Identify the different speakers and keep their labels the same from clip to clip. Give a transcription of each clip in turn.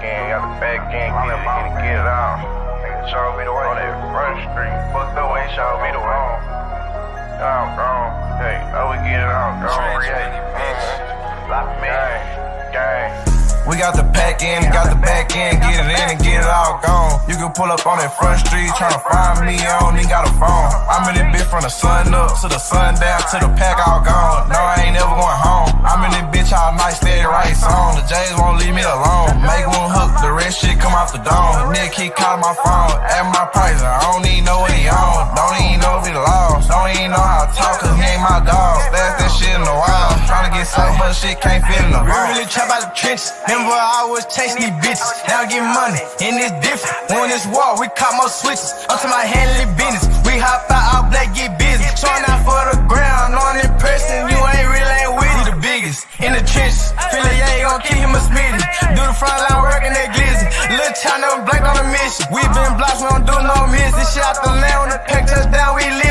Speaker 1: end, got the back end, get it out. Nigga showed me the way on that front street. Fucked up way, showed me the way. I'm gone. Hey, we get it out, gone. Lock me. Gang.
Speaker 2: We got the pack in, got the back end, get it in and get it all gone. You can pull up on that front street, tryna find me, I don't even got a phone. I'm in this bitch from the sun up to the sun down to the pack all gone. No, I ain't never going home. I'm in this bitch all night, steady right song. The J's won't leave me alone. Make one hook, the rest shit come off the dome. Nigga keep calling my phone, at my price, I don't even know what he on. Don't even know if he lost, don't even know how to talk, cause he ain't my dog. Stash that shit in the wild, tryna get so much shit, can't fit in the vault.
Speaker 3: Really trap out the trenches. Remember I was chasing these bitches. Now I get money, and it's different. On this wall, we caught more switches. I'm to my handling business. We hop out, all black, get busy. Showing out for the ground, on in person. You ain't with it. The biggest in the trenches. Feel like yeah, gon' keep him a smitty. Do the front line work and that glizzy. Lil' child never blank on a mission. We been blocks, we don't do no miss. This shit out the land, when the pack touchdown, we lit.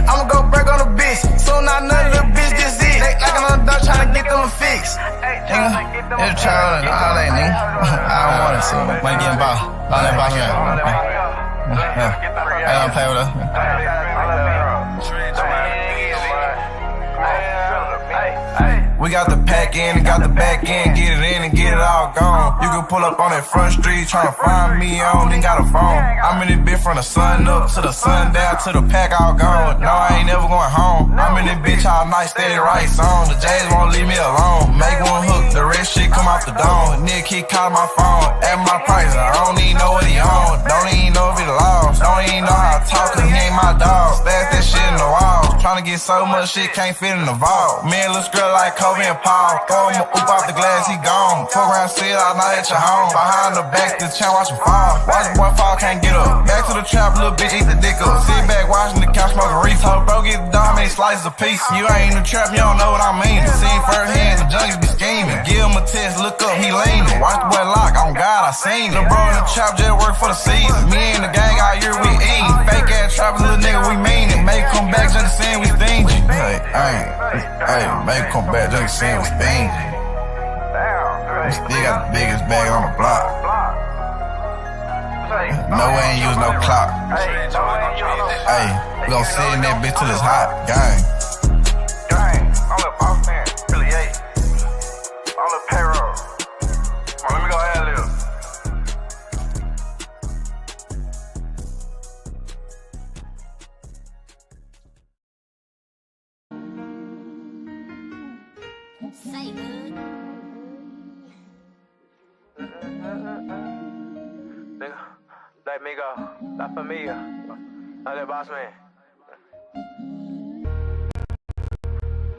Speaker 3: I'ma go break on the bitch. Soon I know little bitch just it. They like an dog tryna get them a fix.
Speaker 2: Nigga, it's child and all that, nigga. I don't want it, so might get involved. All that boss, yeah. I don't play with us. We got the pack in, got the back end, get it in and get it all gone. You can pull up on that front street, tryna find me, I don't even got a phone. I'm in this bitch from the sun up to the sun down to the pack all gone. No, I ain't never going home. I'm in this bitch all night, steady right song. The J's won't leave me alone. Make one hook, the rest shit come off the dome. Nigga keep calling my phone, at my price, I don't even know what he on. Don't even know if he lost, don't even know how to talk, cause he ain't my dog. Stash that shit in the wall, tryna get so much shit, can't fit in the vault. Me and little girl like Kobe and Paul. Throw him a oop off the glass, he gone. Fuck around, sit all night at your home. Behind the back, the champ, watch him fall. Watch the boy fall, can't get up. Back to the trap, little bitch, eat the dick up. Sit back, watching the couch, smoking reef. Told bro, get the dime, ain't slices a piece. You ain't in the trap, you don't know what I mean. Seen firsthand, the junkies be scheming. Give him a test, look up, he leaning. Watch the boy lock, on God, I seen him. The bro in the trap, just work for the season. Me and the gang all year, we eatin'. Fake ass trappers, little nigga, we mean it. Make come back, just saying we stingy. Hey, make come back, just saying we stingy. We still got the biggest bag on the block. No, we ain't use no clock. Hey, we gon' sit in that bitch till it's hot. Gang.
Speaker 1: I'm the boss man, really, hey. On the payroll. Come on, let me go ahead, Lil.
Speaker 4: Say good.
Speaker 1: Nigga, like Migo, La Familia, I'm the boss man.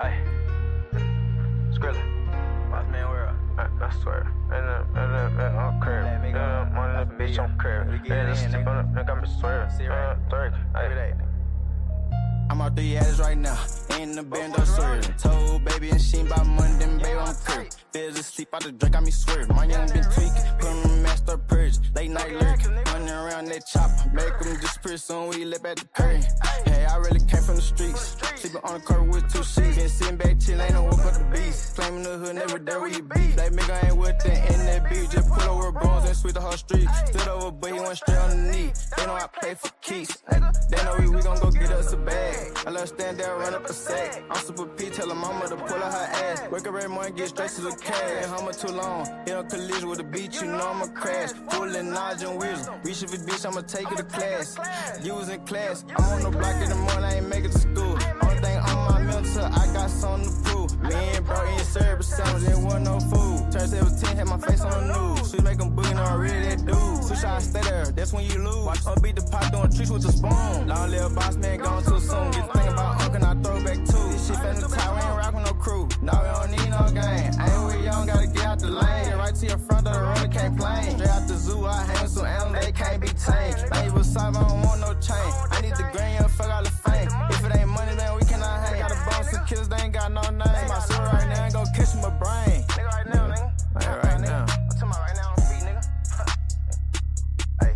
Speaker 1: Hey, Skrilla, boss man, where up? I swear, and I'm curved. One of the bitch on curved. Yeah, just step on it, nigga, I'm swearing. Third, every day.
Speaker 3: I'm out 3 addicts right now, in the band of swerving. Told baby and she ain't by Monday, baby on the curb. Fizz asleep out the drink, got me swerving. My young been tweaking, put him in master purge. Late night lurking, running around that chopper. Make him disappear soon, we lip at the curtain. Hey, I really came from the streets. Sleeping on the curb with 2 sheets. Been sitting back chill, ain't no one but the beast. Claiming the hood, never there where you be. Like nigga ain't with the in that beat. Just pull over bones and sweep the whole street. Stood over, but he went straight on the knee. They know I play for keys. They know we gon' go get us a bag. I love stand there, run up a sack. I'm super P, tell her mama to pull out her ass. Wake up every morning, get straight to the cash. Ain't hummer too long, hit a collision with a beat, you know I'ma crash. Full and knowledge and wisdom, reach of a bitch, I'ma take it to class. You was in class, I'm on the block in the morning, I ain't make it to school. Only thing on my mental, I got something to prove. Me and bro in service sandwich, ain't want no food. Turn 17, had my face on the news. She make them boogie, no, really that dude. Switch out, stay there, that's when you lose. Watch her beat the pot, doing tricks with the spoon. Long little boss man, gone too soon. Get the thing about Uncle, I throw back too. This shit fast in the tower, ain't rockin' no crew. No, we don't need no game. Ain't we young, gotta get out the lane. Right to your front of the road, can't plane. Straight out the zoo, I hang with some animals, they can't be tamed. Baby, beside me, I don't want no chain. I need the green, young fuck all the fame. If it ain't money, then we cannot hang. Got a bones and killers, they ain't got no name. My soul right now ain't gon' kiss my brain. Nigga, right now, nigga. Right now. I'm talking about right now on feet, nigga. Hey.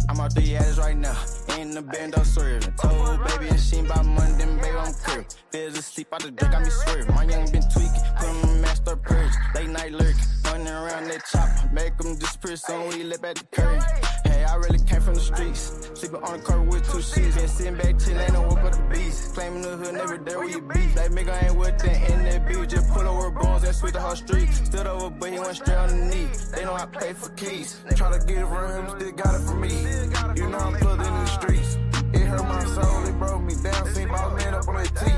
Speaker 3: I'm out 3 addicts right now, in the band of swerving. Told baby and she ain't by Monday, baby on curb. Fizz asleep out the drink, got me swerving. My young been tweaking, put him in master purge. Late night lurking, running around that chopper, make them disappear soon when you lip at the curtain. Hey, I really came from the streets, sleeping on the curb with 2 sheets. Been sitting back till ain't no work but the beast. Claiming the hood, never there where you be. Like nigga ain't with the in that beat, just pull over bones and switch the whole street. Stood over, but he went straight on the knee. They know I play for keys.
Speaker 2: Try to get it from him, still got it from me. You know I'm plugged in the streets. It hurt my soul, it broke me down. Seen my man up on that T.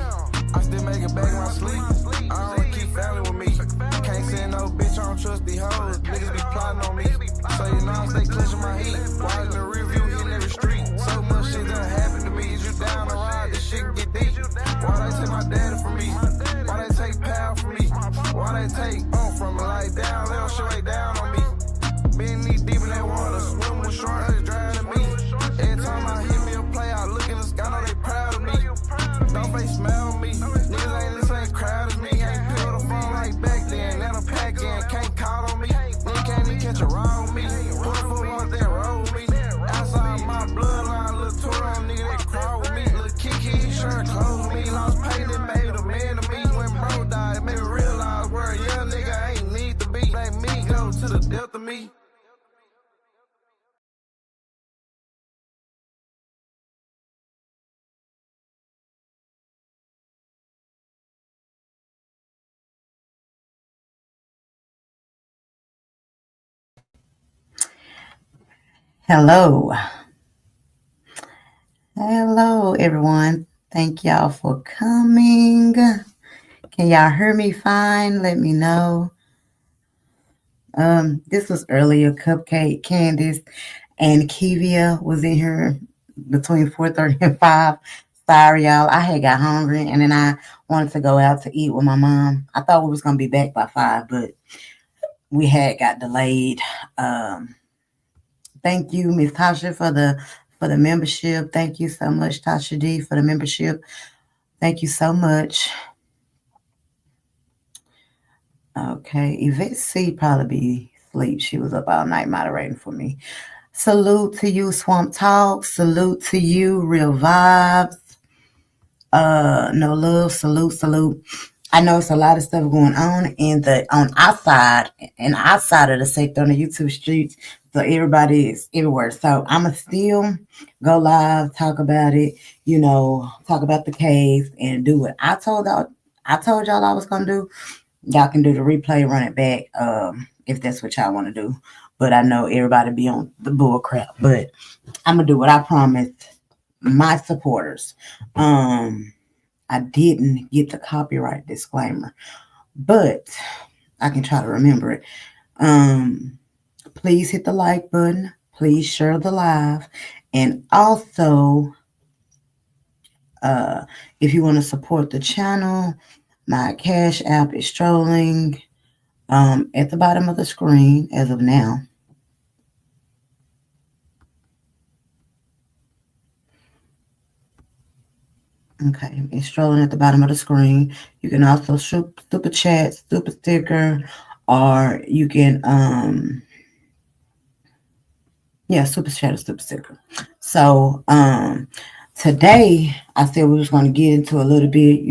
Speaker 2: I still make it back in my sleep. I don't keep family with me. Can't send no bitch, I don't trust these hoes. Niggas be plotting on me. So you know I stay clenching my heat. Watching the review, hitting every street. So much shit done happened to me. Is you down to ride? This shit can get deep. Why they take my daddy from me? Why they take pal from me? Why they take from me? Like down, they don't show they down on me. Being knee deep in that water, swim with short legs driving me. Every time I hit me a play, I look in the sky, know they proud of me. Don't they smell me? Niggas ain't the same crowd as me. Ain't pick up the phone like back then. Now I'm packed in, can't call on me. Nigga can't even catch a ride on me. Put a foot on that road with me. Outside my bloodline, little tour on nigga that crawl with me. Little Kiki, he sure close with me. Lost pain that made a man of me. When bro died, it made me realize where a young nigga ain't need to be. Let me go to the depth of me.
Speaker 5: Hello. Hello, everyone. Thank y'all for coming. Can y'all hear me fine? Let me know. This was earlier. Cupcake, Candace, and Kivia was in here between 4:30 and 5. Sorry, y'all. I had got hungry, and then I wanted to go out to eat with my mom. I thought we was going to be back by 5, but we had got delayed. Thank you, Miss Tasha, for the membership. Thank you so much, Tasha D, for the membership. Thank you so much. Okay, Yvette C probably be asleep. She was up all night moderating for me. Salute to you, Swamp Talk. Salute to you, Real Vibes. No love. Salute. I know it's a lot of stuff going on on our side and outside of the sector on the YouTube streets. So everybody is everywhere. So I'ma still go live, talk about it, talk about the case and do what I told y'all I was gonna do. Y'all can do the replay, run it back, if that's what y'all want to do. But I know everybody be on the bull crap. But I'm gonna do what I promised my supporters. I didn't get the copyright disclaimer, but I can try to remember it. Please hit the like button. Please share the live. And also, if you want to support the channel, my Cash App is strolling at the bottom of the screen as of now. Okay, it's strolling at the bottom of the screen. You can also super chat, super sticker, or you can super chat or super sticker. So today I said we was going to get into a little bit,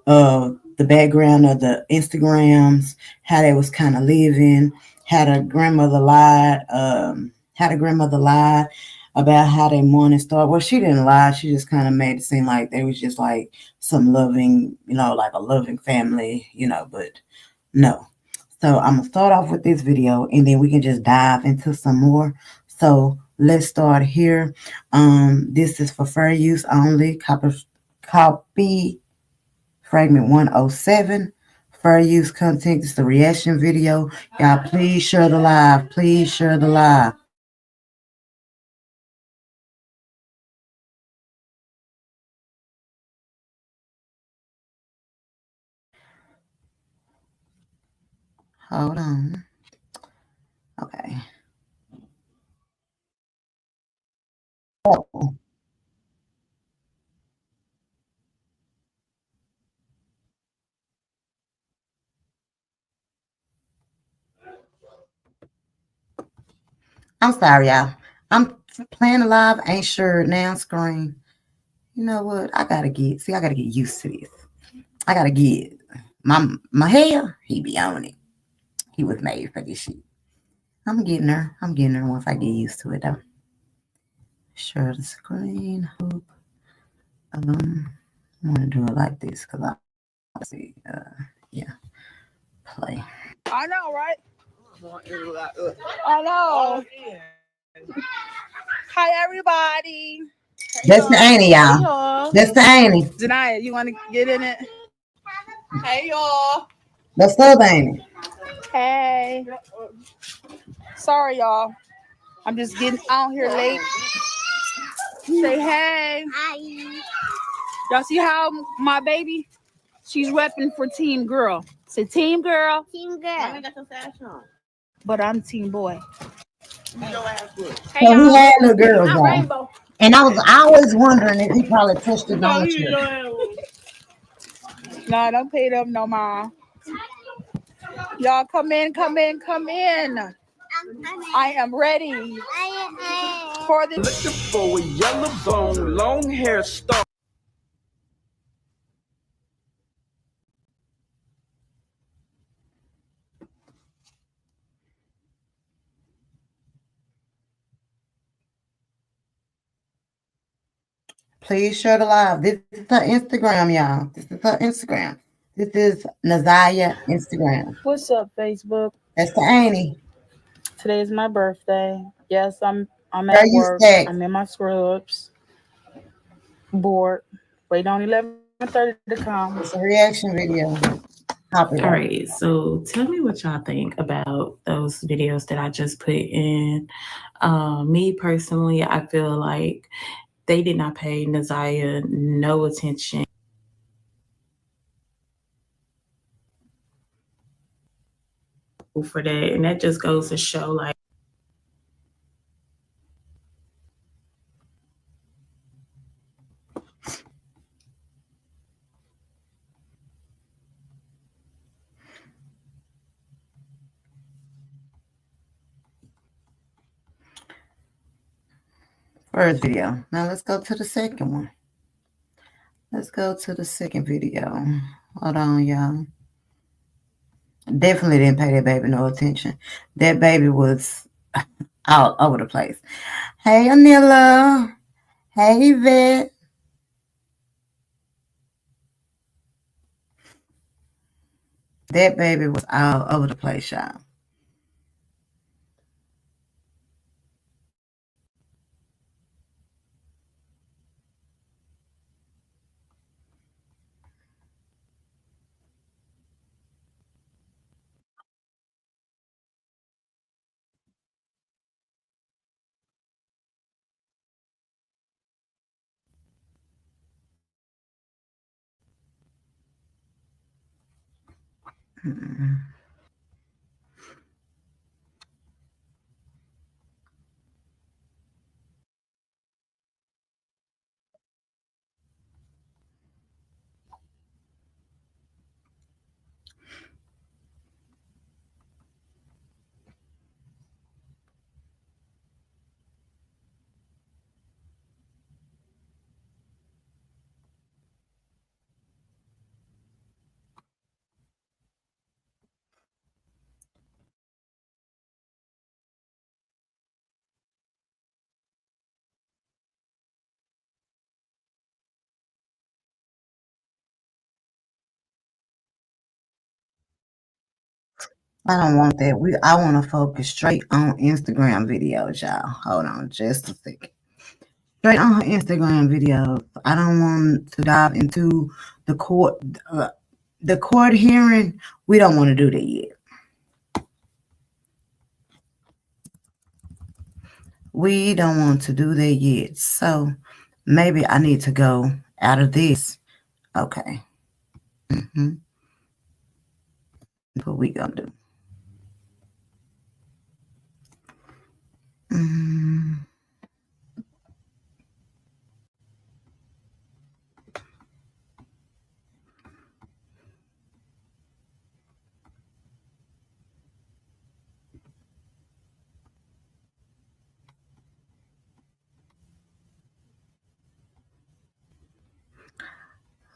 Speaker 5: the background of the Instagrams, how they was kind of living, how the grandmother lied about how their morning started. Well, she didn't lie. She just kind of made it seem like they was just like some loving, like a loving family, but no. So I'm going to start off with this video and then we can just dive into some more. So let's start here. This is for fair use only. Copy fragment 107. Fair use content. It's the reaction video. Y'all, please share the live. Please share the live. Hold on. Okay. Oh. I'm sorry, y'all. I'm playing live. Ain't sure now screen. You know what? I gotta get used to this. I gotta get my hair. He be on it. He was made for this shit. I'm getting her. I'm getting her once I get used to it though. Share the screen. Hope. I'm gonna do it like this because I see. Yeah. Play.
Speaker 6: I know, right? I know. Hi, everybody.
Speaker 5: That's the Annie, y'all. That's the Annie.
Speaker 6: Janaya, you want to get in it? Hey, y'all.
Speaker 5: What's up, Annie?
Speaker 6: Hey. Sorry, y'all. I'm just getting out here late. Say hey.
Speaker 4: Hi.
Speaker 6: Y'all see how my baby? She's repping for Team Girl. Say Team Girl.
Speaker 4: Team girl.
Speaker 6: But I'm Team Boy.
Speaker 4: Hey,
Speaker 5: So he had
Speaker 4: y'all.
Speaker 5: little girls,
Speaker 4: I'm
Speaker 5: y'all.
Speaker 4: Rainbow.
Speaker 5: And I was always wondering if he probably touched his own children.
Speaker 6: No, don't pay them no mind. Y'all come in, come in, come in. I am ready for the
Speaker 3: Looking for a yellow bone, long hair star.
Speaker 5: Please share the live. This is her Instagram, y'all. This is her Instagram. This is Nazaya Instagram.
Speaker 6: What's up, Facebook?
Speaker 5: That's the Annie.
Speaker 6: Today is my birthday. Yes, I'm
Speaker 5: Girl,
Speaker 6: at
Speaker 5: you
Speaker 6: work.
Speaker 5: stacked.
Speaker 6: I'm in my scrubs. Bored. Waiting on 11:30 to come.
Speaker 5: It's a reaction video. Copy
Speaker 7: All right, so tell me what y'all think about those videos that I just put in. Me personally, I feel like they did not pay Nazaya no attention for that, and that just goes to show like
Speaker 5: first video. Now let's go to the second one. Let's go to the second video. Hold on, y'all. Definitely didn't pay that baby no attention. That baby was all over the place. Hey, Anila. Hey, Yvette. That baby was all over the place, y'all. I don't want that. I want to focus straight on Instagram videos, y'all. Hold on just a second. Straight on her Instagram videos. I don't want to dive into the court hearing. We don't want to do that yet. We don't want to do that yet. So maybe I need to go out of this. Okay. What we gonna do?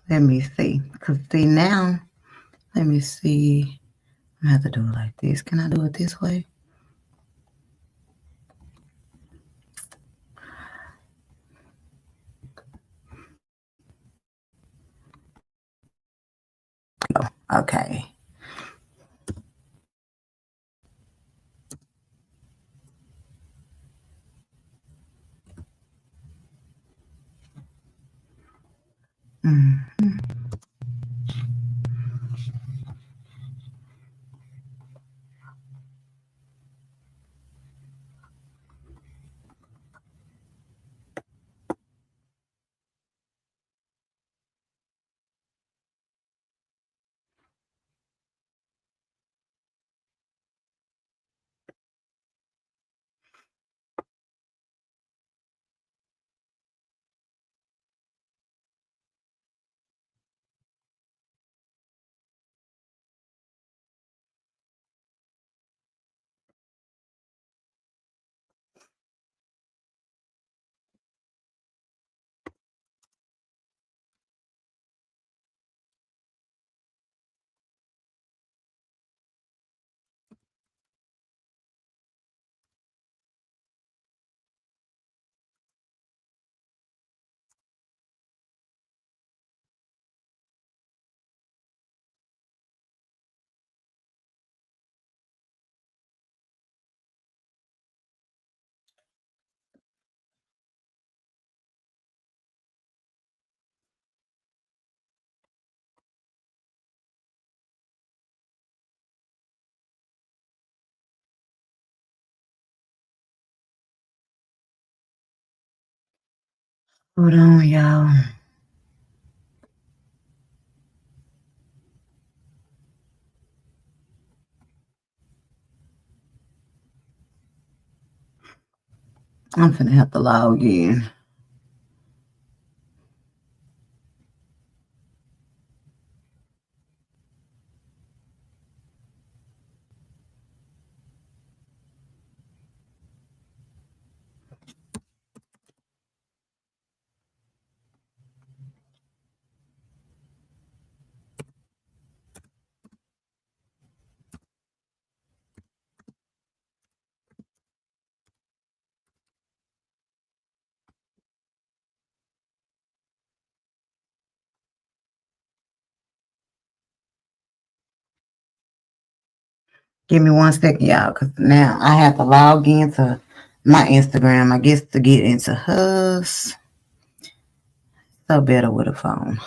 Speaker 5: Let me see. Because see now, let me see. I have to do it like this. Can I do it this way? Oh, okay. Mm-hmm. Hold on, y'all. I'm finna have to log in. Give me 1 second, y'all, because now I have to log into my Instagram, I guess, to get into hers. So better with a phone.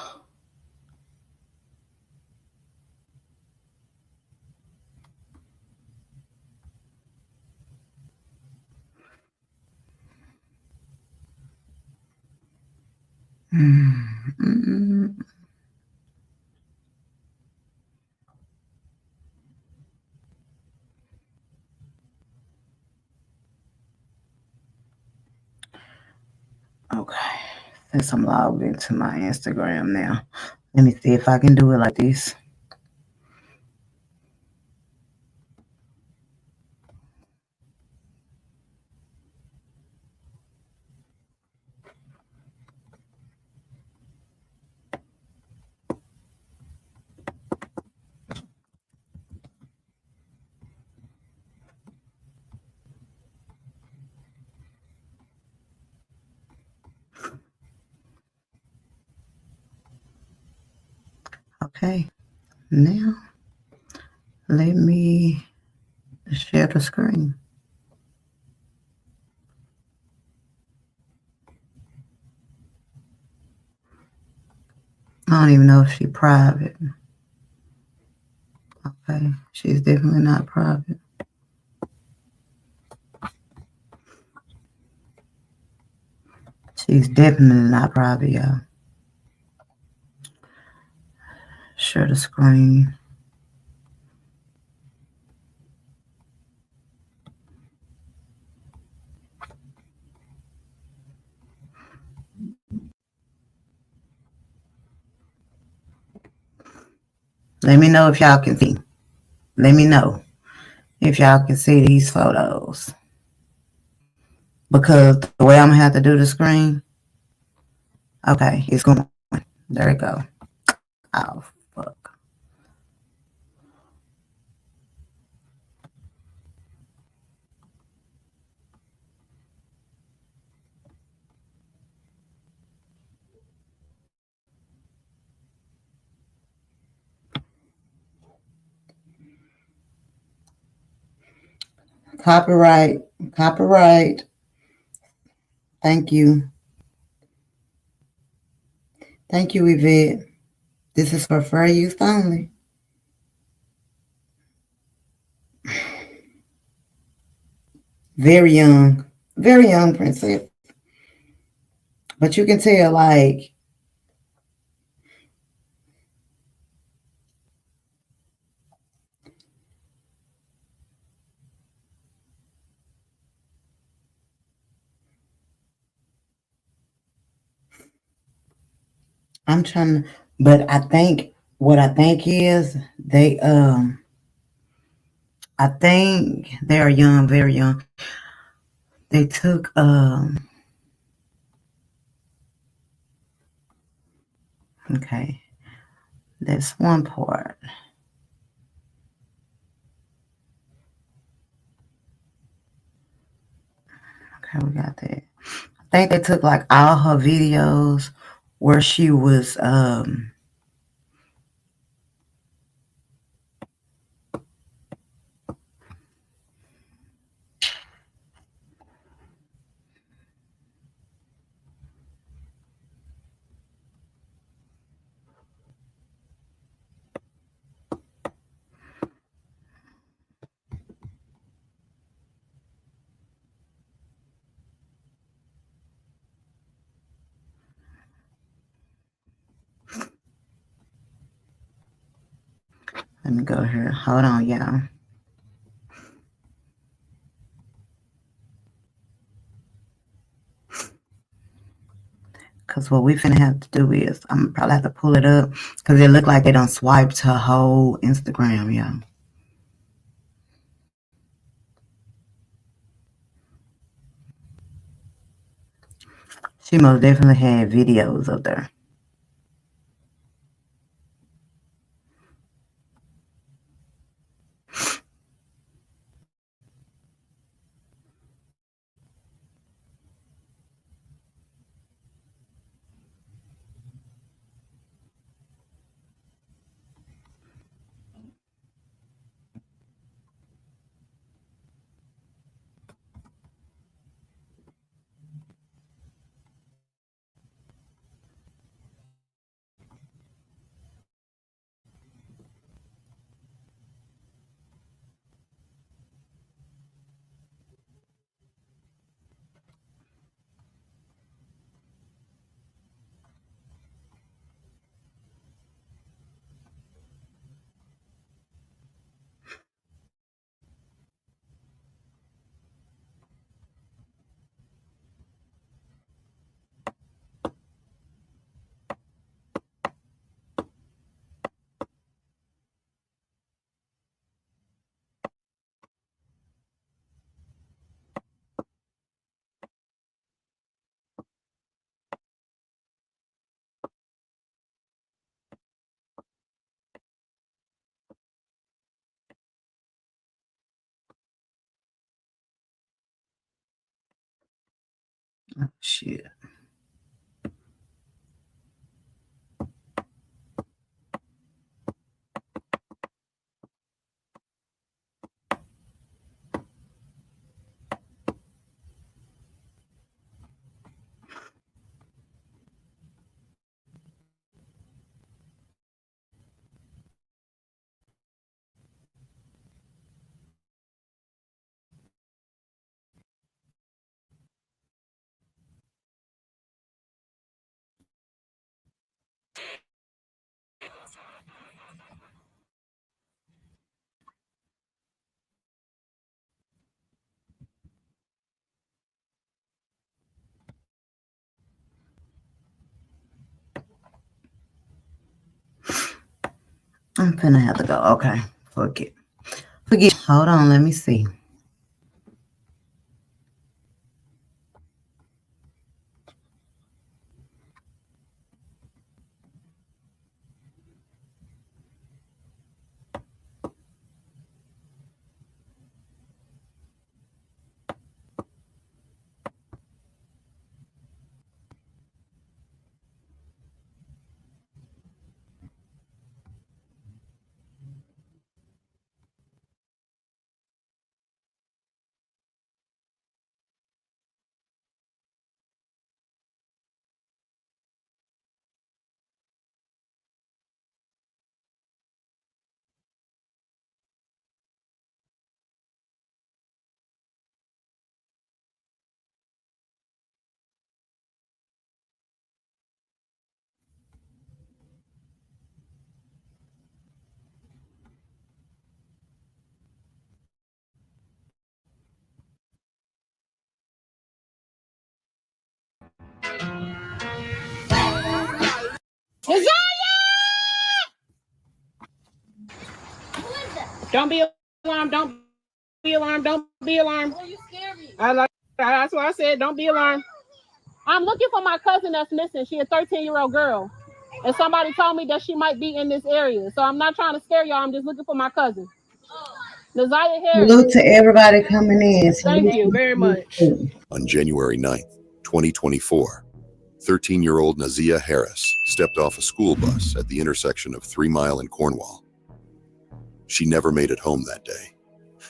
Speaker 5: Mm-hmm. Okay, since I'm logged into my Instagram now, let me see if I can do it like this. Okay, now let me share the screen. I don't even know if she's private. Okay, she's definitely not private. She's definitely not private, y'all. Share the screen. Let me know if y'all can see. Let me know if y'all can see these photos. Because the way I'm going to have to do the screen, okay, it's going. There it go. Oh, fuck. Copyright. Copyright. Thank you. Thank you, Yvette. This is for fair use only. Very young princess. But you can tell, like, I'm trying, but I think what I think is I think they are young, very young. They took okay. There's one part. Okay, we got that. I think they took like all her videos where she was let me go here. Hold on, y'all. Because what we finna have to do is, I'm probably have to pull it up because it looked like they done swiped her whole Instagram, y'all. She most definitely had videos up there. Oh, shit. I'm finna have to go. Okay. Forget. Hold on. Let me see.
Speaker 6: Desire! Don't be alarmed. Don't be alarmed. Don't be alarmed. Oh, you scared me. That's why I said don't be alarmed. I'm looking for my cousin that's missing. She's a 13-year-old girl. And somebody told me that she might be in this area. So I'm not trying to scare y'all. I'm just looking for my cousin. Desire Harris.
Speaker 5: Salute to everybody coming in.
Speaker 6: Thank you very much.
Speaker 8: On January 9th, 2024, 13-year-old Nazia Harris stepped off a school bus at the intersection of 3 Mile and Cornwall. She never made it home that day.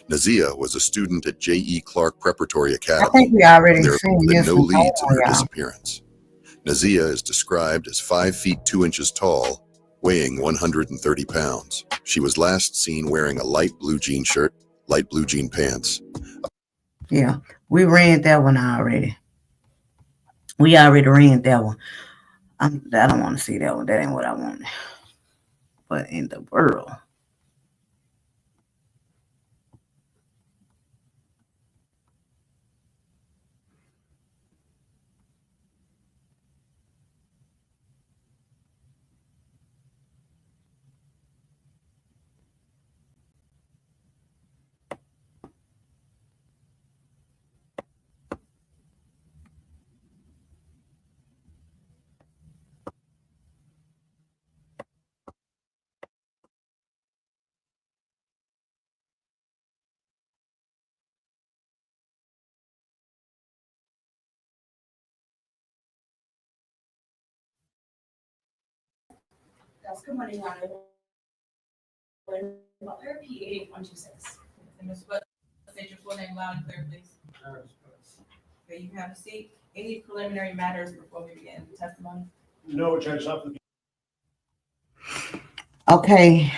Speaker 8: Nazia was a student at J.E. Clark Preparatory Academy.
Speaker 5: I think we already
Speaker 8: and there
Speaker 5: seen
Speaker 8: have
Speaker 5: this
Speaker 8: been no
Speaker 5: one.
Speaker 8: leads in her
Speaker 5: Yeah.
Speaker 8: disappearance. Nazia is described as 5 feet 2 inches tall, weighing 130 pounds. She was last seen wearing a light blue jean shirt, light blue jean pants.
Speaker 5: Yeah, we ran that one already. We already ran that one. I don't want to see that one. That ain't what I want. But in the world.
Speaker 9: Good morning, Your Honor. Butler, P. 8126.
Speaker 10: And Ms. Butler, state your full name loud and clear, please. Okay, you can have a seat. Any preliminary matters before we begin the testimony?
Speaker 11: No, Judge.
Speaker 5: Okay.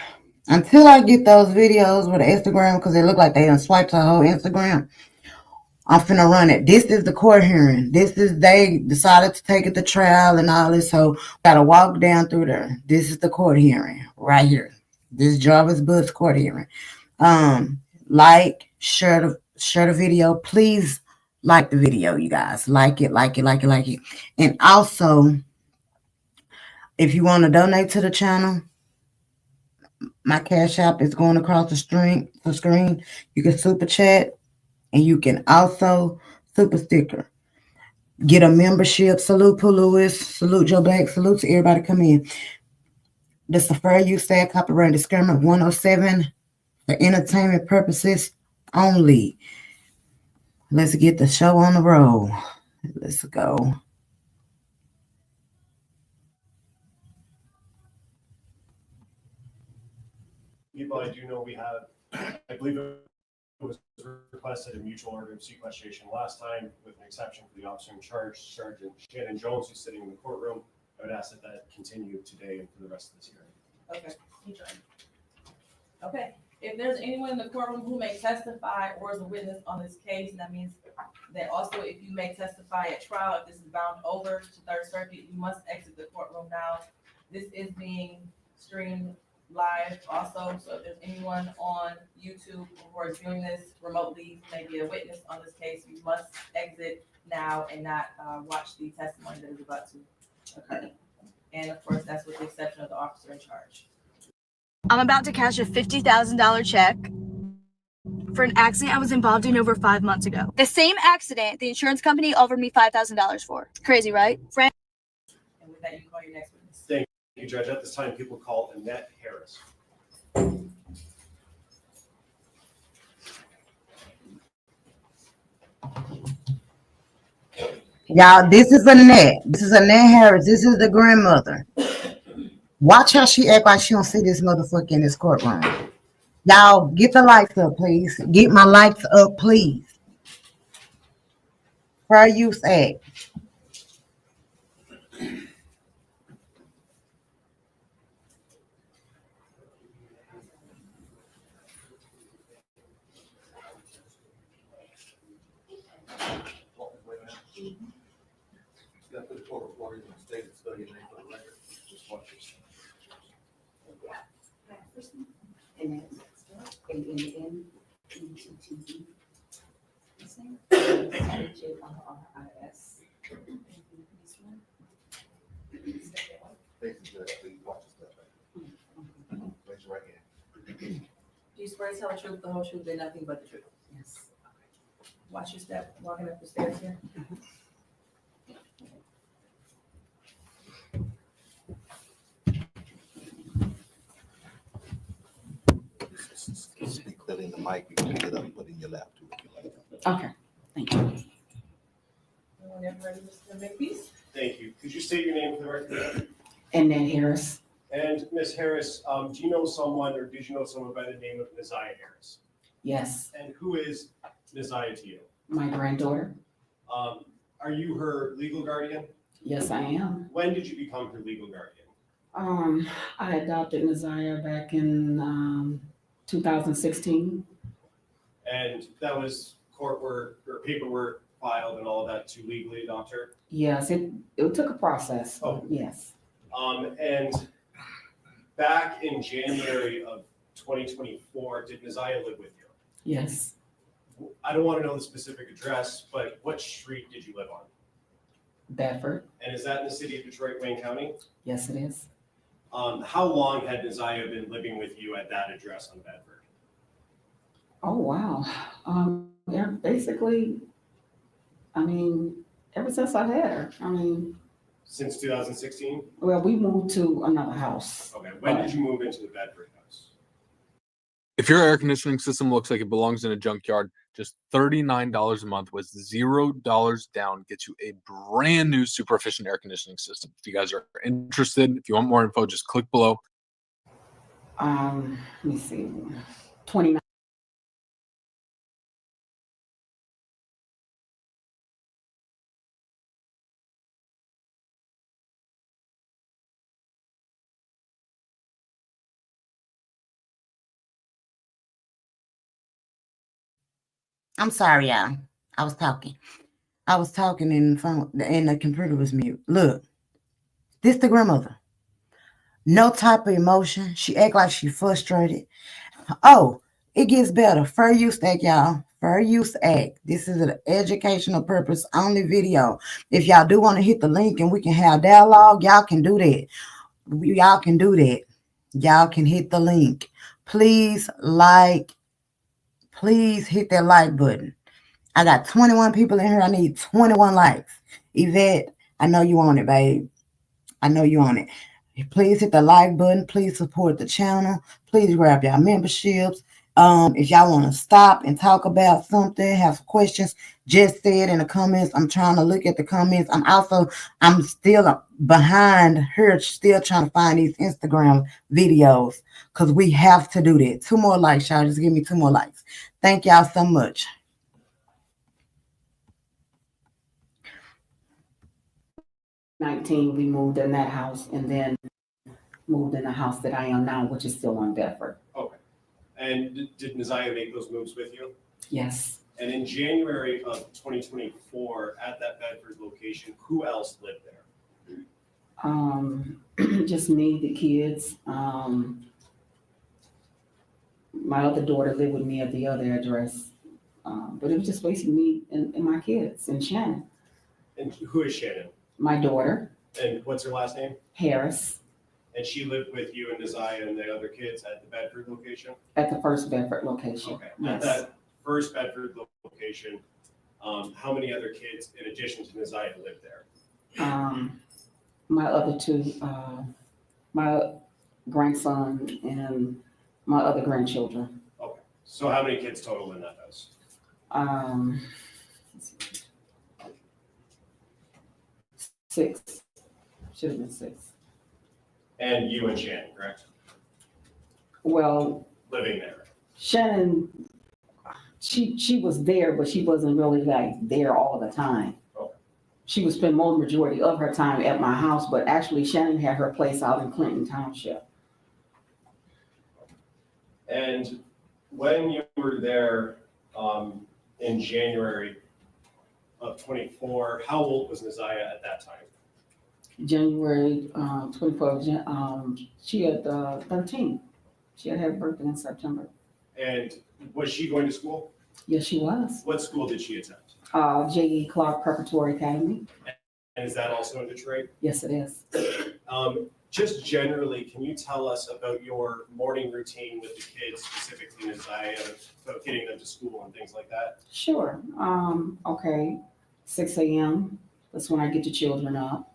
Speaker 5: Until I get those videos with Instagram, because they look like they done swiped her whole Instagram, I'm finna run it. This is the court hearing. They decided to take it to trial and all this, so gotta walk down through there. This is the court hearing right here. This is Jarvis Bush court hearing. Like, share the video. Please like the video, you guys. Like it. And also, if you want to donate to the channel, my Cash App is going across the screen. You can super chat. And you can also super sticker. Get a membership. Salute Pooh Lewis. Salute Joe Black. Salute to everybody come in. This is fair use tag copyright disclaimer 107 for entertainment purposes only. Let's get the show on the road. Let's go.
Speaker 11: People, I do know we have, I believe it was requested a mutual order of sequestration last time, with an exception for the officer in charge, Sergeant Shannon Jones, who's sitting in the courtroom. I would ask that continue today and for the rest of this hearing.
Speaker 10: Okay. Okay, if there's anyone in the courtroom who may testify or is a witness on this case, that means that also if you may testify at trial, if this is bound over to Third Circuit, you must exit the courtroom now. This is being streamed live also, so if there's anyone on YouTube who is viewing this remotely, maybe a witness on this case, you must exit now and not watch the testimony that is about to occur. And of course, that's with the exception of the officer in charge.
Speaker 9: I'm about to cash a $50,000 check for an accident I was involved in over 5 months ago. The same accident the insurance company offered me $5,000 for. Crazy, right?
Speaker 10: And with that, you can call your next witness.
Speaker 11: Thank you, Judge. At this time, people call Annette Harris.
Speaker 5: Y'all, this is Annette. This is Annette Harris. This is the grandmother. Watch how she act like she don't see this motherfucker in this courtroom. Y'all, get the lights up, please. Get my lights up, please. Fair Use Act.
Speaker 10: swear to tell the truth, the whole truth, and nothing but the truth?
Speaker 5: Yes.
Speaker 10: Watch your step, walking up the stairs here.
Speaker 12: Speak clearly in the mic, you can pick it up and put it in your lap too if you like.
Speaker 5: Okay, thank you.
Speaker 10: Whenever ready, Mr. Makepeace.
Speaker 11: Thank you. Could you state your name for the record?
Speaker 5: And then Harris.
Speaker 11: And Ms. Harris, do you know someone or did you know someone by the name of Neziah Harris?
Speaker 5: Yes.
Speaker 11: And who is Neziah to you?
Speaker 5: My granddaughter.
Speaker 11: Are you her legal guardian?
Speaker 5: Yes, I am.
Speaker 11: When did you become her legal guardian?
Speaker 5: I adopted Neziah back in 2016.
Speaker 11: And that was court work or paperwork filed and all of that to legally adopt her?
Speaker 5: Yes, it took a process.
Speaker 11: Oh.
Speaker 5: Yes.
Speaker 11: And back in January of 2024, did Neziah live with you?
Speaker 5: Yes.
Speaker 11: I don't want to know the specific address, but what street did you live on?
Speaker 5: Bedford.
Speaker 11: And is that in the city of Detroit, Wayne County?
Speaker 5: Yes, it is.
Speaker 11: How long had Neziah been living with you at that address on Bedford?
Speaker 5: Oh, wow. Yeah, basically, ever since I had her.
Speaker 11: Since 2016?
Speaker 5: Well, we moved to another house.
Speaker 11: Okay, when did you move into the Bedford house?
Speaker 13: If your air conditioning system looks like it belongs in a junkyard, just $39 a month with $0 down gets you a brand new super efficient air conditioning system. If you guys are interested, if you want more info, just click below.
Speaker 5: Let me see, 29. I'm sorry, y'all. I was talking and the computer was mute. Look, this the grandmother. No type of emotion. She act like she frustrated. Oh, it gets better. Fair use act, y'all. Fair use act. This is an educational purpose only video. If y'all do want to hit the link and we can have dialogue, y'all can do that. Y'all can do that. Y'all can hit the link. Please hit that like button. I got 21 people in here. I need 21 likes. Yvette, I know you on it, babe. I know you on it. Please hit the like button. Please support the channel. Please grab y'all memberships. If y'all want to stop and talk about something, have some questions, just say it in the comments. I'm trying to look at the comments. I'm still behind her, still trying to find these Instagram videos because we have to do that. 2 more likes, y'all. Just give me 2 more likes. Thank y'all so much. We moved in that house and then moved in the house that I am now, which is still on Bedford.
Speaker 11: Okay. And did Neziah make those moves with you?
Speaker 5: Yes.
Speaker 11: And in January of 2024, at that Bedford location, who else lived there?
Speaker 5: Just me, the kids. My other daughter lived with me at the other address. But it was just basically me and my kids and Shannon.
Speaker 11: And who is Shannon?
Speaker 5: My daughter.
Speaker 11: And what's her last name?
Speaker 5: Harris.
Speaker 11: And she lived with you and Neziah and the other kids at the Bedford location?
Speaker 5: At the first Bedford location.
Speaker 11: Okay.
Speaker 5: Yes.
Speaker 11: At that first Bedford location, how many other kids in addition to Neziah lived there?
Speaker 5: My other 2, my grandson and my other grandchildren.
Speaker 11: Okay. So how many kids total in that house?
Speaker 5: 6. Should have been 6.
Speaker 11: And you and Shannon, correct?
Speaker 5: Well,
Speaker 11: Living there.
Speaker 5: Shannon, she was there, but she wasn't really like there all the time.
Speaker 11: Okay.
Speaker 5: She would spend more majority of her time at my house, but actually Shannon had her place out in Clinton Township.
Speaker 11: And when you were there in January of 24, how old was Neziah at that time?
Speaker 5: January 24th, she had 13. She had her birthday in September.
Speaker 11: And was she going to school?
Speaker 5: Yes, she was.
Speaker 11: What school did she attend?
Speaker 5: J.E. Clark Preparatory Academy.
Speaker 11: And is that also in Detroit?
Speaker 5: Yes, it is.
Speaker 11: just generally, can you tell us about your morning routine with the kids, specifically in Isaiah, about getting them to school and things like that?
Speaker 14: Sure. Okay. 6 a.m. That's when I get the children up.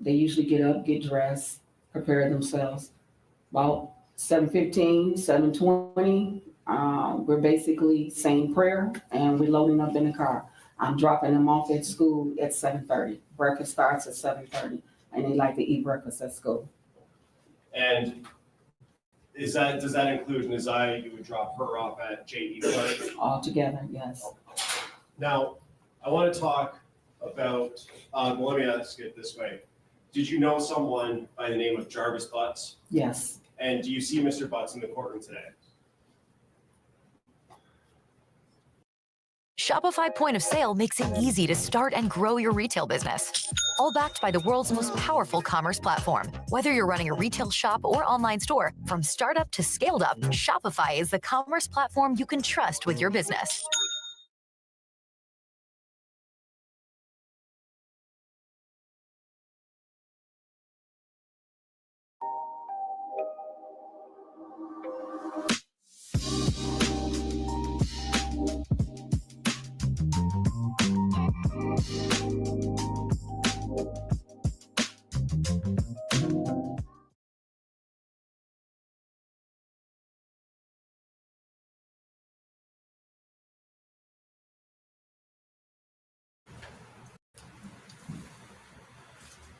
Speaker 14: They usually get up, get dressed, prepare themselves. About 7:15, 7:20, we're basically saying prayer and we're loading up in the car. I'm dropping them off at school at 7:30. Breakfast starts at 7:30, and they like to eat breakfast at school.
Speaker 11: And does that include Isaiah? You would drop her off at J.E. Clark?
Speaker 14: All together, yes.
Speaker 11: Now, I want to talk about, let me ask it this way. Did you know someone by the name of Jarvis Butts?
Speaker 14: Yes.
Speaker 11: And do you see Mr. Butts in the courtroom today?
Speaker 15: Shopify Point of Sale makes it easy to start and grow your retail business. All backed by the world's most powerful commerce platform. Whether you're running a retail shop or online store, from startup to scaled up, Shopify is the commerce platform you can trust with your business.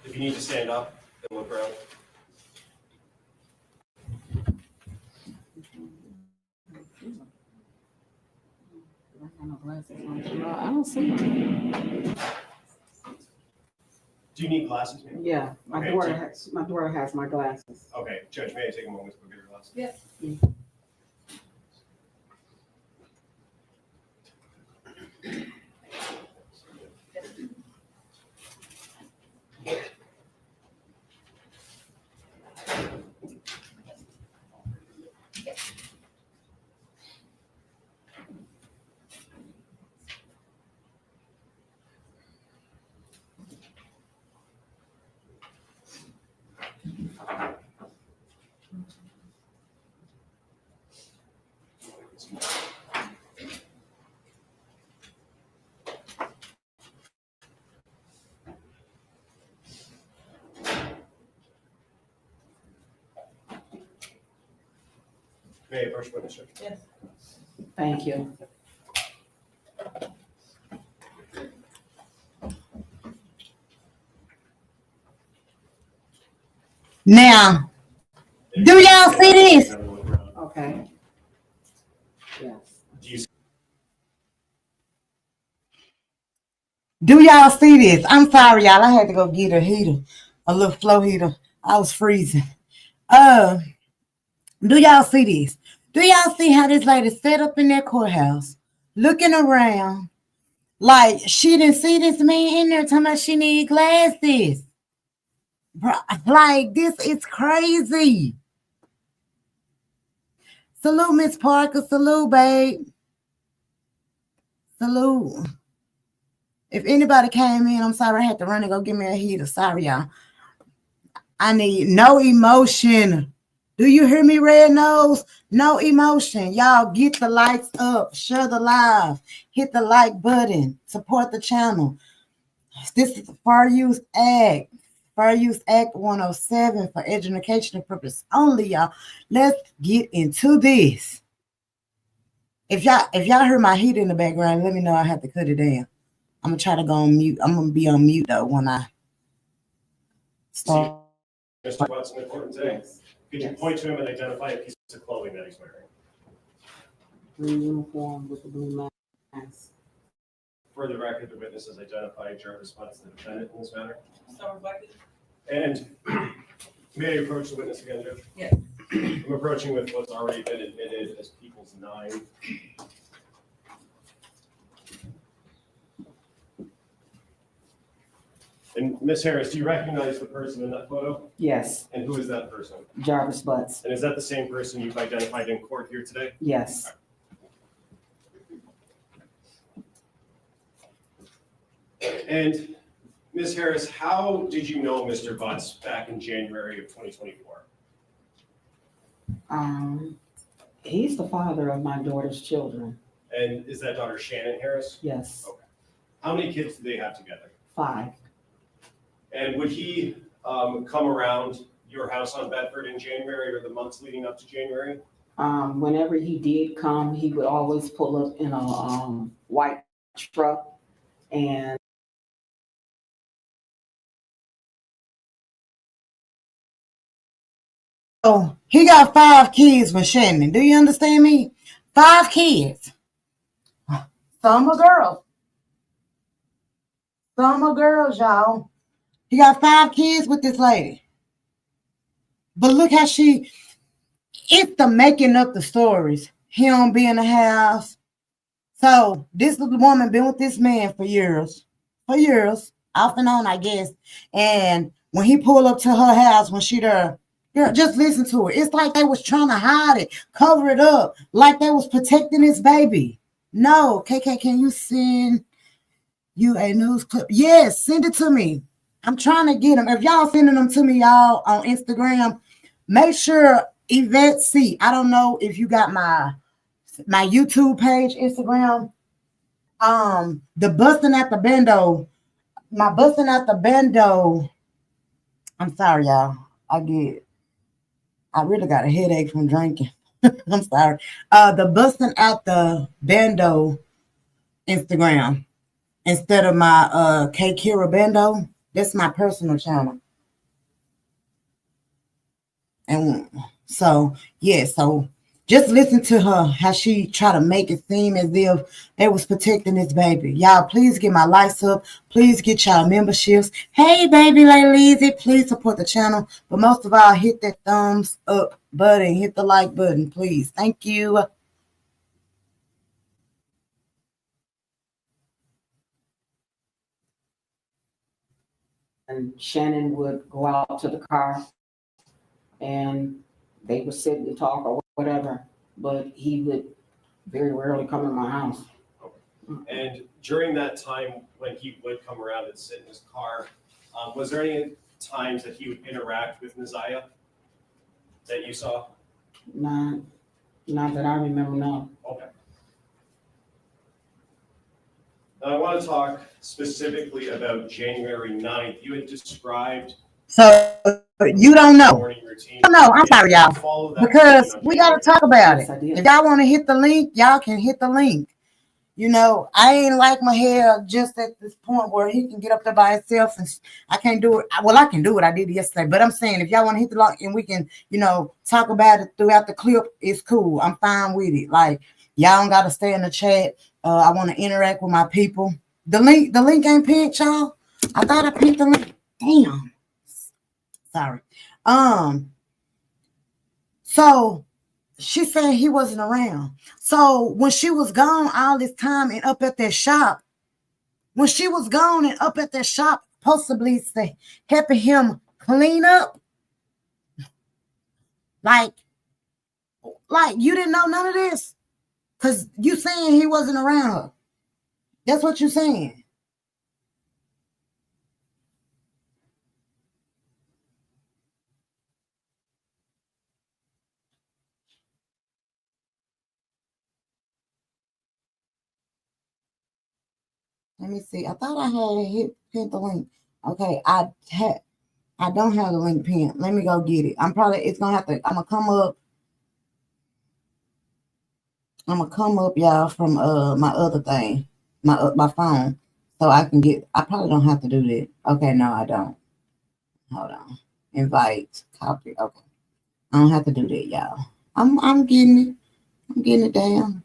Speaker 11: If you need to stand up and look around.
Speaker 14: I don't see them.
Speaker 11: Do you need glasses, ma'am?
Speaker 14: Yeah, my daughter has my glasses.
Speaker 11: Okay, Judge, may I take a moment to go get your glasses?
Speaker 10: Yes.
Speaker 11: May I approach witness, Judge?
Speaker 10: Yes.
Speaker 14: Thank you.
Speaker 5: Now, do y'all see this?
Speaker 14: Okay. Yes.
Speaker 11: Do you
Speaker 5: Do y'all see this? I'm sorry, y'all. I had to go get a heater, a little flow heater. I was freezing. Do y'all see this? Do y'all see how this lady sat up in that courthouse, looking around like she didn't see this man in there talking about she need glasses? Bro, like, this is crazy. Salute, Miss Parker. Salute, babe. Salute. If anybody came in, I'm sorry, I had to run and go get me a heater. Sorry, y'all. I need no emotion. Do you hear me, Red Nose? No emotion. Y'all get the lights up. Share the live. Hit the like button. Support the channel. This is the Fair Use Act. Fair Use Act 107 for educational purpose only, y'all. Let's get into this. If y'all hear my heat in the background, let me know. I have to cut it down. I'm gonna try to go on mute. I'm gonna be on mute though when I start.
Speaker 11: Mr. Butts in the courtroom today? Could you point to him and identify a piece of clothing that he's wearing?
Speaker 14: Blue uniform with the blue mask.
Speaker 11: For the record, the witness has identified Jarvis Butts, the defendant in this matter.
Speaker 10: So reflected?
Speaker 11: And may I approach the witness again, Judge?
Speaker 10: Yes.
Speaker 11: I'm approaching with what's already been admitted as People's 9. And Ms. Harris, do you recognize the person in that photo?
Speaker 14: Yes.
Speaker 11: And who is that person?
Speaker 14: Jarvis Butts.
Speaker 11: And is that the same person you've identified in court here today?
Speaker 14: Yes.
Speaker 11: And Ms. Harris, how did you know Mr. Butts back in January of 2024?
Speaker 14: He's the father of my daughter's children.
Speaker 11: And is that daughter Shannon Harris?
Speaker 14: Yes.
Speaker 11: Okay. How many kids do they have together?
Speaker 14: 5.
Speaker 11: And would he come around your house on Bedford in January or the months leading up to January?
Speaker 14: Whenever he did come, he would always pull up in a white truck, and
Speaker 5: oh, he got 5 kids with Shannon. Do you understand me? 5 kids. Some are girls. Some are girls, y'all. He got 5 kids with this lady. But look how it's the making up the stories. He don't be in the house. So this woman been with this man for years, off and on, I guess. And when he pulled up to her house, when she there, girl, just listen to it. It's like they was trying to hide it, cover it up, like they was protecting his baby. No, KK, can you send you a news clip? Yes, send it to me. I'm trying to get them. If y'all sending them to me, y'all, on Instagram, make sure Yvette C. I don't know if you got my YouTube page, Instagram. The busting at the bando. My busting at the bando. I'm sorry, y'all. I really got a headache from drinking. I'm sorry. The busting at the bando Instagram instead of my K Kira Bando. That's my personal channel. And so, yeah, so just listen to her, how she try to make it seem as if they was protecting this baby. Y'all, please get my likes up. Please get y'all memberships. Hey, baby ladies, please support the channel. But most of all, hit that thumbs up button. Hit the like button, please. Thank you.
Speaker 14: And Shannon would go out to the car, and they would sit and talk or whatever, but he would very rarely come in my house.
Speaker 11: And during that time when he would come around and sit in his car, was there any times that he would interact with Naziah that you saw?
Speaker 14: Not that I remember, no.
Speaker 11: Okay. Now I want to talk specifically about January 9th. You had described
Speaker 5: So you don't know.
Speaker 11: morning routine.
Speaker 5: No, I'm sorry, y'all.
Speaker 11: Follow that
Speaker 5: Because
Speaker 11: routine on
Speaker 5: we got to
Speaker 11: January.
Speaker 5: talk about
Speaker 14: Yes, I
Speaker 5: it.
Speaker 14: did.
Speaker 5: If y'all want to hit the link, y'all can hit the link. You know, I ain't like my hair just at this point where he can get up there by himself and I can't do it. Well, I can do it. I did it yesterday. But I'm saying if y'all want to hit the link and we can, you know, talk about it throughout the clip, it's cool. I'm fine with it. Like, y'all don't got to stay in the chat. I want to interact with my people. The link ain't pinned, y'all. I thought I pinned the link. Damn. Sorry. So she said he wasn't around. So when she was gone all this time and up at that shop, possibly say helping him clean up, like you didn't know none of this, because you saying he wasn't around her. That's what you're saying. Let me see. I thought I had pinned the link. Okay, I don't have the link pinned. Let me go get it. I'm gonna come up, y'all, from my other thing, my phone, so I can get. I probably don't have to do that. Okay, no, I don't. Hold on. Invite, copy. Okay, I don't have to do that, y'all. I'm getting it. I'm getting it down.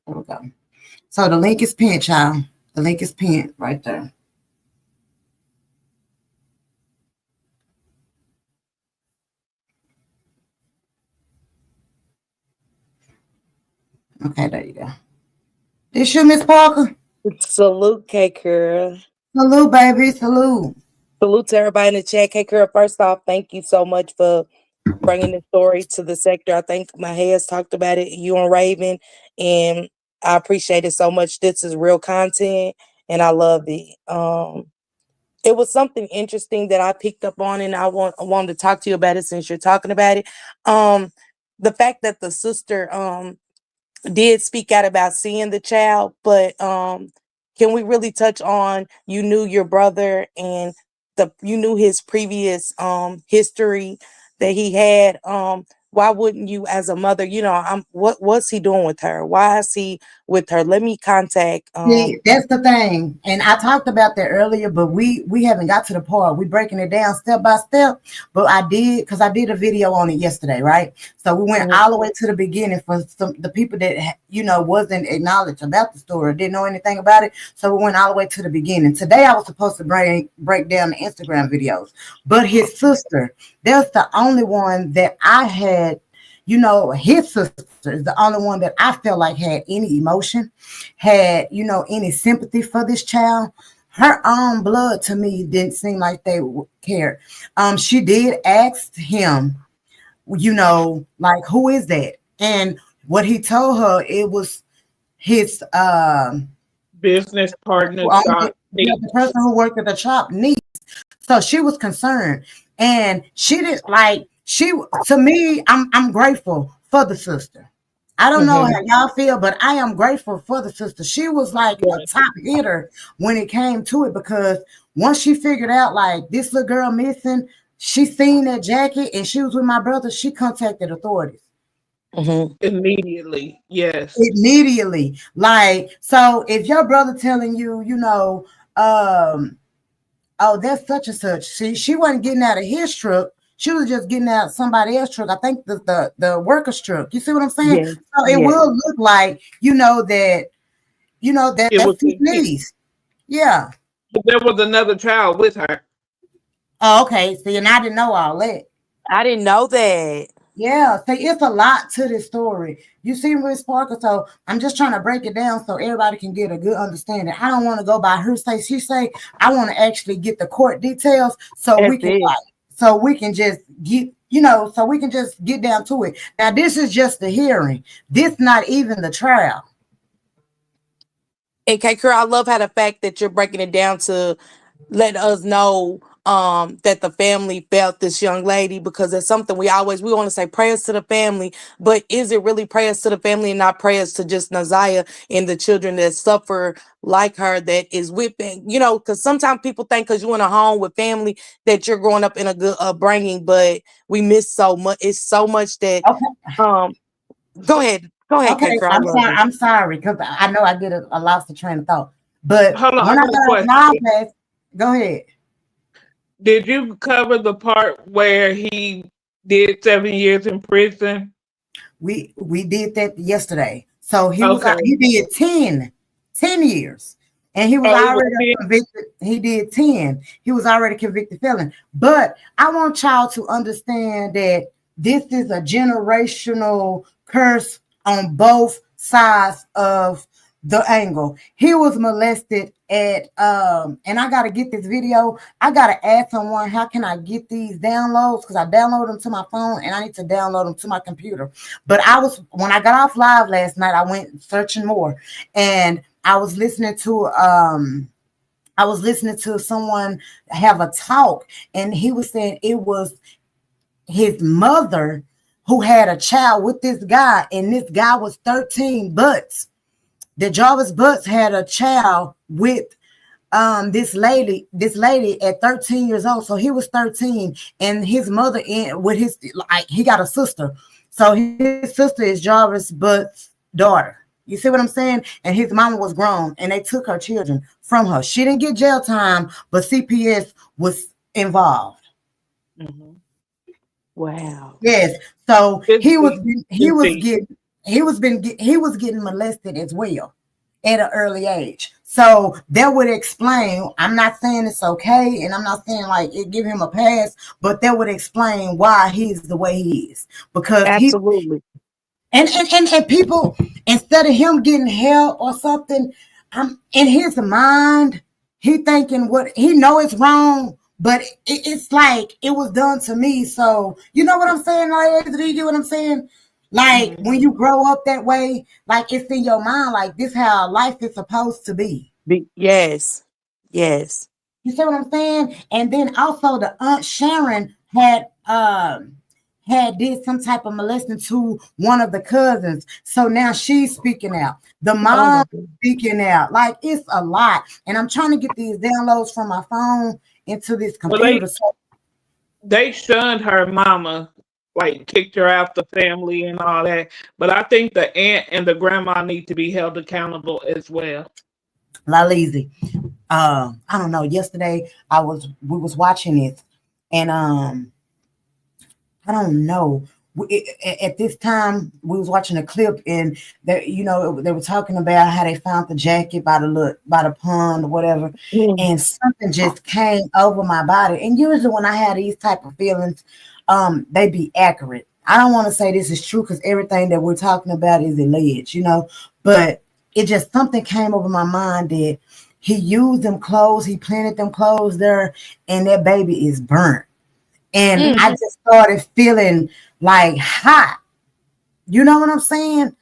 Speaker 5: There we go. So the link is pinned, y'all. The link is pinned right there. Okay, there you go. This you, Miss Parker?
Speaker 16: Salute, K Girl.
Speaker 5: Salute, baby. Salute.
Speaker 16: Salute to everybody in the chat. K Girl, first off, thank you so much for bringing the story to the sector. I think my heads talked about it, you and Raven, and I appreciate it so much. This is real content, and I love it. It was something interesting that I picked up on, and I wanted to talk to you about it since you're talking about it. The fact that the sister did speak out about seeing the child, but can we really touch on, you knew your brother and you knew his previous history that he had. Why wouldn't you, as a mother, what's he doing with her? Why is he with her? Let me contact
Speaker 5: See, that's the thing. And I talked about that earlier, but we haven't got to the part. We're breaking it down step by step. But I did, because I did a video on it yesterday, right? So we went all the way to the beginning for the people that, wasn't acknowledged about the story, didn't know anything about it. So we went all the way to the beginning. Today I was supposed to break down the Instagram videos. But his sister, that's the only one that I had. His sister is the only one that I felt like had any emotion, had, any sympathy for this child. Her own blood to me didn't seem like they cared. She did ask him, like, who is that? And what he told her, it was his
Speaker 6: business partner,
Speaker 5: the person who worked at the shop, niece. So she was concerned, and she didn't like. To me, I'm grateful for the sister. I don't know how y'all feel, but I am grateful for the sister. She was like a top hitter when it came to it, because once she figured out like this little girl missing, she seen that jacket and she was with my brother, she contacted authorities.
Speaker 6: Immediately. Yes.
Speaker 5: Immediately. Like, so if your brother telling you, oh, that's such and such. See, she wasn't getting out of his truck. She was just getting out somebody else's truck. I think the worker's truck. You see what I'm saying?
Speaker 6: Yes,
Speaker 5: so it will look like, that's his niece. Yeah.
Speaker 6: But there was another child with her.
Speaker 5: Oh, okay. See, and I didn't know all that.
Speaker 16: I didn't know that.
Speaker 5: Yeah. See, it's a lot to this story. You see, Miss Parker. So I'm just trying to break it down so everybody can get a good understanding. I don't want to go by her say, she say. I want to actually get the court details so we can just get, so we can just get down to it. Now, this is just the hearing. This not even the trial.
Speaker 16: And K-Curl, I love how the fact that you're breaking it down to let us know that the family felt this young lady, because it's something we want to say prayers to the family, but is it really prayers to the family and not prayers to just Naziah and the children that suffer like her, that is whipping, because sometimes people think because you're in a home with family that you're growing up in a good upbringing, but we miss so much. It's so much that, go ahead.
Speaker 5: Okay, I'm sorry, because I know I get a lost of train of thought, but when I got off class, go ahead.
Speaker 6: Did you cover the part where he did 7 years in prison?
Speaker 5: We did that yesterday. So he did 10 years. And he was already convicted. He did 10. He was already convicted felon. But I want y'all to understand that this is a generational curse on both sides of the angle. He was molested at and I gotta get this video. I gotta ask someone, how can I get these downloads? Because I download them to my phone and I need to download them to my computer. But when I got off live last night, I went searching more, and I was listening to someone have a talk, and he was saying it was his mother who had a child with this guy, and this guy was 13, but the Jarvis Butts had a child with this lady at 13 years old. So he was 13, and his mother he got a sister. So his sister is Jarvis Butts' daughter. You see what I'm saying? And his mama was grown, and they took her children from her. She didn't get jail time, but CPS was involved.
Speaker 16: Mm-hmm. Wow.
Speaker 5: Yes. So he was getting molested as well at an early age. So that would explain, I'm not saying it's okay, and I'm not saying like it give him a pass, but that would explain why he's the way he is. Because
Speaker 16: absolutely.
Speaker 5: And people, instead of him getting help or something, in his mind, he thinking what he know is wrong, but it's like it was done to me. So you know what I'm saying? Like, do you get what I'm saying? Like when you grow up that way, like it's in your mind, like this how life is supposed to be.
Speaker 16: Yes. Yes.
Speaker 5: You see what I'm saying? And then also the Aunt Sharon had did some type of molesting to one of the cousins. So now she's speaking out. The mom speaking out. Like it's a lot. And I'm trying to get these downloads from my phone into this computer.
Speaker 17: Well, they shunned her mama, like kicked her out the family and all that. But I think the aunt and the grandma need to be held accountable as well.
Speaker 5: Laleezy. I don't know. Yesterday we was watching it, and I don't know. At this time, we was watching a clip, and they were talking about how they found the jacket by the pond or whatever, and something just came over my body. And usually, when I have these type of feelings, they be accurate. I don't want to say this is true because everything that we're talking about is alleged, but it just something came over my mind that he used them clothes, he planted them clothes there, and that baby is burnt. And I just started feeling like hot. You know what I'm saying?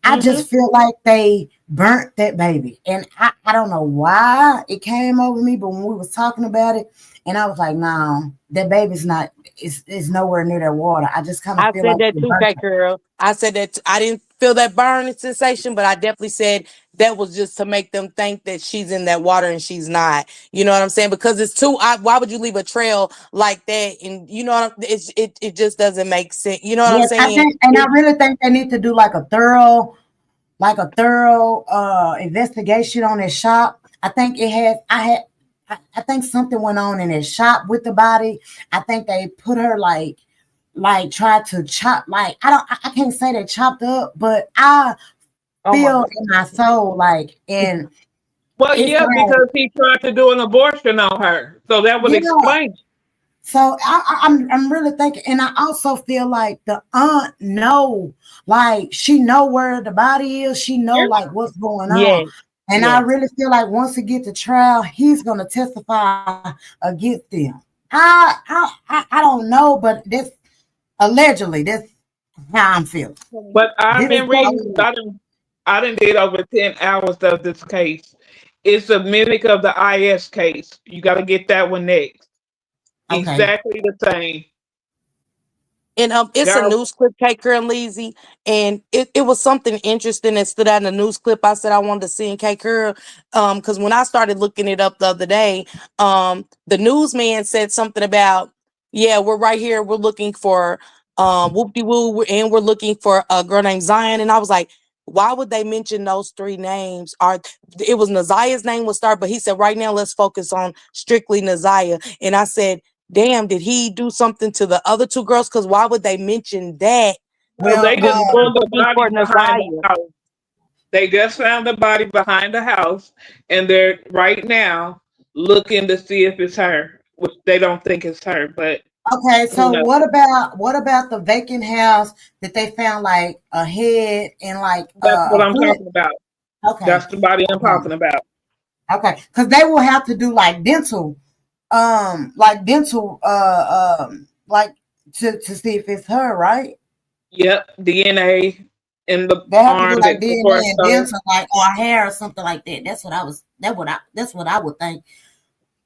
Speaker 5: I just feel like they burnt that baby. And I don't know why it came over me, but when we was talking about it, and I was like, no, that baby's not, it's nowhere near that water. I just kind of feel like
Speaker 16: that too, K girl. I said that I didn't feel that burning sensation, but I definitely said that was just to make them think that she's in that water and she's not. You know what I'm saying? Because it's too. Why would you leave a trail like that? And you know, it just doesn't make sense. You know what I'm saying?
Speaker 5: I really think they need to do like a thorough investigation on his shop. I think I think something went on in his shop with the body. I think they put her like tried to chop, like I can't say they chopped up, but I feel in my soul and
Speaker 17: well, yeah, because he tried to do an abortion on her, so that would explain.
Speaker 5: So I'm really thinking, and I also feel like the aunt she know where the body is, she know like what's going on. And I really feel like once it gets to trial, he's gonna testify against them. I don't know, but this allegedly that's how I'm feeling.
Speaker 17: But I've been reading. I done did over 10 hours of this case. It's a mimic of the IS case. You got to get that one next. Okay. Exactly the same.
Speaker 16: And it's a news clip, Kate Girl and Leezy, and it was something interesting that stood out in the news clip. I said I wanted to see in Kate Girl, because when I started looking it up the other day, the newsman said something about, we're right here, we're looking for whoop-de-woo, and we're looking for a girl named Zion. And I was like, why would they mention those three names? It was Nazia's name would start, but he said right now let's focus on strictly Nazia. And I said, damn, did he do something to the other two girls? Because why would they mention that?
Speaker 17: Well, they just found the body behind the house. They just found the body behind the house, and they're right now looking to see if it's her, which they don't think it's her. But
Speaker 5: okay, so what about the vacant house that they found like a head and like
Speaker 17: that's what I'm talking about.
Speaker 5: Okay,
Speaker 17: that's the body I'm talking about.
Speaker 5: Okay, because they will have to do like dental like to see if it's her, right?
Speaker 17: Yep, DNA in the
Speaker 5: they have
Speaker 17: arm,
Speaker 5: to do like DNA and dental, like or hair or something like that. That's what I would think.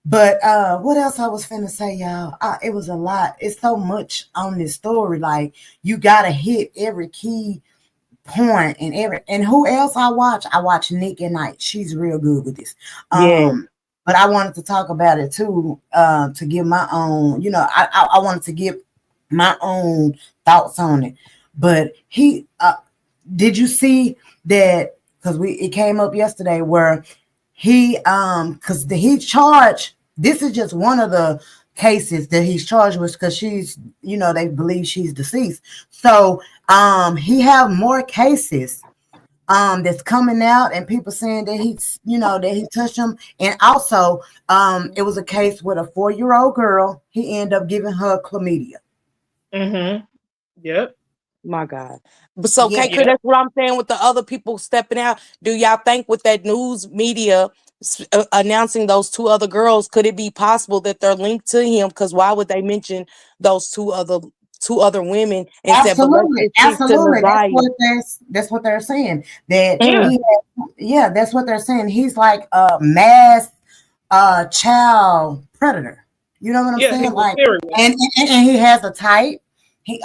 Speaker 5: But what else I was finna say, y'all? It was a lot. It's so much on this story. Like you gotta hit every key point and who else I watch Nick at Night. She's real good with this. But I wanted to talk about it too, to give my own, I wanted to give my own thoughts on it. But he did you see that? Because it came up yesterday where he charged, this is just one of the cases that he's charged with, because she's, they believe she's deceased. So he have more cases that's coming out, and people saying that he touched them. And also it was a case with a 4-year-old girl. He ended up giving her chlamydia.
Speaker 17: Yep.
Speaker 16: My God. But so, that's what I'm saying with the other people stepping out. Do y'all think with that news media announcing those two other girls, could it be possible that they're linked to him? Because why would they mention those two other women and said, but let's
Speaker 5: Absolutely,
Speaker 16: just stick to
Speaker 5: absolutely.
Speaker 16: Nasiah?
Speaker 5: That's what they're saying. That
Speaker 17: Yeah.
Speaker 5: yeah, that's what they're saying. He's like a mass child predator. You know what I'm
Speaker 17: Yeah, he's
Speaker 5: saying?
Speaker 17: a
Speaker 5: Like,
Speaker 17: serial.
Speaker 5: and he has a type. He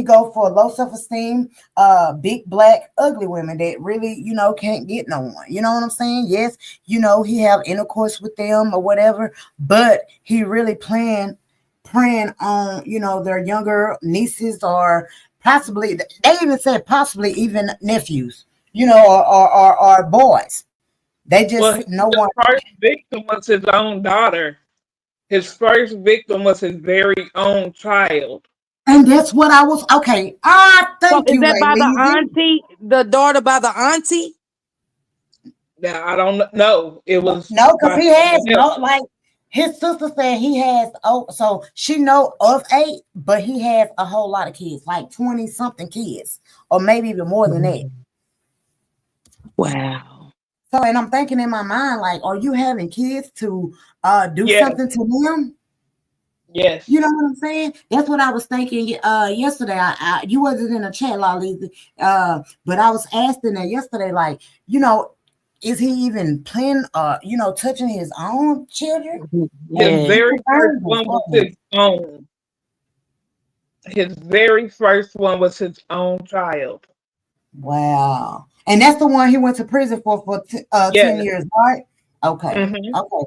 Speaker 5: go for low self-esteem, big black ugly women that really, can't get no one. You know what I'm saying? Yes, he have intercourse with them or whatever, but he really preying on, their younger nieces or possibly, they even said possibly even nephews, or boys. They
Speaker 17: Well,
Speaker 5: just no
Speaker 17: the
Speaker 5: one.
Speaker 17: first victim was his own daughter. His first victim was his very own child.
Speaker 5: And that's what I was okay.
Speaker 16: So
Speaker 5: Thank
Speaker 16: is
Speaker 5: you,
Speaker 16: that by the
Speaker 5: ladies.
Speaker 16: auntie, the daughter by the auntie?
Speaker 17: Now I don't know. It was
Speaker 5: No, because
Speaker 17: by
Speaker 5: he has
Speaker 17: someone else.
Speaker 5: like his sister said he has. Oh, so she know of 8, but he has a whole lot of kids, like 20 something kids, or maybe even more than that.
Speaker 16: Wow.
Speaker 5: So, and I'm thinking in my mind, like, are you having kids to do
Speaker 17: Yes.
Speaker 5: something to them?
Speaker 17: Yes.
Speaker 5: You know what I'm saying? That's what I was thinking yesterday. You wasn't in a chat, Lolly, but I was asking that yesterday, like, is he even planning, touching his own children?
Speaker 17: His
Speaker 16: Yeah.
Speaker 17: very first one was his own. His very first one was his own child.
Speaker 5: Wow. And that's the one he went to prison for 10
Speaker 17: Yes.
Speaker 5: years, right? Okay.
Speaker 17: Mhm.
Speaker 5: Okay.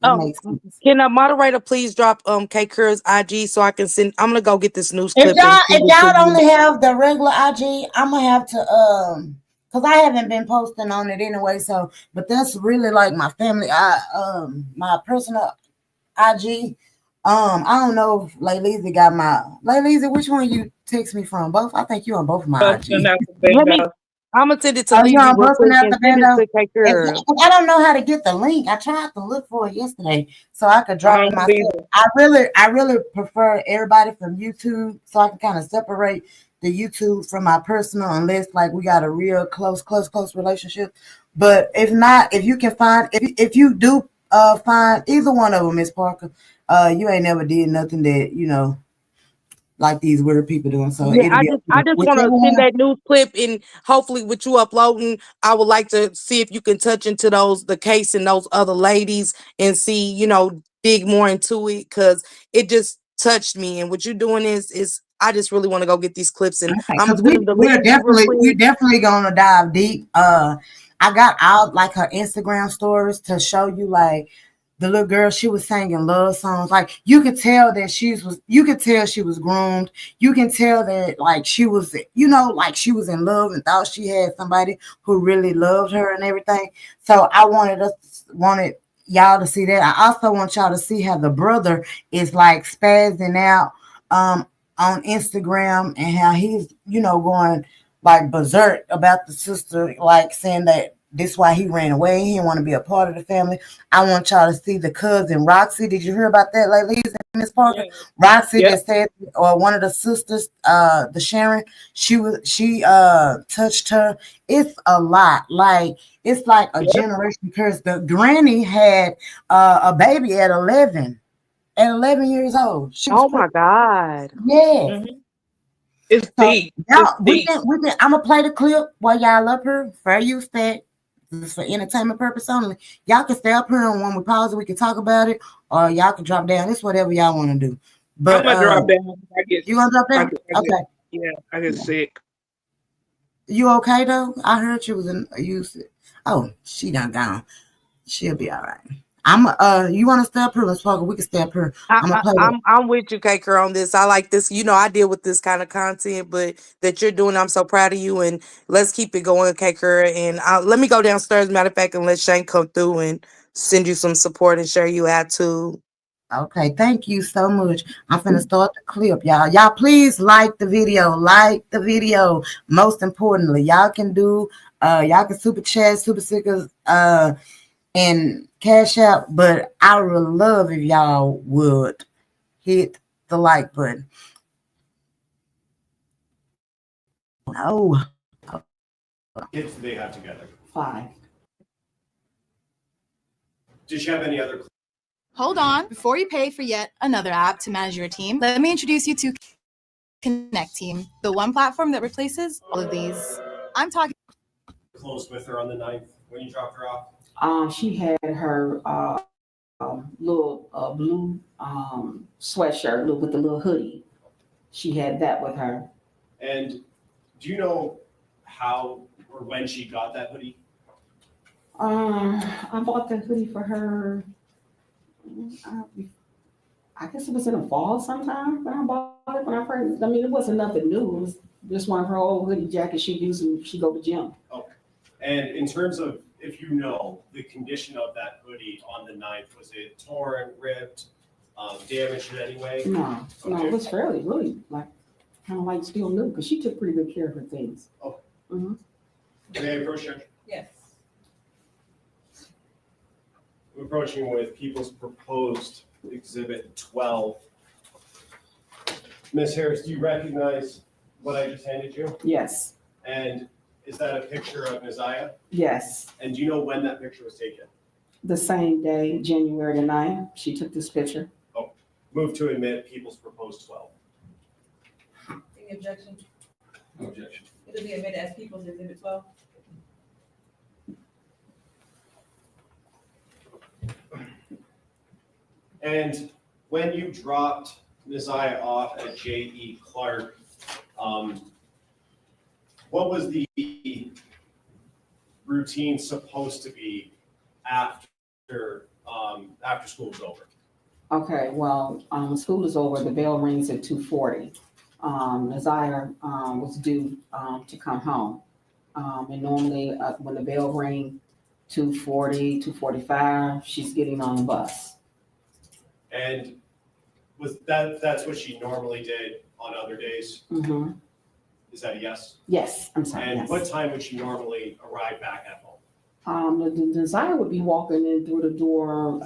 Speaker 5: That makes sense.
Speaker 16: Can a moderator please drop K Cur's IG so I can send? I'm gonna go get this news
Speaker 5: If
Speaker 16: clip and send it to
Speaker 5: y'all
Speaker 16: you.
Speaker 5: only have the regular IG, I'm gonna have to because I haven't been posting on it anyway. So, but that's really like my family. My personal IG. I don't know if Layleezy got my Layleezy. Which one you text me from? Both. I think you on both of my
Speaker 17: Busting
Speaker 5: IG.
Speaker 17: out the
Speaker 16: Let me.
Speaker 17: bando.
Speaker 16: I'm gonna send it to
Speaker 5: Oh, you
Speaker 16: Leezy
Speaker 5: on
Speaker 16: real
Speaker 5: busting
Speaker 16: quick
Speaker 5: out
Speaker 16: and
Speaker 5: the
Speaker 16: send it
Speaker 5: bando?
Speaker 16: to K Cur.
Speaker 5: I don't know how to get the link. I tried to look for it yesterday so I could drop
Speaker 17: I
Speaker 5: it
Speaker 17: don't
Speaker 5: myself.
Speaker 17: either.
Speaker 5: I really prefer everybody from YouTube so I can kind of separate the YouTube from my personal unless like we got a real close relationship. But if not, if you can find if you do find either one of them, Miss Parker, you ain't never did nothing that like these weird people doing. So
Speaker 16: Yeah,
Speaker 5: it'll be
Speaker 16: I
Speaker 5: okay.
Speaker 16: just want
Speaker 5: Whichever
Speaker 16: to send
Speaker 5: one.
Speaker 16: that news clip, and hopefully with you uploading, I would like to see if you can touch into the case and those other ladies and see, dig more into it because it just touched me. And what you're doing is I just really want to go get these clips, and I'm gonna
Speaker 5: Because
Speaker 16: send them to Leezy real
Speaker 5: we're
Speaker 16: quick.
Speaker 5: definitely gonna dive deep. I got out like her Instagram stories to show you like the little girl, she was singing love songs. Like you could tell that you could tell she was groomed. You can tell that like she was, like she was in love and thought she had somebody who really loved her and everything. So I wanted y'all to see that. I also want y'all to see how the brother is like spazzing out on Instagram and how he's, going like berserk about the sister, like saying that this why he ran away. He didn't want to be a part of the family. I want y'all to see the cousin Roxy. Did you hear about that, ladies, Miss Parker?
Speaker 17: Yeah.
Speaker 5: Roxy
Speaker 17: Yep.
Speaker 5: that said, or one of the sisters, the Sharon, she touched her. It's a lot. Like it's like a generation curse. The granny had a baby at 11. At 11 years old, she was
Speaker 16: Oh my
Speaker 5: pregnant.
Speaker 16: God.
Speaker 5: Yes.
Speaker 17: Mhm. It's
Speaker 5: So
Speaker 17: deep.
Speaker 5: y'all,
Speaker 17: It's deep.
Speaker 5: I'm gonna play the clip while y'all up here. Fair use that. This is for entertainment purpose only. Y'all can stay up here and when we pause it, we can talk about it, or y'all can drop down. It's whatever y'all want to do. But
Speaker 17: I'm gonna drop down.
Speaker 5: you gonna drop down? Okay.
Speaker 17: I get sick.
Speaker 5: You okay though? I heard you was in oh, she done gone. She'll be all right. You wanna stay up here? Let's talk. We can stay up here. I'm gonna play that.
Speaker 16: I'm with you, K Cur, on this. I like this. I deal with this kind of content, but that you're doing, I'm so proud of you. And let's keep it going, K Cur. And let me go downstairs, matter of fact, and let Shane come through and send you some support and share you out too.
Speaker 5: Okay, thank you so much. I'm finna start the clip, y'all. Y'all please like the video. Like the video. Most importantly, y'all can super chat, super stickers, and cash out. But I would love if y'all would hit the like button. No.
Speaker 11: Kids do they have together?
Speaker 14: 5.
Speaker 11: Did she have any other?
Speaker 9: Hold on, before you pay for yet another app to manage your team, let me introduce you to Connect Team, the one platform that replaces all of these. I'm talking
Speaker 11: Closed with her on the 9th when you dropped her off?
Speaker 14: She had her little blue sweatshirt with the little hoodie. She had that with her.
Speaker 11: And do you know how or when she got that hoodie?
Speaker 14: I bought the hoodie for her. I guess it was in the fall sometime when I bought it. When I first, I mean, it wasn't nothing new. It was just one of her old hoodie jackets she used when she go to gym.
Speaker 11: Okay. And in terms of, if you know, the condition of that hoodie on the 9th, was it torn, ripped, damaged in any way?
Speaker 14: No,
Speaker 11: Okay.
Speaker 14: it was fairly, really, like, kind of like still new, because she took pretty good care of her things.
Speaker 11: Okay.
Speaker 14: Mm-hmm.
Speaker 11: May I approach you?
Speaker 10: Yes.
Speaker 11: I'm approaching with People's Proposed Exhibit 12. Ms. Harris, do you recognize what I just handed you?
Speaker 14: Yes,
Speaker 11: And is that a picture of Naziah?
Speaker 14: yes.
Speaker 11: And do you know when that picture was taken?
Speaker 14: The same day, January the 9th, she took this picture.
Speaker 11: Oh, move to admit People's Proposed 12.
Speaker 10: Any objection?
Speaker 11: No objection.
Speaker 10: It'll be admitted as People's Exhibit 12.
Speaker 11: And when you dropped Naziah off at J.E. Clark, what was the routine supposed to be after school was over?
Speaker 14: Okay, well, school is over, the bell rings at 2:40. Naziah was due to come home. And normally when the bell rings, 2:40, 2:45, she's getting on the bus.
Speaker 11: And was that's what she normally did on other days?
Speaker 14: Mm-hmm.
Speaker 11: Is that a yes?
Speaker 14: Yes, I'm sorry,
Speaker 11: And
Speaker 14: yes.
Speaker 11: what time would she normally arrive back at home?
Speaker 14: The Naziah would be walking in through the door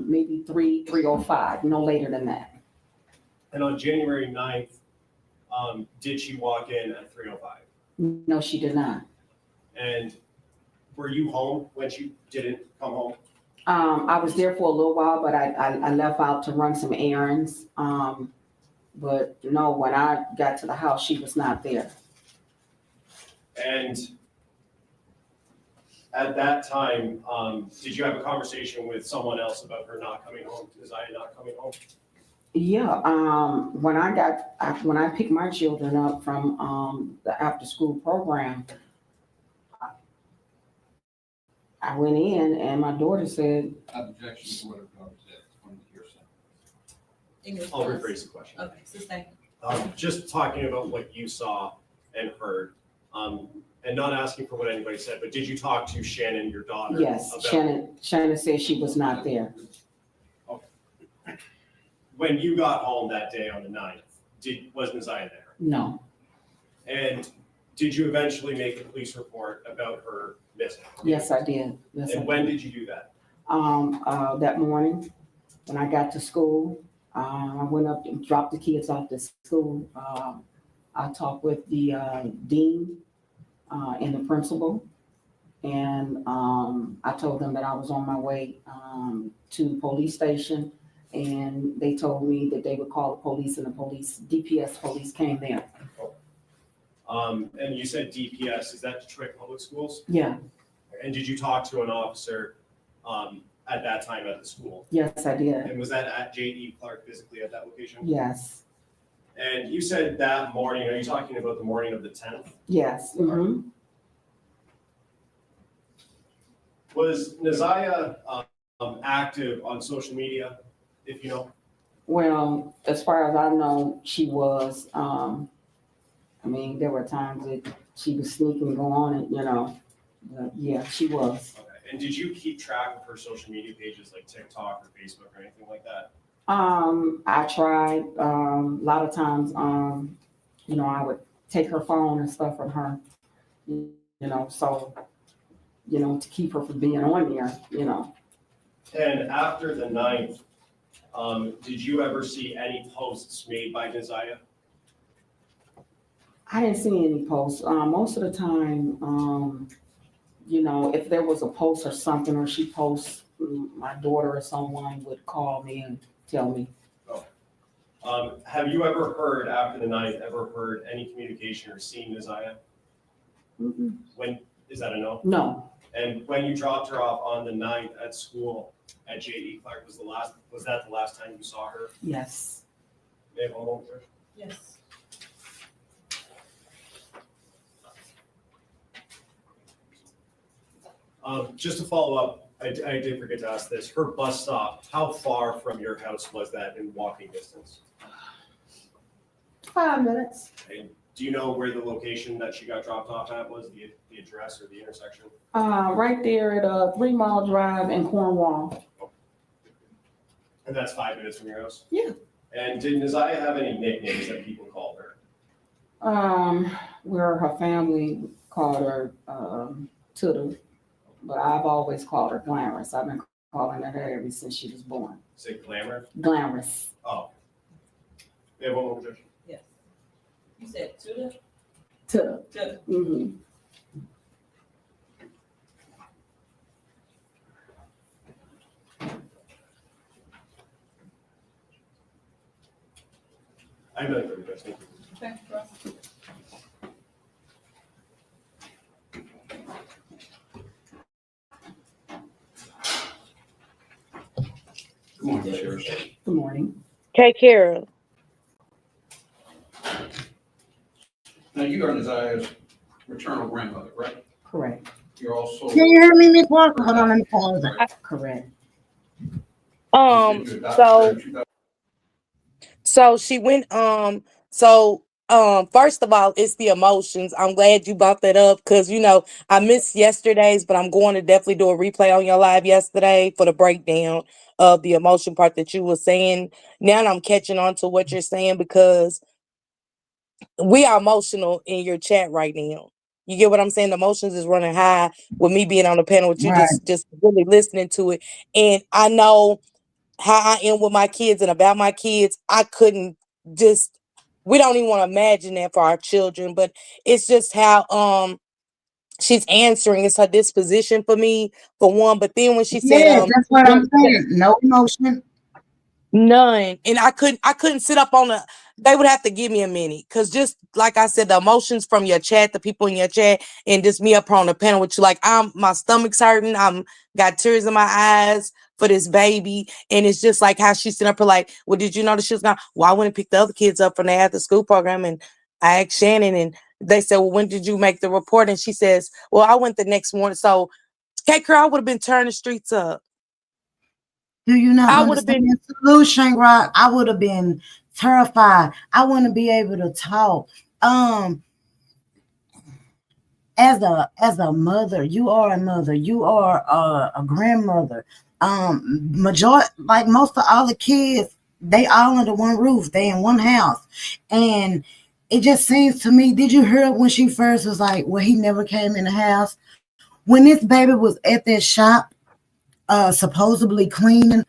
Speaker 14: maybe 3:05, no later than that.
Speaker 11: And on January 9th, did she walk in at 3:05?
Speaker 14: No, she did not.
Speaker 11: And were you home when she didn't come home?
Speaker 14: I was there for a little while, but I left out to run some errands. But no, when I got to the house, she was not there.
Speaker 11: And at that time, did you have a conversation with someone else about her not coming home, Naziah not coming home?
Speaker 14: Yeah, when I picked my children up from the after school program, I went in and my daughter said,
Speaker 12: Objection to what her daughter said on the hearsay.
Speaker 10: English.
Speaker 11: I'll rephrase the question.
Speaker 10: Okay, sustain.
Speaker 11: Just talking about what you saw and heard, and not asking for what anybody said, but did you talk to Shannon, your daughter?
Speaker 14: yes,
Speaker 11: about
Speaker 14: Shannon said she was not there.
Speaker 11: when you got home that day on the 9th, was Naziah there?
Speaker 14: No.
Speaker 11: And did you eventually make a police report about her missing?
Speaker 14: Yes, I did. Yes,
Speaker 11: And when did you do that?
Speaker 14: That morning when I got to school, I went up and dropped the kids off to school. I talked with the dean and the principal, and I told them that I was on my way to the police station, and they told me that they would call the police, and the DPS police came there.
Speaker 11: And you said DPS, is that Detroit Public Schools?
Speaker 14: Yeah.
Speaker 11: And did you talk to an officer at that time at the school?
Speaker 14: Yes, I did.
Speaker 11: And was that at J.E. Clark physically at that location?
Speaker 14: Yes.
Speaker 11: And you said that morning, are you talking about the morning of the 10th?
Speaker 14: Yes. Mm-hmm.
Speaker 11: Was Naziah active on social media, if you know?
Speaker 14: Well, as far as I know, she was. I mean, there were times that she was sneaking, go on it, but yeah, she was.
Speaker 11: Okay. And did you keep track of her social media pages like TikTok or Facebook or anything like that?
Speaker 14: I tried. A lot of times, I would take her phone and stuff from her, so, to keep her from being on there,
Speaker 11: And after the 9th, did you ever see any posts made by Naziah?
Speaker 14: I didn't see any posts. Most of the time, if there was a post or something, or she posts, my daughter or someone would call me and tell me.
Speaker 11: Have you ever heard after the night, any communication or seen Isaiah?
Speaker 14: Mm-mm.
Speaker 11: When, is that a no?
Speaker 14: No.
Speaker 11: And when you dropped her off on the night at school at J.E. Clark, was that the last time you saw her?
Speaker 14: Yes.
Speaker 11: May I have one moment, sir?
Speaker 10: Yes.
Speaker 11: Just to follow up, I did forget to ask this. Her bus stop, how far from your house was that in walking distance?
Speaker 14: 5 minutes.
Speaker 11: And do you know where the location that she got dropped off at was, the address or the intersection?
Speaker 14: Right there at a 3 Mile Drive in Cornwall.
Speaker 11: And that's 5 minutes from your house?
Speaker 14: Yeah.
Speaker 11: And did Isaiah have any nicknames that people called her?
Speaker 14: Where her family called her Tutor, but I've always called her Glamorous. I've been calling her that ever since she was born.
Speaker 11: Say glamour?
Speaker 14: Glamorous.
Speaker 11: Oh. May I have one more question?
Speaker 10: Yes. You said Tutor?
Speaker 14: Tutor.
Speaker 10: Tutor.
Speaker 14: Mm-hmm.
Speaker 11: I have no further questions.
Speaker 10: Okay, Ross.
Speaker 12: Good morning, Sheriff.
Speaker 14: Good morning.
Speaker 16: Take care.
Speaker 12: Now, you are Isaiah's maternal grandmother, right?
Speaker 14: Correct.
Speaker 12: You're also.
Speaker 5: Can you hear me, Miss Walker? Hold on, let me pause it.
Speaker 14: Correct.
Speaker 16: So she went, first of all, it's the emotions. I'm glad you brought that up because, I missed yesterday's, but I'm going to definitely do a replay on your live yesterday for the breakdown of the emotion part that you were saying. Now I'm catching on to what you're saying because we are emotional in your chat right now. You get what I'm saying? The emotions is running high with me being on the panel with you,
Speaker 5: Right.
Speaker 16: just really listening to it. And I know how I am with my kids and about my kids. I couldn't we don't even want to imagine that for our children, but it's just how she's answering. It's her disposition for me, for one. But then when she said
Speaker 5: Yes, that's what I'm saying. No emotion.
Speaker 16: none. And I couldn't sit up on they would have to give me a minute. Cause just like I said, the emotions from your chat, the people in your chat, and just me up on the panel with you, like my stomach's hurting. I'm got tears in my eyes for this baby. And it's just like how she's sitting up here like, well, did you know that she was gone? Well, I went and picked the other kids up from the after school program and I asked Shannon and they said, well, when did you make the report? And she says, well, I went the next morning. So K-Girl, I would have been turning the streets up.
Speaker 5: Do you not
Speaker 16: I would have
Speaker 5: understand
Speaker 16: been
Speaker 5: the solution, Rock? I would have been terrified. I wouldn't be able to talk. As a mother, you are a mother. You are a grandmother. Like most of all the kids, they all under one roof. They in one house, and it just seems to me. Did you hear when she first was like, "Well, he never came in the house." When this baby was at that shop, supposedly cleaning.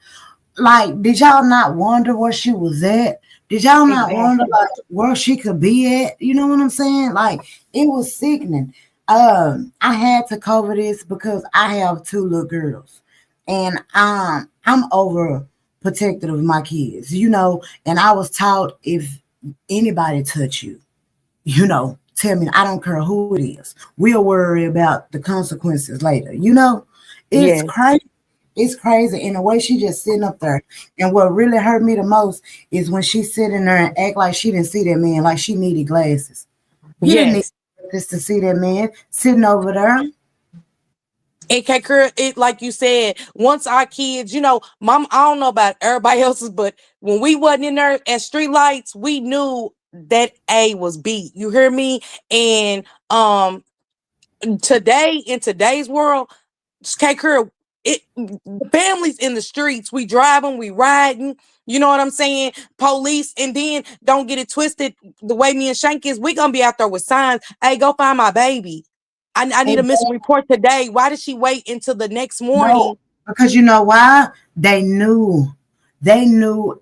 Speaker 5: Like, did y'all not wonder where she was at? Did y'all not wonder like where she could be at? You know what I'm saying? Like, it was sickening. I had to cover this because I have 2 little girls, and I'm over protective of my kids, and I was taught if anybody touch you, tell me, I don't care who it is. We'll worry about the consequences later. It's crazy. It's crazy. And the way she just sitting up there. And what really hurt me the most is when she sitting there and act like she didn't see that man, like she needed glasses. You didn't need glasses to see that man sitting over there.
Speaker 16: It like you said, once our kids, mom, I don't know about everybody else's, but when we wasn't in there at street lights, we knew that A was beat. You hear me? And today, in today's world, families in the streets, we driving, we riding, you know what I'm saying? Police, and then don't get it twisted. The way me and Shank is, we gonna be out there with signs. Hey, go find my baby. I need a missing report today. Why did she wait until the next morning?
Speaker 5: No, because you know why? They knew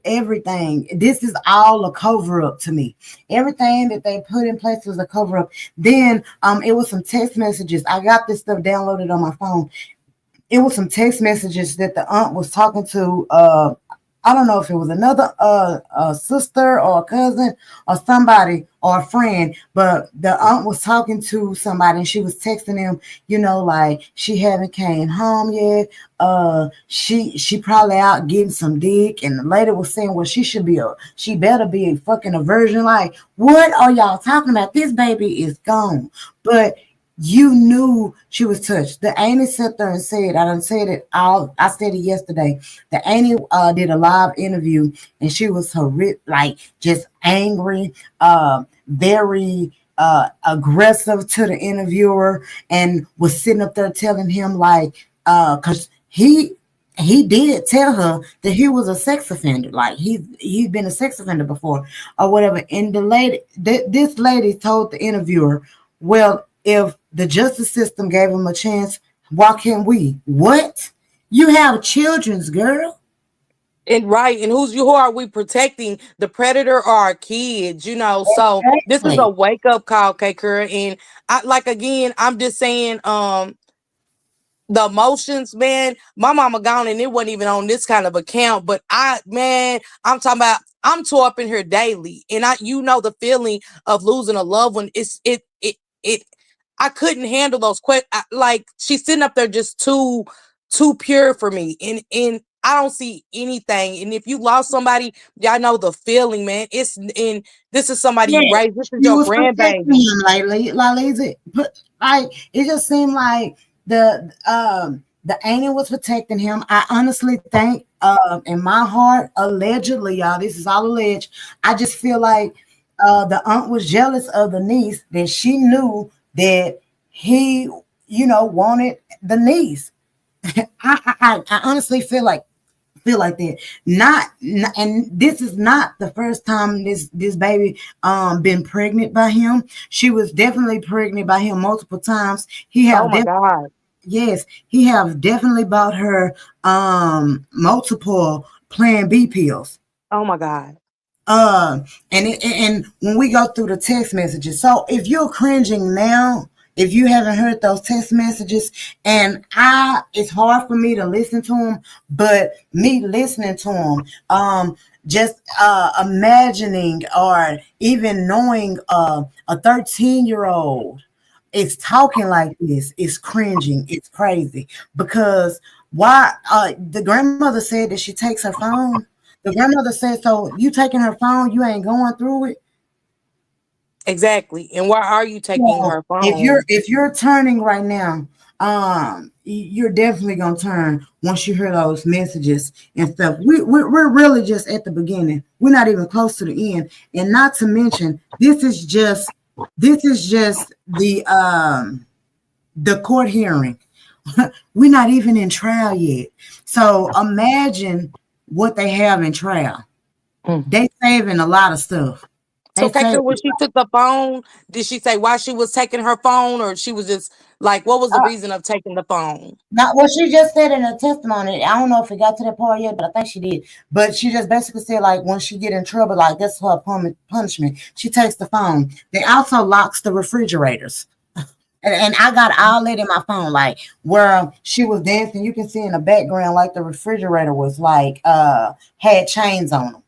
Speaker 5: everything. This is all a cover-up to me. Everything that they put in place was a cover-up. Then it was some text messages. I got this stuff downloaded on my phone. it was some text messages that the aunt was talking to. I don't know if it was another sister or a cousin or somebody or a friend, but the aunt was talking to somebody and she was texting them, like she haven't came home yet. She probably out getting some dick, and the lady was saying, well, she better be a fucking a virgin. Like, what are y'all talking about? This baby is gone. But you knew she was touched. The auntie sat there and said, I said it yesterday. The auntie did a live interview and she was just angry, very aggressive to the interviewer, and was sitting up there telling him because he did tell her that he was a sex offender, like he's been a sex offender before or whatever. And this lady told the interviewer, well, if the justice system gave him a chance, why can't we? What? You have children's, girl.
Speaker 16: And right, and who are we protecting? The predator or our kids, So this is a wake up call, K-Kura. And I'm just saying, the emotions, man. My mama gone, and it wasn't even on this kind of account. But I'm talking about, I'm tore up in here daily, and the feeling of losing a loved one. I couldn't handle those questions. Like, she's sitting up there just too pure for me, and I don't see anything. And if you lost somebody, y'all know the feeling, man. This is somebody you raised. This is your grandbaby.
Speaker 5: It just seemed like the auntie was protecting him. I honestly think, in my heart, allegedly, y'all, this is all alleged. I just feel like the aunt was jealous of the niece, that she knew that he, wanted the niece. I honestly feel like that. And this is not the first time this baby been pregnant by him. She was definitely pregnant by him multiple times.
Speaker 16: Oh my God.
Speaker 5: Yes, he have definitely bought her multiple Plan B pills.
Speaker 16: Oh my God.
Speaker 5: And when we go through the text messages, so if you're cringing now, if you haven't heard those text messages, and it's hard for me to listen to them, but me listening to them, just imagining or even knowing a 13-year-old is talking like this is cringing. It's crazy, because why? The grandmother said that she takes her phone. The grandmother said, so you taking her phone, you ain't going through it?
Speaker 16: Exactly. And why are you taking her phone?
Speaker 5: If you're turning right now, you're definitely gonna turn once you hear those messages and stuff. We're really just at the beginning. We're not even close to the end. And not to mention, this is just the court hearing. We're not even in trial yet. So imagine what they have in trial. They saving a lot of stuff.
Speaker 16: So, when she took the phone, did she say why she was taking her phone, or she was just like, what was the reason of taking the phone?
Speaker 5: Not what she just said in her testimony. I don't know if it got to that part yet, but I think she did. But she just basically said, like, when she get in trouble, like, that's her punishment. She takes the phone. They also locks the refrigerators. And I got all that in my phone, like where she was dancing. You can see in the background, like the refrigerator was like had chains on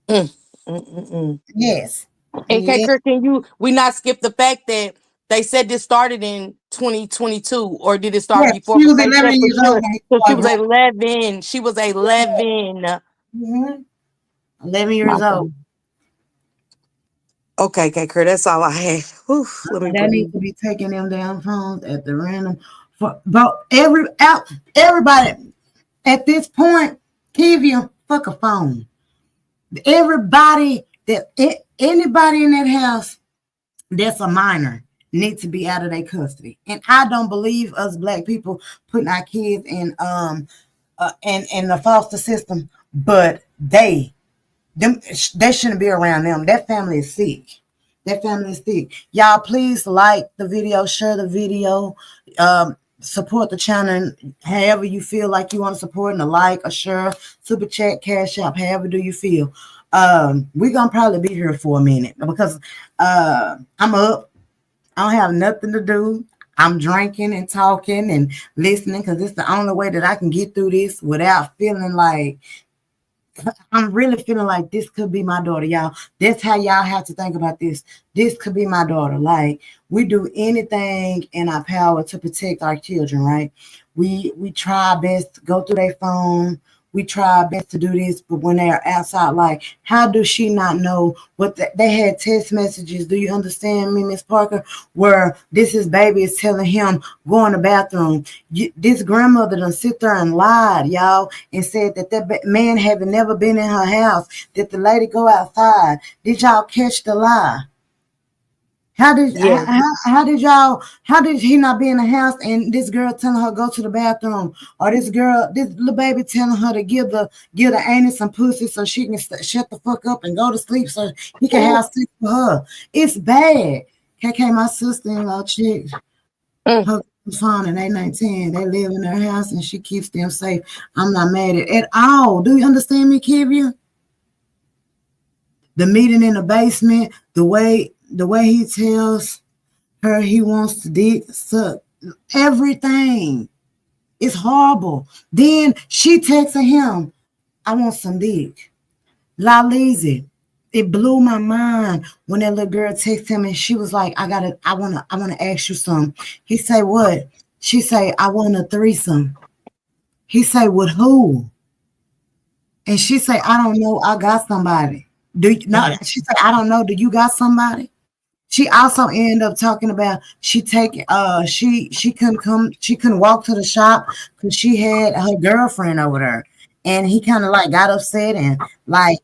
Speaker 5: them. Yes.
Speaker 16: And can we not skip the fact that they said this started in 2022, or did it start before?
Speaker 5: She was 11 years old.
Speaker 16: So she was 11. She was 11.
Speaker 5: 11 years old.
Speaker 16: Okay, Kurt, that's all I had.
Speaker 5: They need to be taking them down phones at the random. But everybody at this point, give you fuck a phone. Anybody in that house that's a minor needs to be out of their custody. And I don't believe us black people putting our kids in the foster system, but they shouldn't be around them. That family is sick. Y'all, please like the video, share the video, support the channel however you feel like you want to support, and a like, a share, super chat, cash app, however do you feel. We're gonna probably be here for a minute because I'm up. I don't have nothing to do. I'm drinking and talking and listening because it's the only way that I can get through this without feeling like I'm really feeling like this could be my daughter, y'all. That's how y'all have to think about this. This could be my daughter. Like, we do anything in our power to protect our children, right? We try our best to go through their phone. We try our best to do this, but when they are outside, like, how does she not know what they had text messages? Do you understand me, Miss Parker? Where this baby is telling him, go in the bathroom. This grandmother done sit there and lied, y'all, and said that man having never been in her house, that the lady go outside. Did y'all catch the lie? How did he not be in the house and this girl telling her go to the bathroom, or this little baby telling her to give the anus some pussy so she can shut the fuck up and go to sleep so he can have sex with her? It's bad. KK, my sister-in-law chick, her phone and they 19. They live in their house and she keeps them safe. I'm not mad at all. Do you understand me, Kivia? The meeting in the basement, the way he tells her he wants to dick suck, everything is horrible. Then she texted him, I want some dick. La Lazy. It blew my mind when that little girl texted him and she was like, I wanna ask you something. He say, what? She say, I want a threesome. He say, with who? And she say, I don't know, I got somebody. She said, I don't know. Do you got somebody? She also ended up talking about she couldn't walk to the shop because she had her girlfriend over there. And he kind of like got upset and like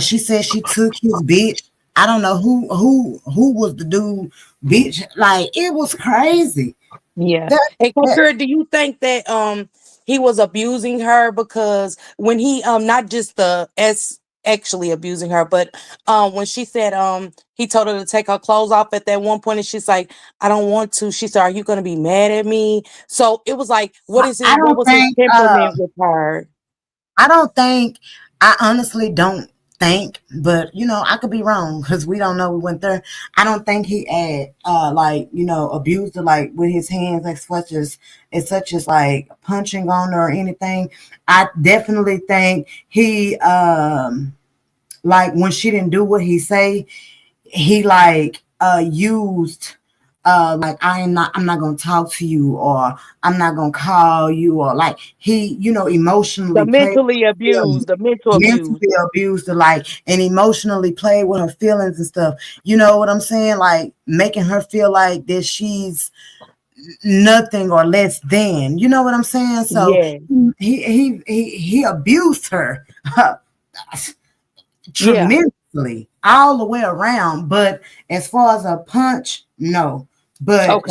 Speaker 5: she said she took his bitch. I don't know who was the dude bitch. Like, it was crazy.
Speaker 16: Yeah. And Kurt, do you think that he was abusing her? Because when he not just actually abusing her, but when she said he told her to take her clothes off at that one point and she's like, I don't want to. She said, are you gonna be mad at me? So it was like, what was his temperament with her?
Speaker 5: I honestly don't think, but I could be wrong because we don't know, we went there. I don't think he had abused her like with his hands as such as like punching on her or anything. I definitely think he like when she didn't do what he say, he like used like I'm not gonna talk to you, or I'm not gonna call you, or like he emotionally
Speaker 16: mentally abused
Speaker 5: to like and emotionally play with her feelings and stuff. You know what I'm saying? Like making her feel like that she's nothing or less than. You know what I'm saying? So he abused her tremendously all the way around. But as far as a punch, no. But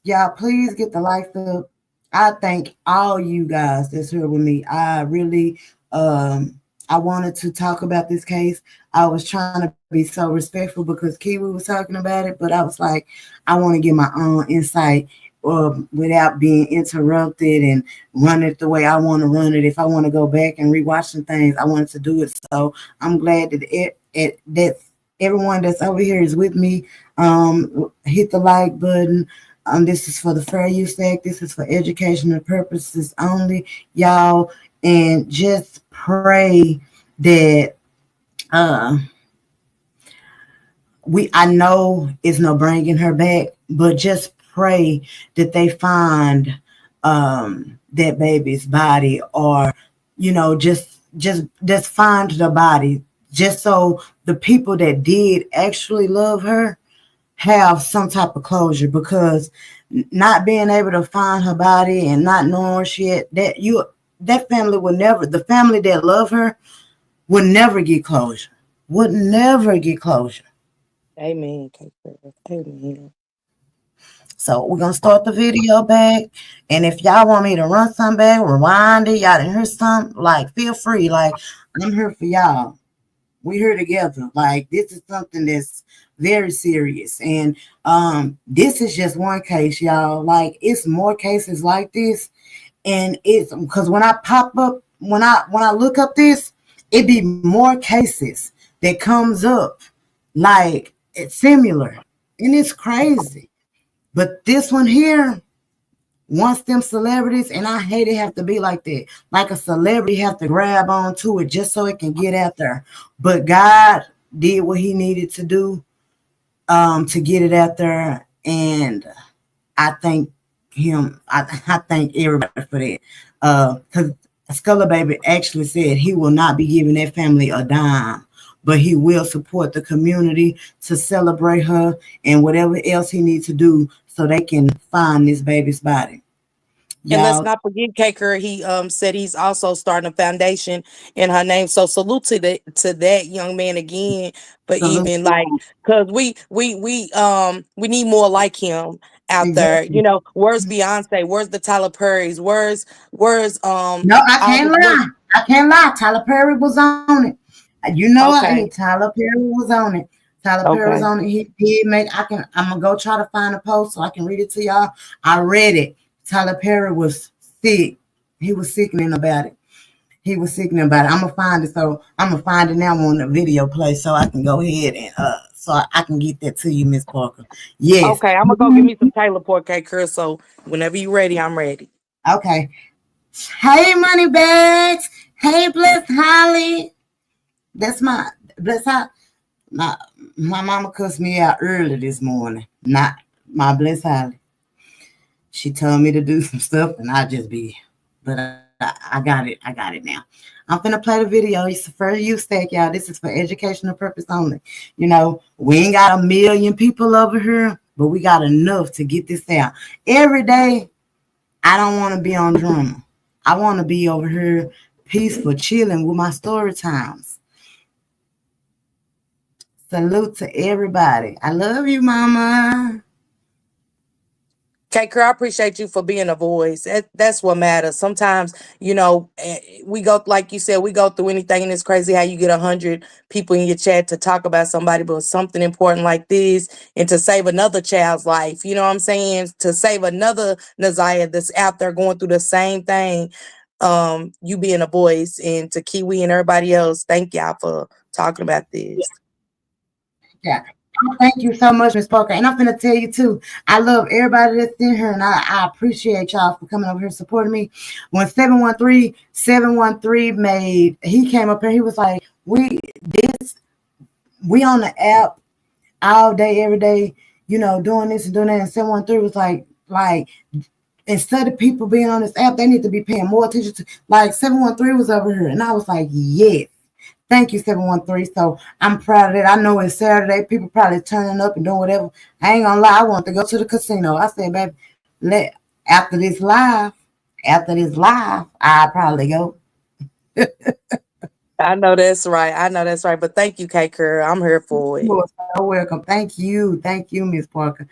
Speaker 5: y'all, please get the lights up. I thank all you guys that's here with me. I really I wanted to talk about this case. I was trying to be so respectful because Kiwi was talking about it, but I was like, I want to get my own insight without being interrupted and run it the way I want to run it. If I want to go back and rewatch some things, I wanted to do it. So I'm glad that that everyone that's over here is with me. Hit the like button. This is for the Fair Use Act. This is for educational purposes only, y'all. And just pray that I know it's no bringing her back, but just pray that they find that baby's body, or just find the body, just so the people that did actually love her have some type of closure. Because not being able to find her body and not knowing where she at, that family would never, the family that love her would never get closure. Would never get closure.
Speaker 16: Amen. Amen.
Speaker 5: So we're gonna start the video back. And if y'all want me to run something back, rewind it, y'all didn't hear something, like feel free. Like, I'm here for y'all. We're here together. Like, this is something that's very serious. And this is just one case, y'all. Like, it's more cases like this. And it's because when I pop up, when I look up this, it be more cases that comes up like it's similar. And it's crazy. But this one here, once them celebrities, and I hate it have to be like that. Like a celebrity have to grab onto it just so it can get out there. But God did what he needed to do to get it out there. And I thank him. I thank everybody for that. Because Sculla Baby actually said he will not be giving that family a dime, but he will support the community to celebrate her and whatever else he needs to do so they can find this baby's body.
Speaker 16: And let's
Speaker 5: Y'all,
Speaker 16: not forget, Kaker, he said he's also starting a foundation in her name. So salute to that young man again for
Speaker 5: salute.
Speaker 16: even like, because we need more like him out there.
Speaker 5: Exactly.
Speaker 16: Where's Beyonce? Where's the Tyler Perry's? Where's
Speaker 5: No, I
Speaker 16: all
Speaker 5: can't
Speaker 16: the
Speaker 5: lie. I can't lie. Tyler Perry was on it.
Speaker 16: Okay.
Speaker 5: Tyler Perry was on it. Tyler Perry was
Speaker 16: Okay.
Speaker 5: on it. He did make. I'm gonna go try to find a post so I can read it to y'all. I read it. Tyler Perry was sick. He was sickening about it. He was sickening about it. I'm gonna find it. So I'm gonna find it now on the video play so I can go ahead and so I can get that to you, Miss Parker. Yes.
Speaker 16: Okay, I'm gonna go get me some Taylor Port, Kaker. So whenever you're ready, I'm ready.
Speaker 5: Okay. Hey, money bags. Hey, Bless Holly. That's my Bless Holly. My mama cussed me out early this morning. Not my Bless Holly. She told me to do some stuff, and I just be, but I got it. I got it now. I'm finna play the video. It's for you, stack, y'all. This is for educational purpose only. We ain't got 1 million people over here, but we got enough to get this out. Every day, I don't want to be on drama. I want to be over here peaceful, chilling with my story times. Salute to everybody. I love you, mama.
Speaker 16: Kaker, I appreciate you for being a voice. That's what matters. Sometimes, we go, like you said, we go through anything, and it's crazy how you get 100 people in your chat to talk about somebody, but something important like this, and to save another child's life, you know what I'm saying? To save another Naziah that's out there going through the same thing. You being a voice, and to Kiwi and everybody else, thank y'all for talking about this.
Speaker 5: Yeah. Thank you so much, Miss Parker. And I'm going to tell you, too, I love everybody that's in here, and I appreciate y'all for coming over here supporting me. When 713 he came up here, he was like, we on the app all day, every day, doing this and doing that. And 713 was like, instead of people being on this app, they need to be paying more attention to, 713 was over here. And I was like, yes. Thank you, 713. So I'm proud of that. I know it's Saturday. People probably turning up and doing whatever. I ain't gonna lie. I want to go to the casino. I said, baby, after this live, I'll probably go.
Speaker 16: I know that's right. But thank you, Kaker. I'm here for it.
Speaker 5: You're so welcome. Thank you, Miss Parker.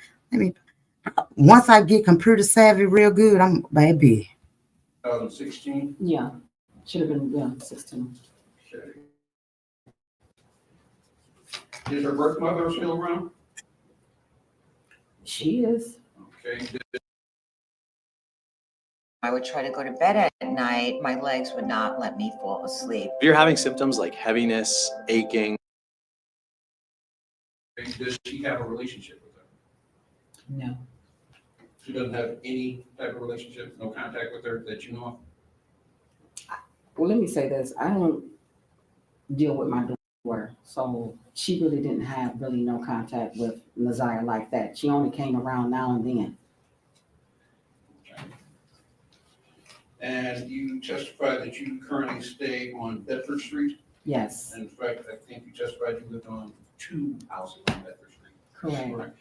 Speaker 5: Once I get computer savvy real good, I'm baby.
Speaker 12: 2016.
Speaker 14: Yeah, should have been 16.
Speaker 12: Okay. Is her birth mother still around?
Speaker 14: She is.
Speaker 12: Okay.
Speaker 18: I would try to go to bed at night. My legs would not let me fall asleep.
Speaker 19: If you're having symptoms like heaviness, aching.
Speaker 12: Does she have a relationship with her?
Speaker 14: No.
Speaker 12: She doesn't have any type of relationship, no contact with her that you know of?
Speaker 14: Well, let me say this. I don't deal with my daughter, so she really didn't have no contact with Naziah like that. She only came around now and then.
Speaker 12: Okay. And you testified that you currently stay on Bedford Street?
Speaker 14: Yes.
Speaker 12: And in fact, I think you testified you lived on 2 houses on Bedford Street.
Speaker 14: Correct.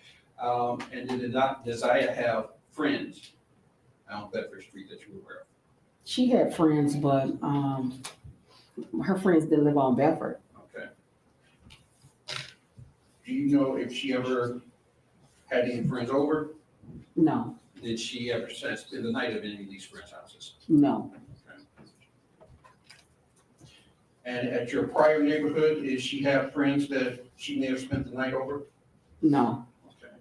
Speaker 12: And did Naziah have friends on Bedford Street that you were aware of?
Speaker 14: She had friends, but her friends didn't live on Bedford.
Speaker 12: Okay. Do you know if she ever had any friends over?
Speaker 14: No.
Speaker 12: Did she ever spend the night at any of these friends' houses?
Speaker 14: No.
Speaker 12: Okay. And at your prior neighborhood, did she have friends that she may have spent the night over?
Speaker 14: No.
Speaker 12: Okay.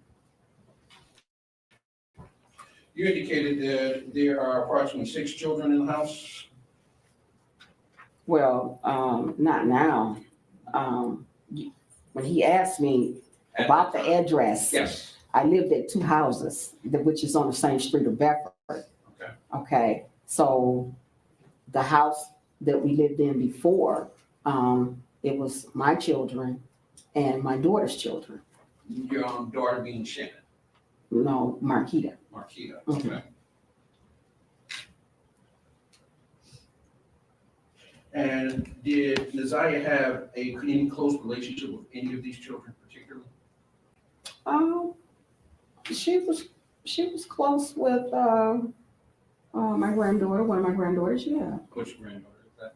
Speaker 12: You indicated that there are approximately 6 children in the house?
Speaker 14: Well, not now. When he asked me About the address.
Speaker 12: Yes.
Speaker 14: I lived at 2 houses, which is on the same street of Bedford.
Speaker 12: Okay.
Speaker 14: Okay, so the house that we lived in before, it was my children and my daughter's children.
Speaker 12: Your daughter being Shannon.
Speaker 14: No, Marquita.
Speaker 12: Marquita.
Speaker 14: Mhm.
Speaker 12: Okay. And did Naziah have any close relationship with any of these children particularly?
Speaker 14: She was close with my granddaughter, one of my granddaughters, yeah.
Speaker 12: Which granddaughter is that?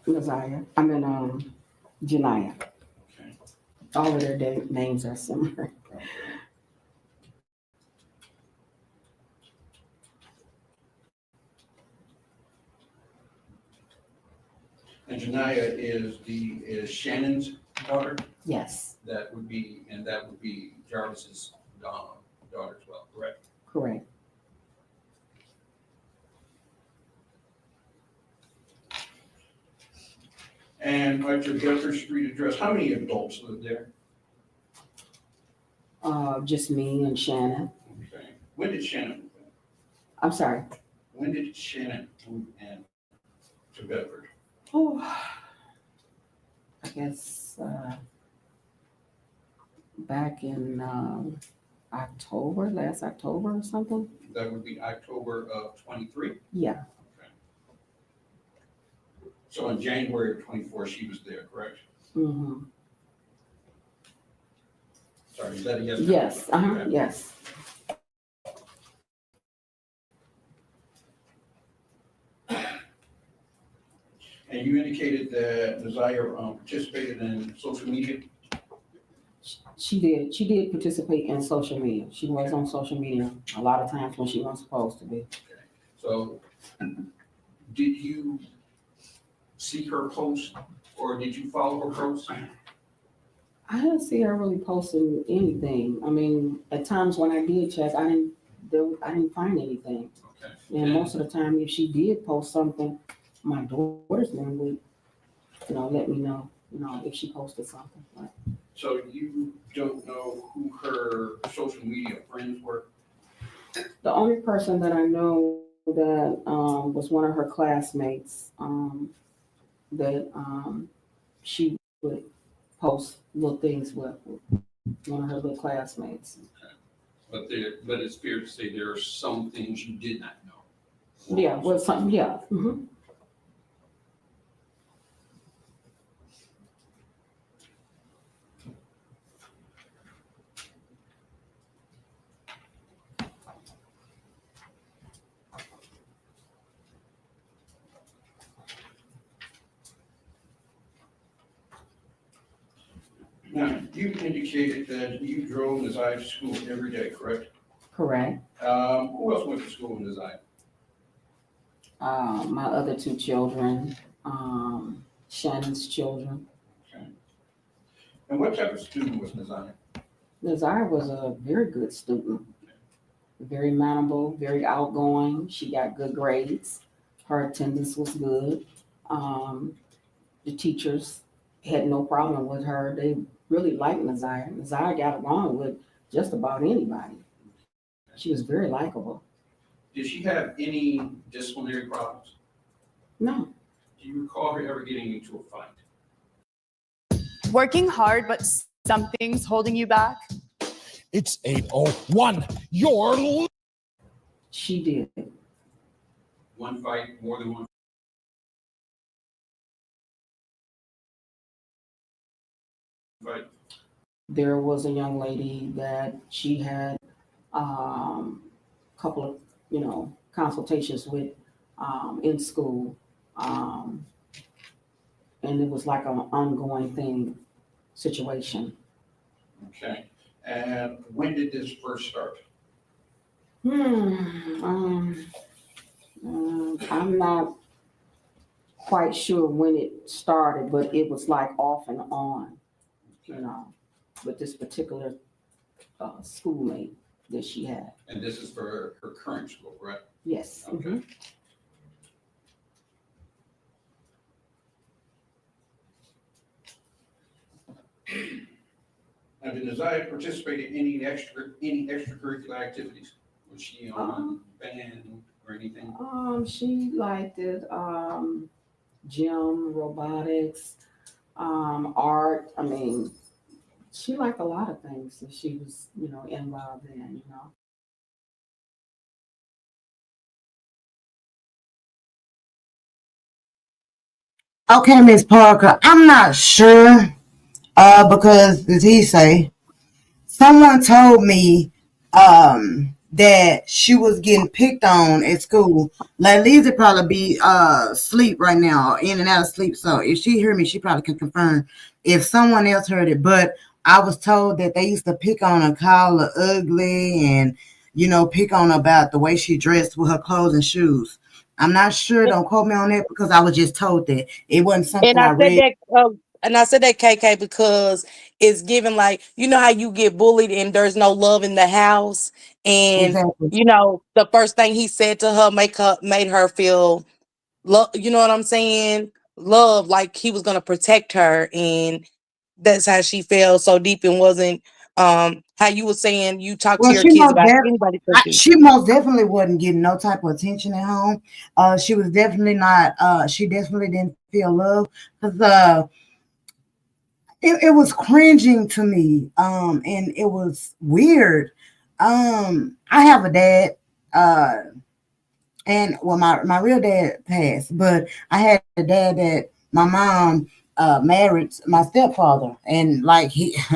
Speaker 14: Naziah. I mean, Janiyah.
Speaker 12: Okay.
Speaker 14: All of their names are similar.
Speaker 12: And Janiyah is Shannon's daughter?
Speaker 14: Yes,
Speaker 12: That would be Jarvis's daughter as well, correct?
Speaker 14: correct.
Speaker 12: And at your Bedford Street address, how many adults live there?
Speaker 14: Just me and Shannon.
Speaker 12: Okay. When did Shannon move in?
Speaker 14: I'm sorry.
Speaker 12: When did Shannon move in to Bedford?
Speaker 14: Oh, I guess back in October, last October or something.
Speaker 12: That would be October of 23?
Speaker 14: Yeah,
Speaker 12: Okay. So in January of 24, she was there, correct?
Speaker 14: mm-hmm.
Speaker 12: Sorry, is that a yes?
Speaker 14: Yes,
Speaker 12: Okay.
Speaker 14: yes.
Speaker 12: And you indicated that Naziah participated in social media?
Speaker 14: She did participate in social media. She was on social media a lot of times when she wasn't supposed to be.
Speaker 12: So did you see her post or did you follow her post?
Speaker 14: I didn't see her really posting anything. I mean, at times when I did check, I didn't find anything.
Speaker 12: Okay.
Speaker 14: And most of the time, if she did post something, my daughter's name would, let me know, if she posted something. But
Speaker 12: So you don't know who her social media friends were?
Speaker 14: the only person that I know that was one of her classmates that she would post little things with one of her little classmates.
Speaker 12: Okay. But it's fair to say there are some things you did not know.
Speaker 14: Yeah, well, something, yeah. Mm-hmm.
Speaker 12: Now, you indicated that you drove Naziah to school every day, correct?
Speaker 14: Correct.
Speaker 12: Who else went to school with Naziah?
Speaker 14: My other 2 children, Shannon's children.
Speaker 12: Okay. And what type of student was Naziah?
Speaker 14: Naziah was a very good student, very manable, very outgoing. She got good grades. Her attendance was good. The teachers had no problem with her. They really liked Naziah. Naziah got along with just about anybody. She was very likable.
Speaker 12: Did she have any disciplinary problems?
Speaker 14: No.
Speaker 12: Do you recall her ever getting into a fight?
Speaker 20: Working hard, but something's holding you back?
Speaker 21: It's 8:01. You're...
Speaker 14: She did.
Speaker 12: One fight, more than one? Fight?
Speaker 14: There was a young lady that she had a couple of, consultations with in school. And it was like an ongoing situation.
Speaker 12: Okay. And when did this first start?
Speaker 14: I'm not quite sure when it started, but it was like off and on, with this particular schoolmate that she had.
Speaker 12: And this is for her current school, right?
Speaker 14: Yes.
Speaker 12: Okay.
Speaker 14: Mm-hmm.
Speaker 12: Now, did Naziah participate in any extracurricular activities? Was she on band or anything?
Speaker 14: She liked it, gym, robotics, art. I mean, she liked a lot of things that she was, involved in,
Speaker 5: Okay, Miss Parker, I'm not sure, because as he say, someone told me that she was getting picked on at school. Like Lisa probably be asleep right now, in and out of sleep. So if she hear me, she probably can confirm if someone else heard it. But I was told that they used to pick on her, call her ugly, and pick on her about the way she dressed with her clothes and shoes. I'm not sure. Don't quote me on that because I was just told that. It wasn't something
Speaker 16: And
Speaker 5: I
Speaker 16: I said
Speaker 5: read.
Speaker 16: that, KK, because it's given like, how you get bullied and there's no love in the house. And,
Speaker 5: Exactly.
Speaker 16: the first thing he said to her made her feel love, you know what I'm saying? Love, like he was gonna protect her, and that's how she fell so deep and wasn't how you were saying you talk to
Speaker 5: Well,
Speaker 16: your kids about anybody pushing.
Speaker 5: she most definitely wasn't getting no type of attention at home. She was definitely not. She definitely didn't feel love because it was cringing to me. And it was weird. I have a dad. And well, my real dad passed, but I had a dad that my mom married my stepfather, and like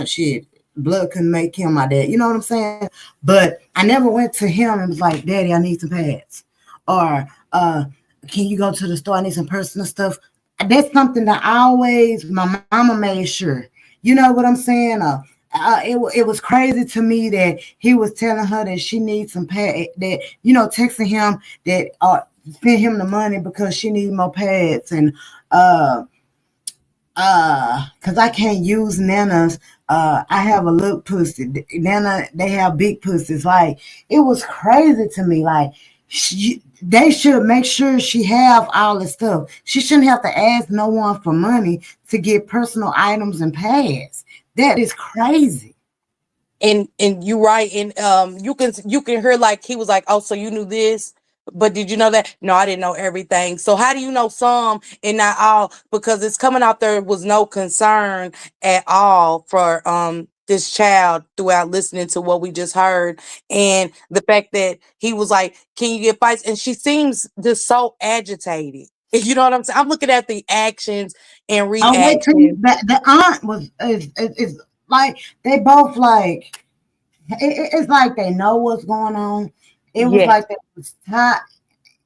Speaker 5: shit, blood couldn't make him my dad. You know what I'm saying? But I never went to him and was like, "Daddy, I need some pads," or "Can you go to the store? I need some personal stuff." That's something that my mama made sure. You know what I'm saying? It was crazy to me that he was telling her that she needs some pad, that texting him that send him the money because she needs more pads, and because I can't use nanas. I have a little pussy. Nana, they have big pussies. Like, it was crazy to me. Like, they should make sure she have all this stuff. She shouldn't have to ask no one for money to get personal items and pads. That is crazy.
Speaker 16: And you're right. And you can hear like he was like, "Oh, so you knew this, but did you know that?" No, I didn't know everything. So how do you know some and not all? Because it's coming out there was no concern at all for this child throughout listening to what we just heard. And the fact that he was like, "Can you get fights?" And she seems just so agitated. You know what I'm saying? I'm looking at the actions and
Speaker 5: Oh, wait till
Speaker 16: reactions.
Speaker 5: the aunt is like, they both like, it's like they know what's going on. It was
Speaker 16: Yes.
Speaker 5: like they was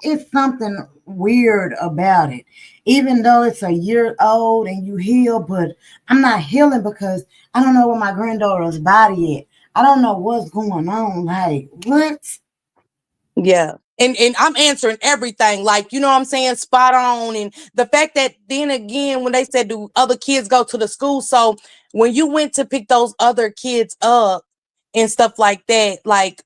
Speaker 5: it's something weird about it. Even though it's a year old and you heal, but I'm not healing because I don't know where my granddaughter's body at. I don't know what's going on. Like, what?
Speaker 16: Yeah. And I'm answering everything, like, you know what I'm saying, spot on. And the fact that then again, when they said, do other kids go to the school? So when you went to pick those other kids up and stuff like that, like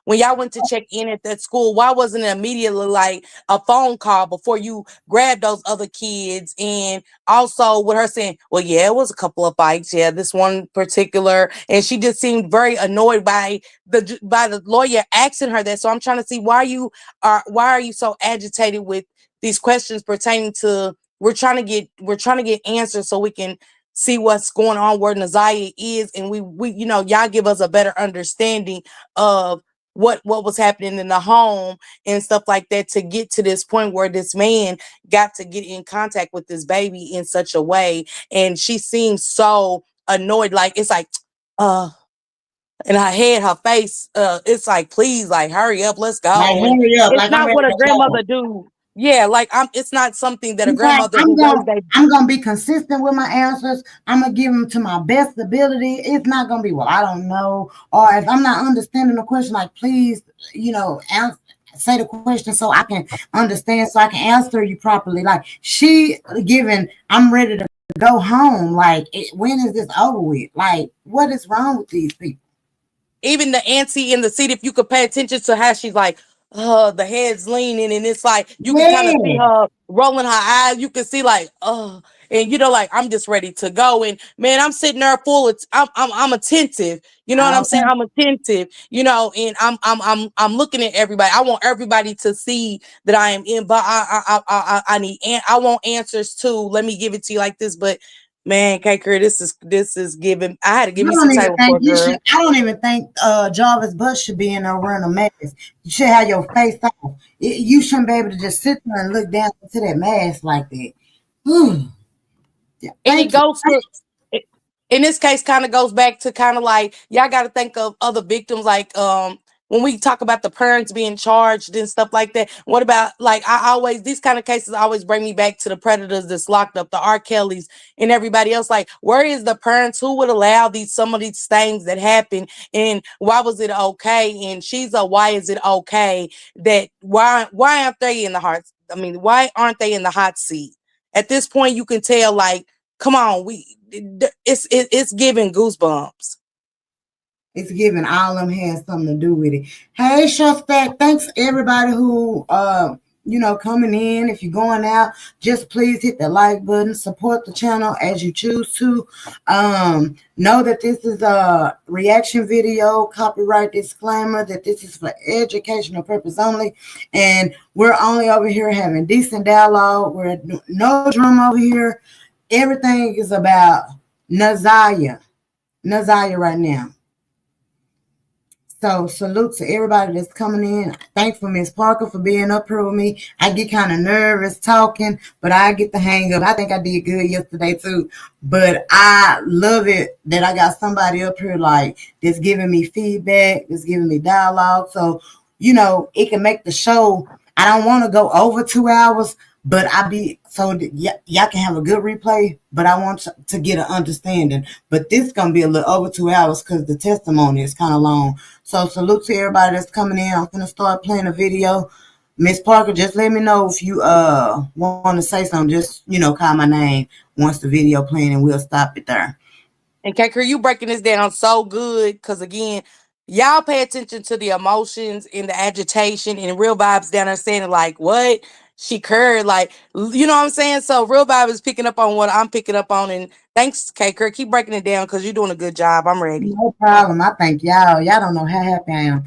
Speaker 16: when y'all went to check in at that school, why wasn't it immediately like a phone call before you grabbed those other kids? And also with her saying, well, yeah, it was a couple of fights, yeah, this one particular, and she just seemed very annoyed by the lawyer asking her that. So I'm trying to see why are you so agitated with these questions pertaining to, we're trying to get answers so we can see what's going on where Naziah is, and we y'all give us a better understanding of what was happening in the home and stuff like that, to get to this point where this man got to get in contact with this baby in such a way. And she seems so annoyed, like it's like in her head, her face, it's like, please, like, hurry up, let's
Speaker 5: Like,
Speaker 16: go. And
Speaker 5: hurry up.
Speaker 16: it's
Speaker 5: Like, I'm
Speaker 16: not
Speaker 5: ready
Speaker 16: what a
Speaker 5: to go.
Speaker 16: grandmother do. Yeah, like it's not something that a
Speaker 5: It's like,
Speaker 16: grandmother who raised a
Speaker 5: I'm gonna be consistent with my answers. I'm gonna give them to my best ability. It's not gonna be, well, I don't know, or if I'm not understanding the question, like, please, say the question so I can understand, so I can answer you properly. Like, she giving, I'm ready to go home. Like, when is this over with? Like, what is wrong with these people?
Speaker 16: Even the auntie in the seat, if you could pay attention to how she's like, the head's leaning, and it's like you can kind of see
Speaker 5: Yeah.
Speaker 16: her rolling her eyes. You can see like, and like I'm just ready to go. And man, I'm sitting there full of I'm attentive. You know what I'm saying? I'm attentive, and I'm looking at everybody. I want everybody to see that I am in, but I want answers too. Let me give it to you like this. But man, K-Curry, this is giving. I had to give me some time for a girl.
Speaker 5: I don't even think Jarvis Bush should be in there wearing a mask. You should have your face off. You shouldn't be able to just sit there and look down into that mask like that.
Speaker 16: Yeah, and it goes to, in this case, kind of goes back to kind of like, y'all got to think of other victims, like when we talk about the parents being charged and stuff like that. What about, like, these kind of cases always bring me back to the predators that's locked up, the R. Kellys and everybody else. Like, where is the parents who would allow some of these things that happen, and why was it okay? And why is it okay that why aren't they in the heart? I mean, why aren't they in the hot seat? At this point, you can tell, like, come on, it's giving goosebumps.
Speaker 5: It's giving all them has something to do with it. Hey, Showstack, thanks everybody who coming in. If you're going out, just please hit the like button, support the channel as you choose to. Know that this is a reaction video, copyright disclaimer, that this is for educational purpose only, and we're only over here having decent dialogue. We're no drama over here. Everything is about Naziah right now. So salute to everybody that's coming in. Thanks for Miss Parker for being up here with me. I get kind of nervous talking, but I get the hang of it. I think I did good yesterday too. But I love it that I got somebody up here like that's giving me feedback, that's giving me dialogue. So, it can make the show. I don't want to go over 2 hours, but y'all can have a good replay, but I want to get an understanding. But this is going to be a little over 2 hours because the testimony is kind of long. So salute to everybody that's coming in. I'm going to start playing a video. Miss Parker, just let me know if you want to say something. Just, call my name once the video playing, and we'll stop it there.
Speaker 16: And K-Curry, you breaking this down so good, because again, y'all pay attention to the emotions and the agitation, and Real Vibes down there saying like, what? She curred, like, you know what I'm saying? So Real Vibe is picking up on what I'm picking up on, and thanks, K-Curry. Keep breaking it down because you're doing a good job. I'm ready.
Speaker 5: No problem. I thank y'all. Y'all don't know how happy I am.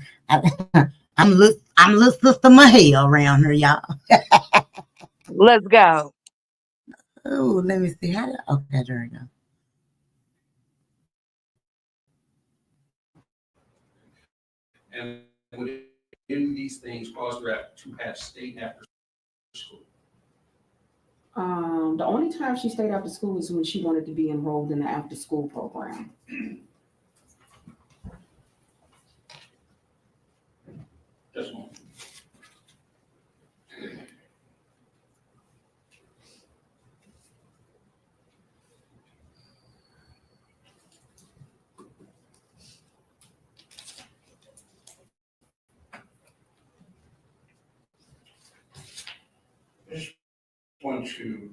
Speaker 5: I'm little sister Mahia around here, y'all.
Speaker 16: Let's go.
Speaker 5: Oh, let me see. Okay, there we go.
Speaker 12: And would any of these things cause her to have stayed after school?
Speaker 14: The only time she stayed after school was when she wanted to be enrolled in the after school program.
Speaker 12: Just one. I just want to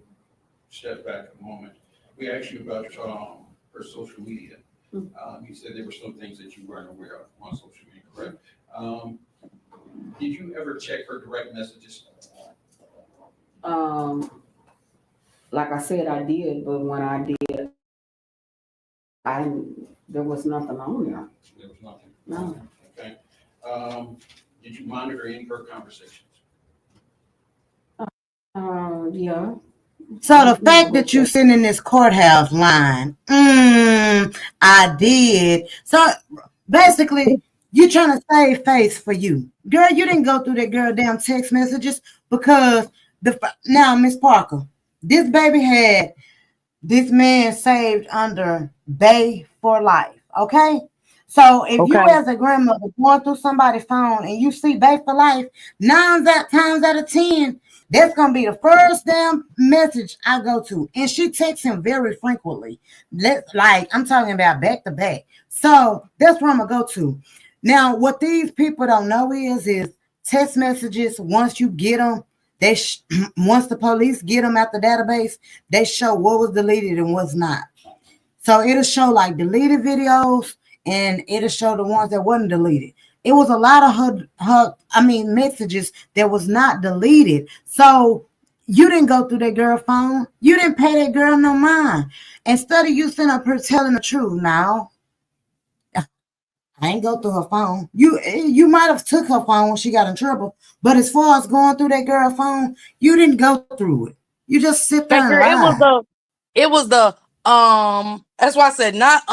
Speaker 12: step back a moment. We asked you about her social media. You said there were some things that you weren't aware of on social media, correct? Did you ever check her direct messages?
Speaker 14: Like I said, I did, but when I did, there was nothing on there.
Speaker 12: There was nothing?
Speaker 14: No.
Speaker 12: Okay. Did you monitor any of her conversations?
Speaker 14: Yeah.
Speaker 5: So the fact that you sitting in this courthouse line, I did. So basically, you trying to save face for you. Girl, you didn't go through that girl damn text messages because now, Miss Parker, this baby had this man saved under Bay for life, okay? So if you as a grandmother going through somebody's phone and you see Bay for life, 9 times out of 10, that's going to be the first damn message I go to. And she texts him very frequently. Like, I'm talking about back to back. So that's where I'm going to go to. Now, what these people don't know is text messages, once you get them, once the police get them out the database, they show what was deleted and what's not. So it'll show like deleted videos, and it'll show the ones that wasn't deleted. It was a lot of her messages that was not deleted. So You didn't go through that girl phone. You didn't pay that girl no mind. Instead of you sitting up here telling the truth now, I ain't go through her phone. You might have took her phone when she got in trouble, but as far as going through that girl phone, you didn't go through it. You just sit there and
Speaker 16: Girl,
Speaker 5: lie.
Speaker 16: it was the that's why I said not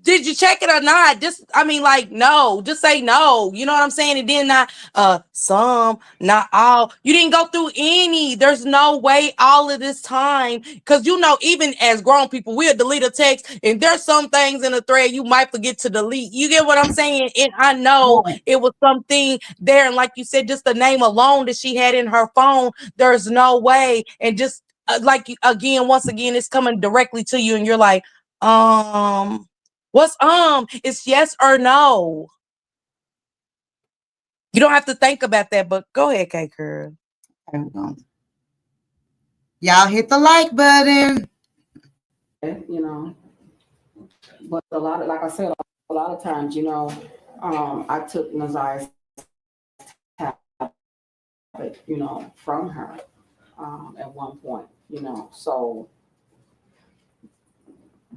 Speaker 16: did you check it or not? Just I mean like no, just say no. You know what I'm saying? And then not some, not all. You didn't go through any. There's no way all of this time. Cause you know, even as grown people, we'll delete a text and there's some things in the thread you might forget to delete. You get what I'm saying? And I know it was something there, and like you said, just the name alone that she had in her phone, there's no way. And just like again, once again, it's coming directly to you, and you're like, what's it's yes or no. You don't have to think about that, but go ahead, K Curl.
Speaker 5: Y'all hit the like button.
Speaker 14: You know, but a lot of, like I said, a lot of times, you know, I took Nazia's tablet, you know, from her at one point, you know, so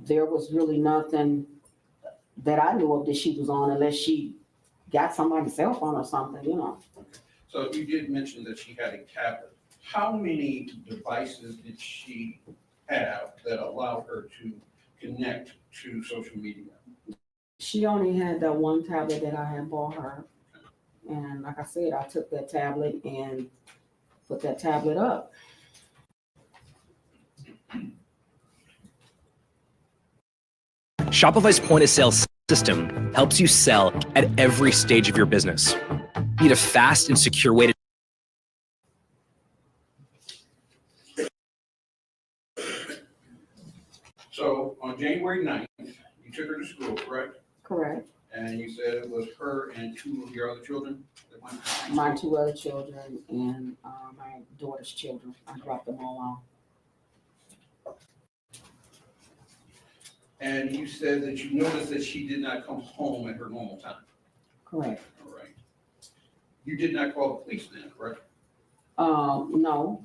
Speaker 14: there was really nothing that I knew of that she was on unless she got somebody's cell phone or something, you know.
Speaker 12: So you did mention that she had a tablet. How many devices did she have that allowed her to connect to social media?
Speaker 14: She only had that one tablet that I had bought her. And like I said, I took that tablet and put that tablet up.
Speaker 1: Shopify's point of sale system helps you sell at every stage of your business. Need a fast and secure way to
Speaker 12: So on January 9th, you took her to school, correct?
Speaker 14: Correct.
Speaker 12: And you said it was her and two of your other children?
Speaker 14: My two other children and my daughter's children. I dropped them all off.
Speaker 12: And you said that you noticed that she did not come home at her normal time.
Speaker 14: Correct.
Speaker 12: All right. You did not call the police then, correct?
Speaker 14: No.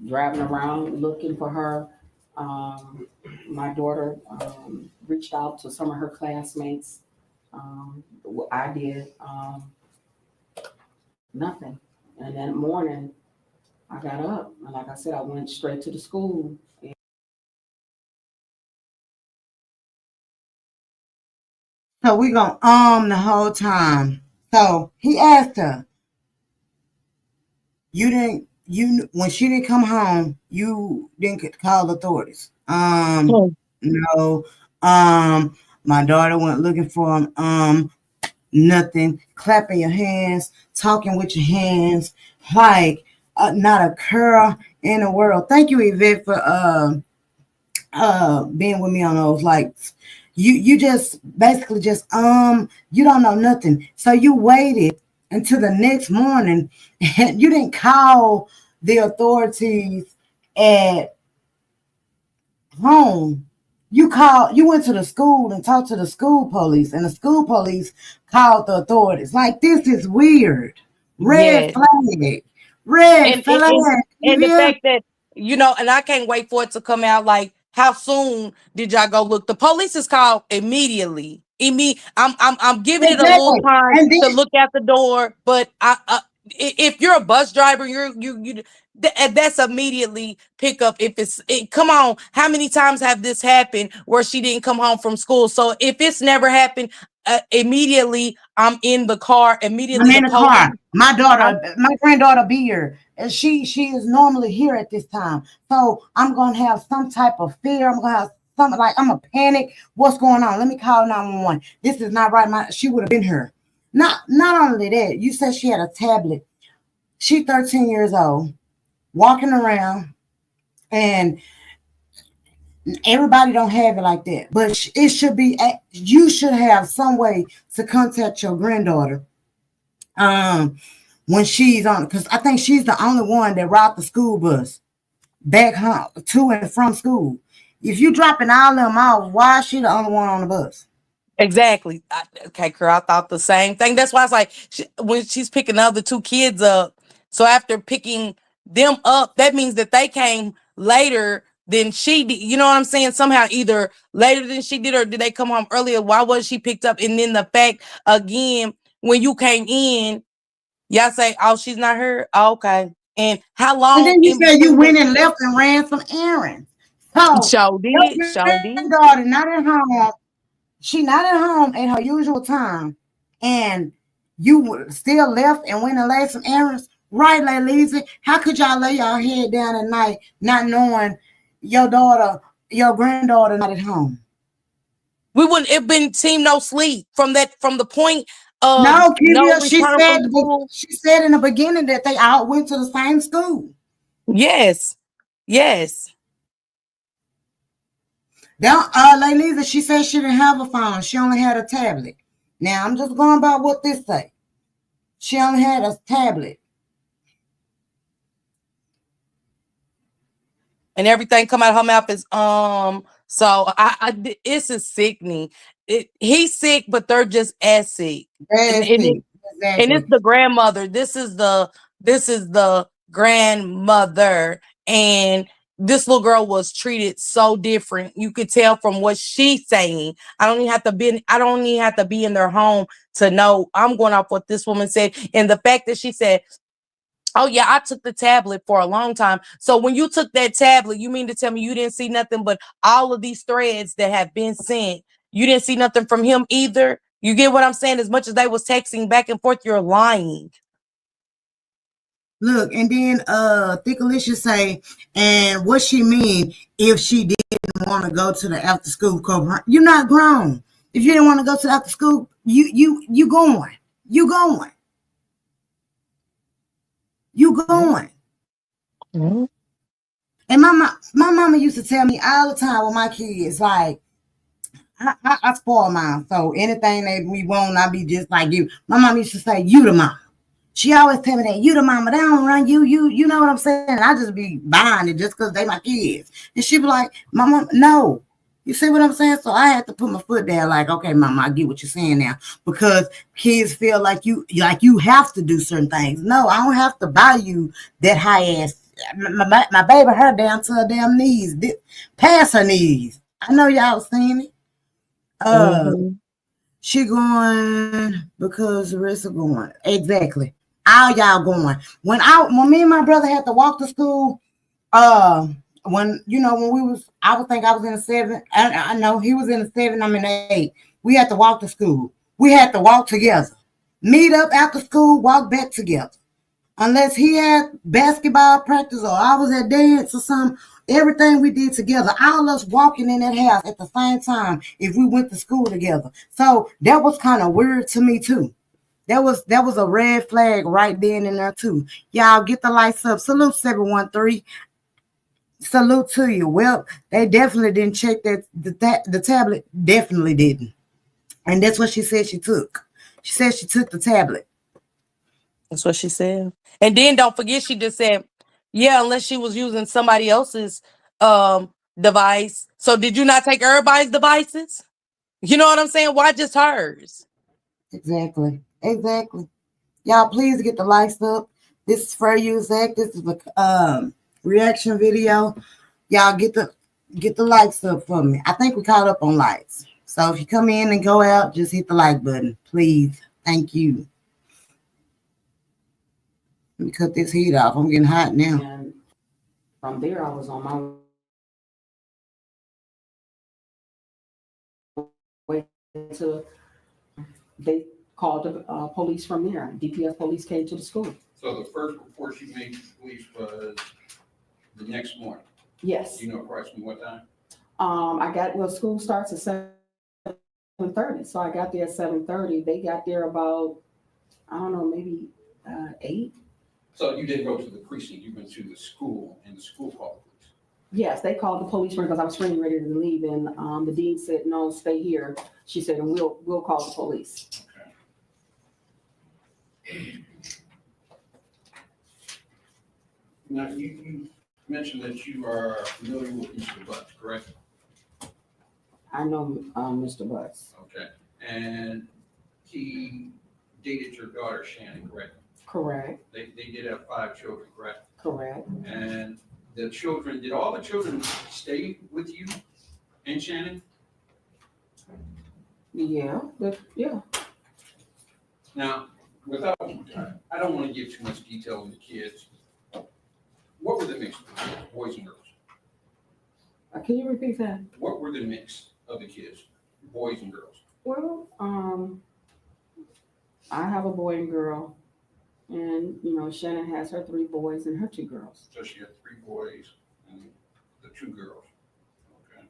Speaker 14: Driving around looking for her. My daughter reached out to some of her classmates. I did nothing. And that morning, I got up. And like I said, I went straight to the school.
Speaker 5: So we gonna the whole time. So he asked her, when she didn't come home, you didn't call authorities. No. My daughter went looking for him. Nothing. Clapping your hands, talking with your hands, like not a curl in the world. Thank you, Yvette, for being with me on those likes. You just basically just you don't know nothing. So you waited until the next morning and you didn't call the authorities at home. You went to the school and talked to the school police, and the school police called the authorities. Like, this is weird. Red flag. Red flag.
Speaker 16: And the fact that, you know, and I can't wait for it to come out, like, how soon did y'all go look? The police is called immediately. I'm giving it a little time to look out the door, but if you're a bus driver, that's immediately pick up. Come on, how many times have this happened where she didn't come home from school? So if it's never happened, immediately I'm in the car. Immediately
Speaker 5: I'm in the car. My daughter, my granddaughter be here. And she is normally here at this time. So I'm gonna have some type of fear. I'm gonna have something like I'm a panic. What's going on? Let me call 911. This is not right. She would have been here. Not only that, you said she had a tablet. She's 13 years old, walking around, and everybody don't have it like that. But it should be. You should have some way to contact your granddaughter. When she's on, because I think she's the only one that ride the school bus back home to and from school. If you dropping all them off, why is she the only one on the bus?
Speaker 16: Exactly. Okay, girl, I thought the same thing. That's why I was like, when she's picking the other two kids up, So after picking them up, that means that they came later than she did. You know what I'm saying? Somehow either later than she did or did they come home earlier? Why was she picked up? And then the fact again, when you came in, y'all say, oh, she's not here. Oh, okay. And how long?
Speaker 5: And then you
Speaker 16: in
Speaker 5: said you
Speaker 16: between
Speaker 5: went and left and ran some errands. So
Speaker 16: Show did.
Speaker 5: your
Speaker 16: Show did.
Speaker 5: granddaughter not at home. She not at home at her usual time. And you still left and went and laid some errands. Right, Lisa. How could y'all lay y'all head down at night not knowing your your granddaughter not at home?
Speaker 16: We wouldn't have been team no sleep from the point of
Speaker 5: No,
Speaker 16: no
Speaker 5: Kivia,
Speaker 16: return from school.
Speaker 5: she said in the beginning that they all went to the same school.
Speaker 16: Yes. Yes.
Speaker 5: Now, Lisa, she said she didn't have a phone. She only had a tablet. Now, I'm just going by what this say. She only had a tablet.
Speaker 16: And everything come out of her mouth is so it's a sickening. He's sick, but they're just as sick. And
Speaker 5: Exactly.
Speaker 16: it's the grandmother. This is the grandmother. And this little girl was treated so different. You could tell from what she's saying. I don't even have to be in their home to know. I'm going off what this woman said. And the fact that she said, oh yeah, I took the tablet for a long time. So when you took that tablet, you mean to tell me you didn't see nothing but all of these threads that have been sent? You didn't see nothing from him either? You get what I'm saying? As much as they was texting back and forth, you're lying.
Speaker 5: Look, and then Thick Alicia say, and what she mean if she didn't want to go to the after school program? You're not grown. If you didn't want to go to the after school, you going. You going. You going.
Speaker 16: Mm-hmm.
Speaker 5: And my mama used to tell me all the time with my kids, like, I spoil mine. So anything that we want, I be just like you. My mom used to say, you the mama. She always tell me that, you the mama, they don't run you, you know what I'm saying? I just be buying it just because they my kids. And she be like, mama, no. You see what I'm saying? So I had to put my foot down like, okay, mama, I get what you're saying now. Because kids feel like you have to do certain things. No, I don't have to buy you that high ass. My baby, her down to her damn knees, past her knees. I know y'all seen it. She going because the rest are going. Exactly. All y'all going. When me and my brother had to walk to school, when we was, I would think I was in the 7th. I know he was in the 7th, I'm in the 8th. We had to walk to school. We had to walk together. Meet up after school, walk back together. Unless he had basketball practice or I was at dance or something, everything we did together, all us walking in that house at the same time if we went to school together. So that was kind of weird to me too. That was a red flag right then and there too. Y'all get the lights up. Salute 713. Salute to you. Well, they definitely didn't check that the tablet definitely didn't. And that's what she said she took. She said she took the tablet.
Speaker 16: That's what she said. And then don't forget, she just said, yeah, unless she was using somebody else's device. So did you not take everybody's devices? You know what I'm saying? Why just hers?
Speaker 5: Exactly. Y'all, please get the likes up. This is for you, Zach. This is a reaction video. Y'all get the likes up for me. I think we caught up on likes. So if you come in and go out, just hit the like button, please. Thank you. Let me cut this heat off. I'm getting hot now.
Speaker 14: And from there, I was on my way to, they called the police from there. DPS police came to the school.
Speaker 12: So the first report you made to the police was the next morning?
Speaker 14: Yes.
Speaker 12: Do you know approximately what time?
Speaker 14: School starts at 7:30. So I got there at 7:30. They got there about, I don't know, maybe 8.
Speaker 12: So you didn't go to the precinct, you went to the school, and the school called the police?
Speaker 14: Yes, they called the police because I was getting ready to leave, and the dean said, no, stay here. She said, and we'll call the police.
Speaker 12: Okay. Now, you mentioned that you are familiar with Mr. Butts, correct?
Speaker 14: I know Mr. Butts.
Speaker 12: Okay. And he dated your daughter, Shannon, correct?
Speaker 14: Correct.
Speaker 12: They did have 5 children, correct?
Speaker 14: Correct.
Speaker 12: And the children, did all the children stay with you and Shannon?
Speaker 14: Yeah. Yeah.
Speaker 12: Now, without, I don't want to give too much detail on the kids. What were the mix, boys and girls?
Speaker 14: Can you repeat that?
Speaker 12: What were the mix of the kids, boys and girls?
Speaker 14: Well, I have a boy and girl, and Shannon has her 3 boys and her 2 girls.
Speaker 12: So she had 3 boys and the 2 girls. Okay.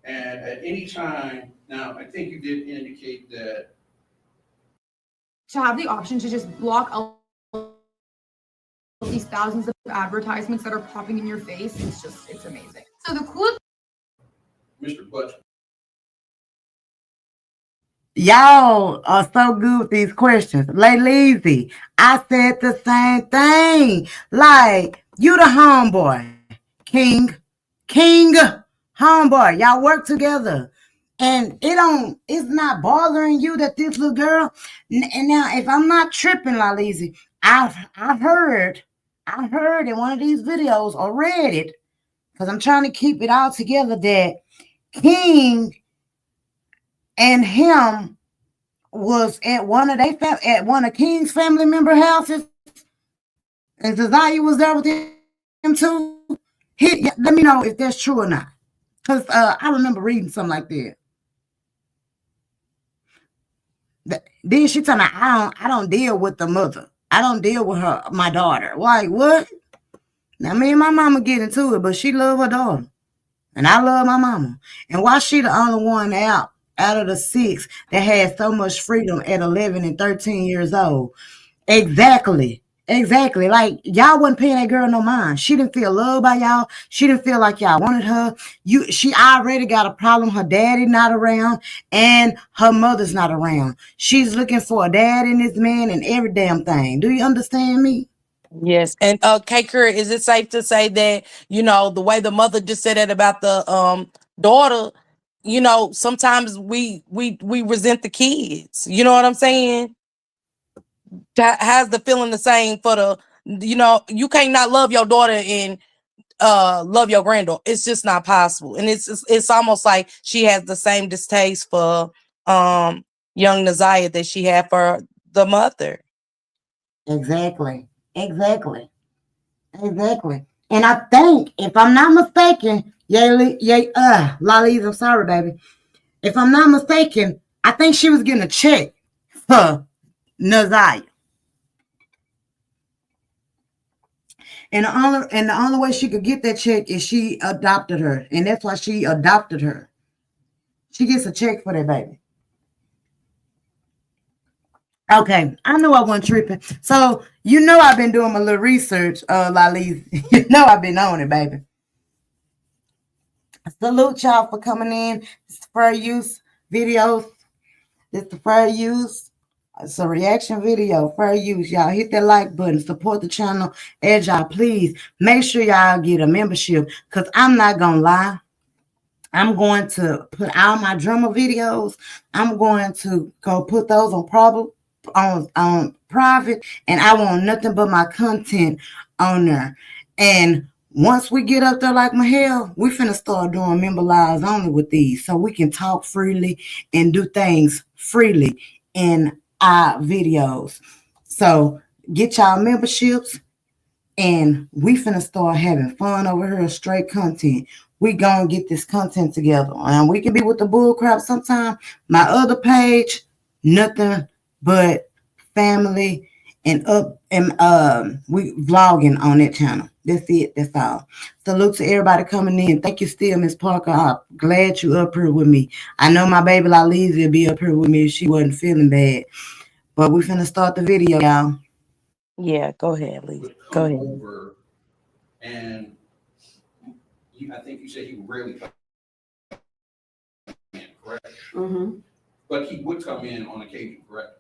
Speaker 12: And at any time, now I think you did indicate that
Speaker 9: To have the option to just block all these thousands of advertisements that are popping in your face, it's amazing. So the cool
Speaker 12: Mr. Butch.
Speaker 5: Y'all are so good with these questions. Lay Lazy, I said the same thing. Like, you the homeboy. King, homeboy. Y'all work together. And it's not bothering you that this little girl, and now if I'm not tripping, La Lazy, I heard in one of these videos or read it, because I'm trying to keep it all together, that King and him was at one of King's family member houses, and Josiah was there with him too. Let me know if that's true or not, because I remember reading something like that. Then she told me, I don't deal with the mother. I don't deal with my daughter. Like, what? Now, me and my mama get into it, but she love her daughter. And I love my mama. And why she the only one out of the 6 that had so much freedom at 11 and 13 years old? Exactly. Like, y'all wasn't paying that girl no mind. She didn't feel loved by y'all. She didn't feel like y'all wanted her. She already got a problem. Her daddy not around and her mother's not around. She's looking for a dad in this man and every damn thing. Do you understand me?
Speaker 16: Yes. And K Curry, is it safe to say that, the way the mother just said that about the daughter, sometimes we resent the kids. You know what I'm saying? Has the feeling the same for the, you can't not love your daughter and love your granddaughter. It's just not possible. And it's almost like she has the same distaste for young Naziah that she had for the mother.
Speaker 5: Exactly. And I think, if I'm not mistaken, Lollies, I'm sorry, baby. If I'm not mistaken, I think she was getting a check for Naziah. And the only way she could get that check is she adopted her. And that's why she adopted her. She gets a check for that baby. Okay, I know I wasn't tripping. So, I've been doing my little research, Laliz. I've been on it, baby. Salute y'all for coming in. It's fair use videos. It's the fair use. It's a reaction video. Fair use. Y'all hit that like button. Support the channel. And y'all, please make sure y'all get a membership. Because I'm not going to lie. I'm going to put all my drama videos. I'm going to go put those on private, and I want nothing but my content on there. And once we get up there like my hell, we finna start doing member lives only with these, so we can talk freely and do things freely in our videos. So get y'all memberships, and we finna start having fun over here. Straight content. We gonna get this content together, and we can be with the bull crap sometime. My other page, nothing but family and we vlogging on that channel. That's it. That's all. Salute to everybody coming in. Thank you still, Miss Parker. I'm glad you up here with me. I know my baby Laliz will be up here with me if she wasn't feeling bad. But we finna start the video, y'all.
Speaker 16: Yeah, go ahead, Lee. Go ahead.
Speaker 12: Over, and I think you said he rarely come in, correct?
Speaker 14: Mm-hmm.
Speaker 12: But he would come in on occasion, correct?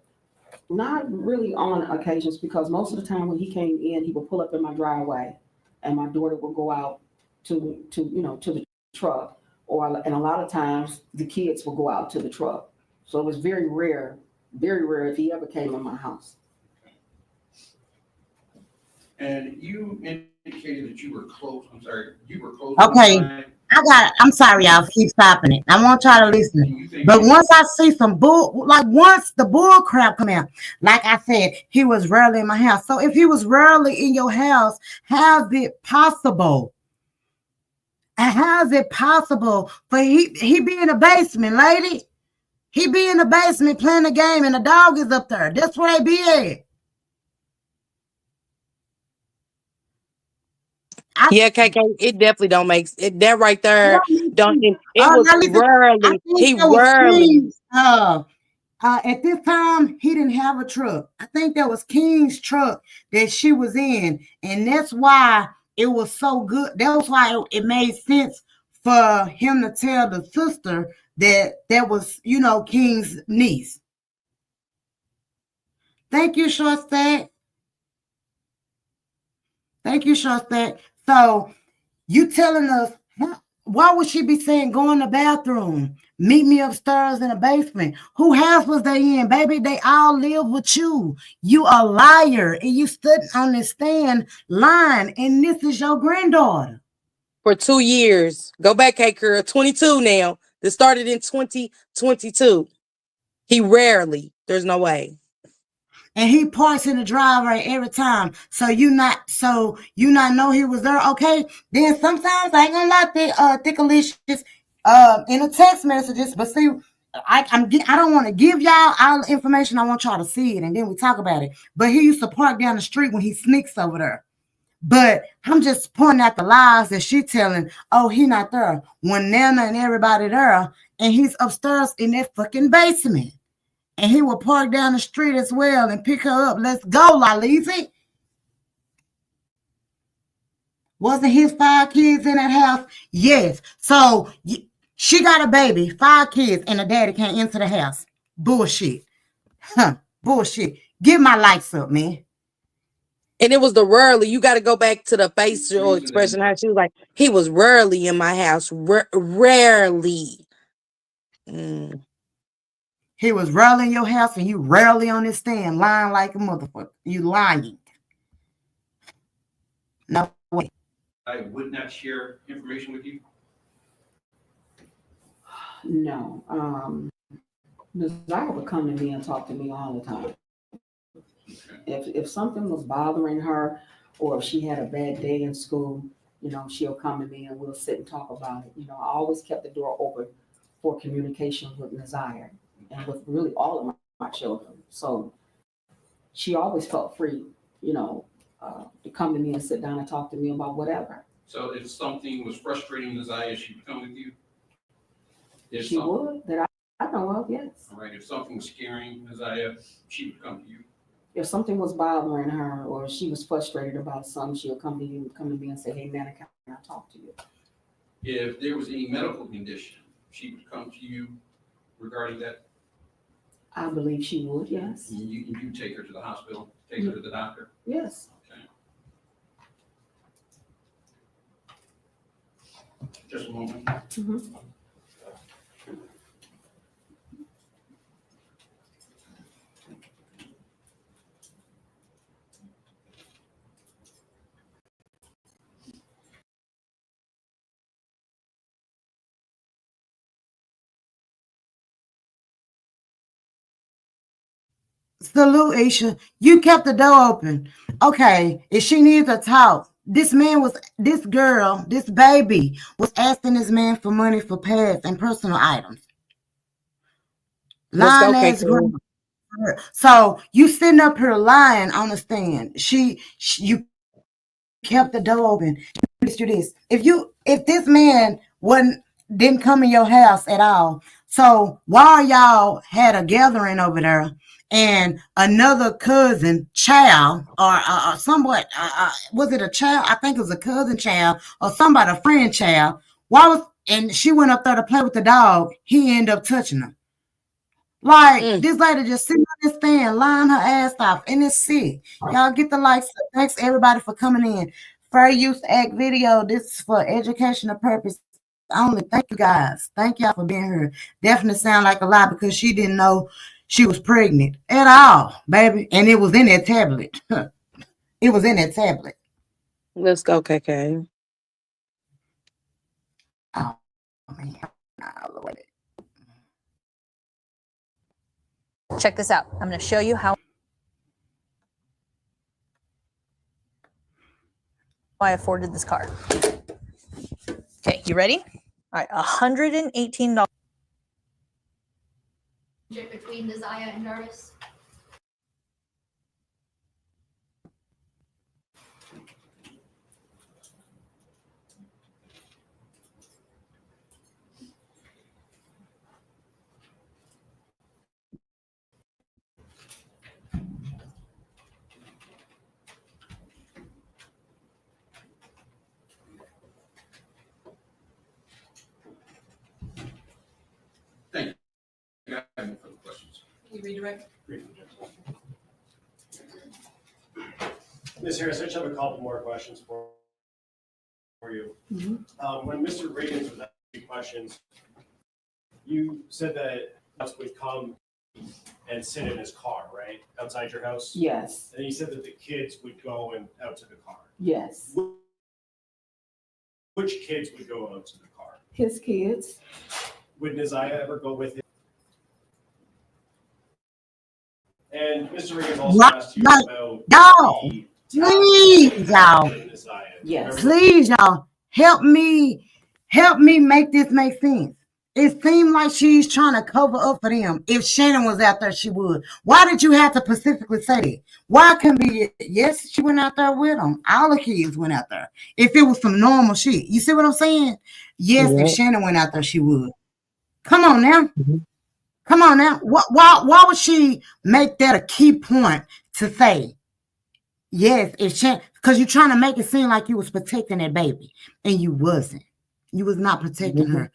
Speaker 14: Not really on occasions, because most of the time when he came in, he would pull up in my driveway, and my daughter would go out to the truck, and a lot of times the kids will go out to the truck. So it was very rare if he ever came in my house.
Speaker 12: And you indicated that you were close. I'm sorry, you were close.
Speaker 5: Okay. I'm sorry, y'all. Keep stopping it. I want y'all to listen. But once I see some bull, like once the bull crap come out, like I said, he was rarely in my house. So if he was rarely in your house, how's it possible? How's it possible for he be in the basement, lady? He be in the basement playing the game and the dog is up there. That's where they be at.
Speaker 16: Yeah, KK, it definitely don't make it. That right there don't. It was rarely. He rarely.
Speaker 5: At this time, he didn't have a truck. I think that was King's truck that she was in, and that's why it was so good. That was why it made sense for him to tell the sister that was, King's niece. Thank you, Short Stack. Thank you, Short Stack. So you telling us, why would she be saying go in the bathroom? Meet me upstairs in the basement. Who house was they in, baby? They all live with you. You a liar, and you stood on the stand lying, and this is your granddaughter.
Speaker 16: For 2 years. Go back, K-Girl. 22 now. This started in 2022. He rarely. There's no way.
Speaker 5: And he parks in the driveway every time. So you not know he was there. Okay. Then sometimes I ain't gonna lie, Thickalicious in the text messages, but see, I don't want to give y'all all the information. I want y'all to see it, and then we talk about it. But he used to park down the street when he sneaks over there. But I'm just pointing out the lies that she telling. Oh, he not there when Nana and everybody there, and he's upstairs in that fucking basement. And he will park down the street as well and pick her up. Let's go, Lalisi. Wasn't his 5 kids in that house? Yes. So she got a baby, 5 kids, and the daddy can't enter the house. Bullshit. Bullshit. Get my lights up, man.
Speaker 16: And it was the rarely. You got to go back to the facial expression. How she was like, he was rarely in my house. Rarely.
Speaker 5: He was rarely in your house, and you rarely on this stand lying like a motherfucker. You lying. No way.
Speaker 12: I would not share information with you.
Speaker 14: No. Desire would come to me and talk to me all the time. If something was bothering her, or if she had a bad day in school, she'll come to me and we'll sit and talk about it. I always kept the door open for communication with Desire and with really all of my children. So she always felt free, to come to me and sit down and talk to me about whatever.
Speaker 12: So if something was frustrating Desire, she would come with you?
Speaker 14: She would, that I know of, yes.
Speaker 12: All right. If something was scaring Desire, she would come to you.
Speaker 14: If something was bothering her or she was frustrated about something, she'll come to me and say, hey, Nana, can I talk to you?
Speaker 12: If there was any medical condition, she would come to you regarding that?
Speaker 14: I believe she would, yes.
Speaker 12: You take her to the hospital, take her to the doctor?
Speaker 14: Yes.
Speaker 12: Okay. Just a moment.
Speaker 14: Mm-hmm.
Speaker 5: Salute, Aisha. You kept the door open. Okay, if she needs to talk, this girl, this baby was asking this man for money for pads and personal items. Lying ass grandma. So you sitting up here lying on the stand. You kept the door open. You this. If this man didn't come in your house at all, so while y'all had a gathering over there, and another cousin child or somewhat, was it a child? I think it was a cousin child or somebody, a friend child. And she went up there to play with the dog. He ended up touching her. Like this lady just sitting on this stand, lying her ass off, and it's sick. Y'all get the likes. Thanks everybody for coming in. Fair Use Act video. This is for educational purpose only. Thank you guys. Thank y'all for being here. Definitely sound like a lie because she didn't know she was pregnant at all, baby. And it was in that tablet. It was in that tablet.
Speaker 16: Let's go, KK.
Speaker 5: Oh, man. Lord.
Speaker 9: Check this out. I'm going to show you how I afforded this car. Okay, you ready? All right, $118.
Speaker 2: Between Desire and Jarvis.
Speaker 12: Thank you. I have no further questions.
Speaker 10: Can you redirect?
Speaker 11: Ms. Harris, I just have a couple more questions for you. When Mr. Riggins was asking questions, you said that Gus would come and sit in his car, right? Outside your house?
Speaker 14: Yes.
Speaker 11: And he said that the kids would go and out to the car.
Speaker 14: Yes.
Speaker 11: Which kids would go out to the car?
Speaker 14: His kids.
Speaker 11: Would Naziah ever go with him? And Mr. Riggins also asked you about
Speaker 5: y'all, please, y'all.
Speaker 14: Yes.
Speaker 5: Please, y'all, help me make this make sense. It seemed like she's trying to cover up for them. If Shannon was out there, she would. Why did you have to specifically say that? Why couldn't be, yes, she went out there with them. All the kids went out there. If it was some normal shit. You see what I'm saying? Yes, if Shannon went out there, she would. Come on now. Come on now. Why would she make that a key point to say, yes, if Shannon, because you're trying to make it seem like you was protecting that baby, and you wasn't. You was not protecting her.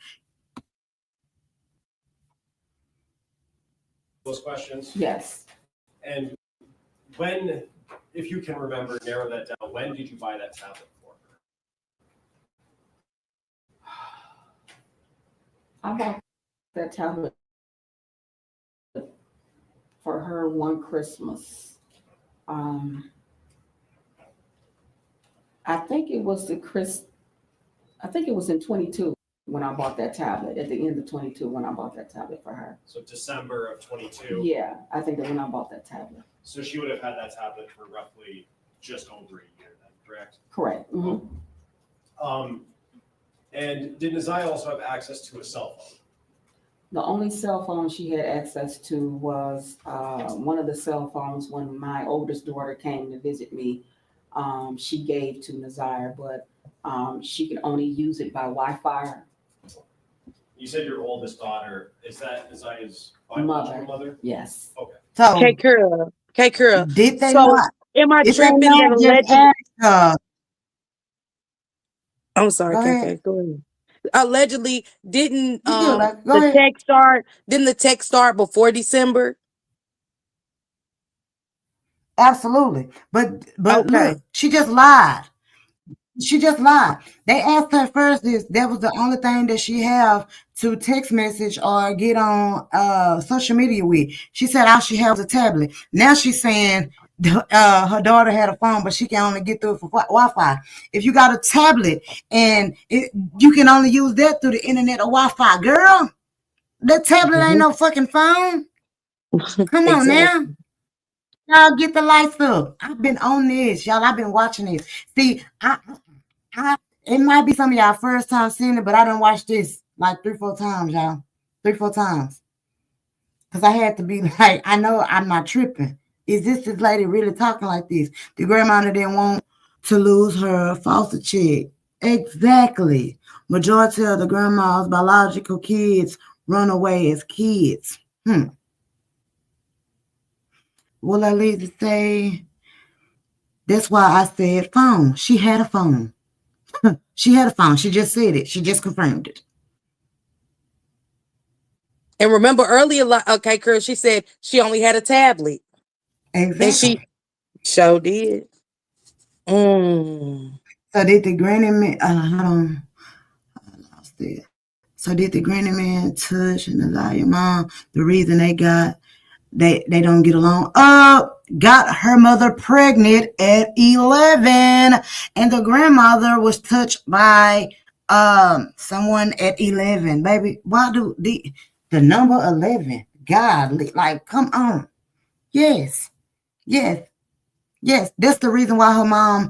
Speaker 11: Those questions?
Speaker 14: Yes.
Speaker 11: And when, if you can remember, narrow that down, when did you buy that tablet for her?
Speaker 14: I bought that tablet for her one Christmas. I think it was in 22 when I bought that tablet, at the end of 22 when I bought that tablet for her.
Speaker 11: So December of 22?
Speaker 14: Yeah, I think that when I bought that tablet.
Speaker 11: So she would have had that tablet for roughly just over a year then, correct?
Speaker 14: Correct.
Speaker 11: And did Naziah also have access to a cell phone?
Speaker 14: The only cell phone she had access to was one of the cell phones when my oldest daughter came to visit me. She gave to Naziah, but she could only use it by Wi-Fi.
Speaker 11: You said your oldest daughter, is that Naziah's mother?
Speaker 14: Yes.
Speaker 11: Okay.
Speaker 5: So,
Speaker 16: K-Curl.
Speaker 5: Did they
Speaker 16: So,
Speaker 5: not?
Speaker 16: am I
Speaker 5: Did they
Speaker 16: tripping
Speaker 5: not
Speaker 16: that
Speaker 5: just
Speaker 16: allegedly?
Speaker 5: ask,
Speaker 16: I'm sorry,
Speaker 5: Go
Speaker 16: KK.
Speaker 5: ahead.
Speaker 16: Go ahead. Allegedly, didn't
Speaker 5: Go
Speaker 16: the
Speaker 5: ahead.
Speaker 16: text start? Didn't the text start before December?
Speaker 5: Absolutely. But
Speaker 16: Okay.
Speaker 5: look, she just lied. She just lied. They asked her first this. That was the only thing that she have to text message or get on social media with. She said all she has was a tablet. Now she's saying her daughter had a phone, but she can only get through it for Wi-Fi. If you got a tablet and you can only use that through the internet or Wi-Fi, girl, that tablet ain't no fucking phone. Come on now. Y'all get the lights up. I've been on this, y'all. I've been watching this. See, it might be some of y'all first time seeing it, but I done watched this like 3-4 times, y'all. 3-4 times. Because I had to be like, I know I'm not tripping. Is this lady really talking like this? The grandmother didn't want to lose her foster check. Exactly. Majority of the grandma's biological kids run away as kids. Will I leave to say? That's why I said phone. She had a phone. She had a phone. She just said it. She just confirmed it.
Speaker 16: And remember earlier, okay, Curl, she said she only had a tablet.
Speaker 5: Exactly.
Speaker 16: And she sure did.
Speaker 5: So did the granny, hold on. that. So did the granny man touch and allow your mom? The reason they don't get along. Got her mother pregnant at 11, and the grandmother was touched by someone at 11. Baby, why do the number 11? God, like, come on. Yes. That's the reason why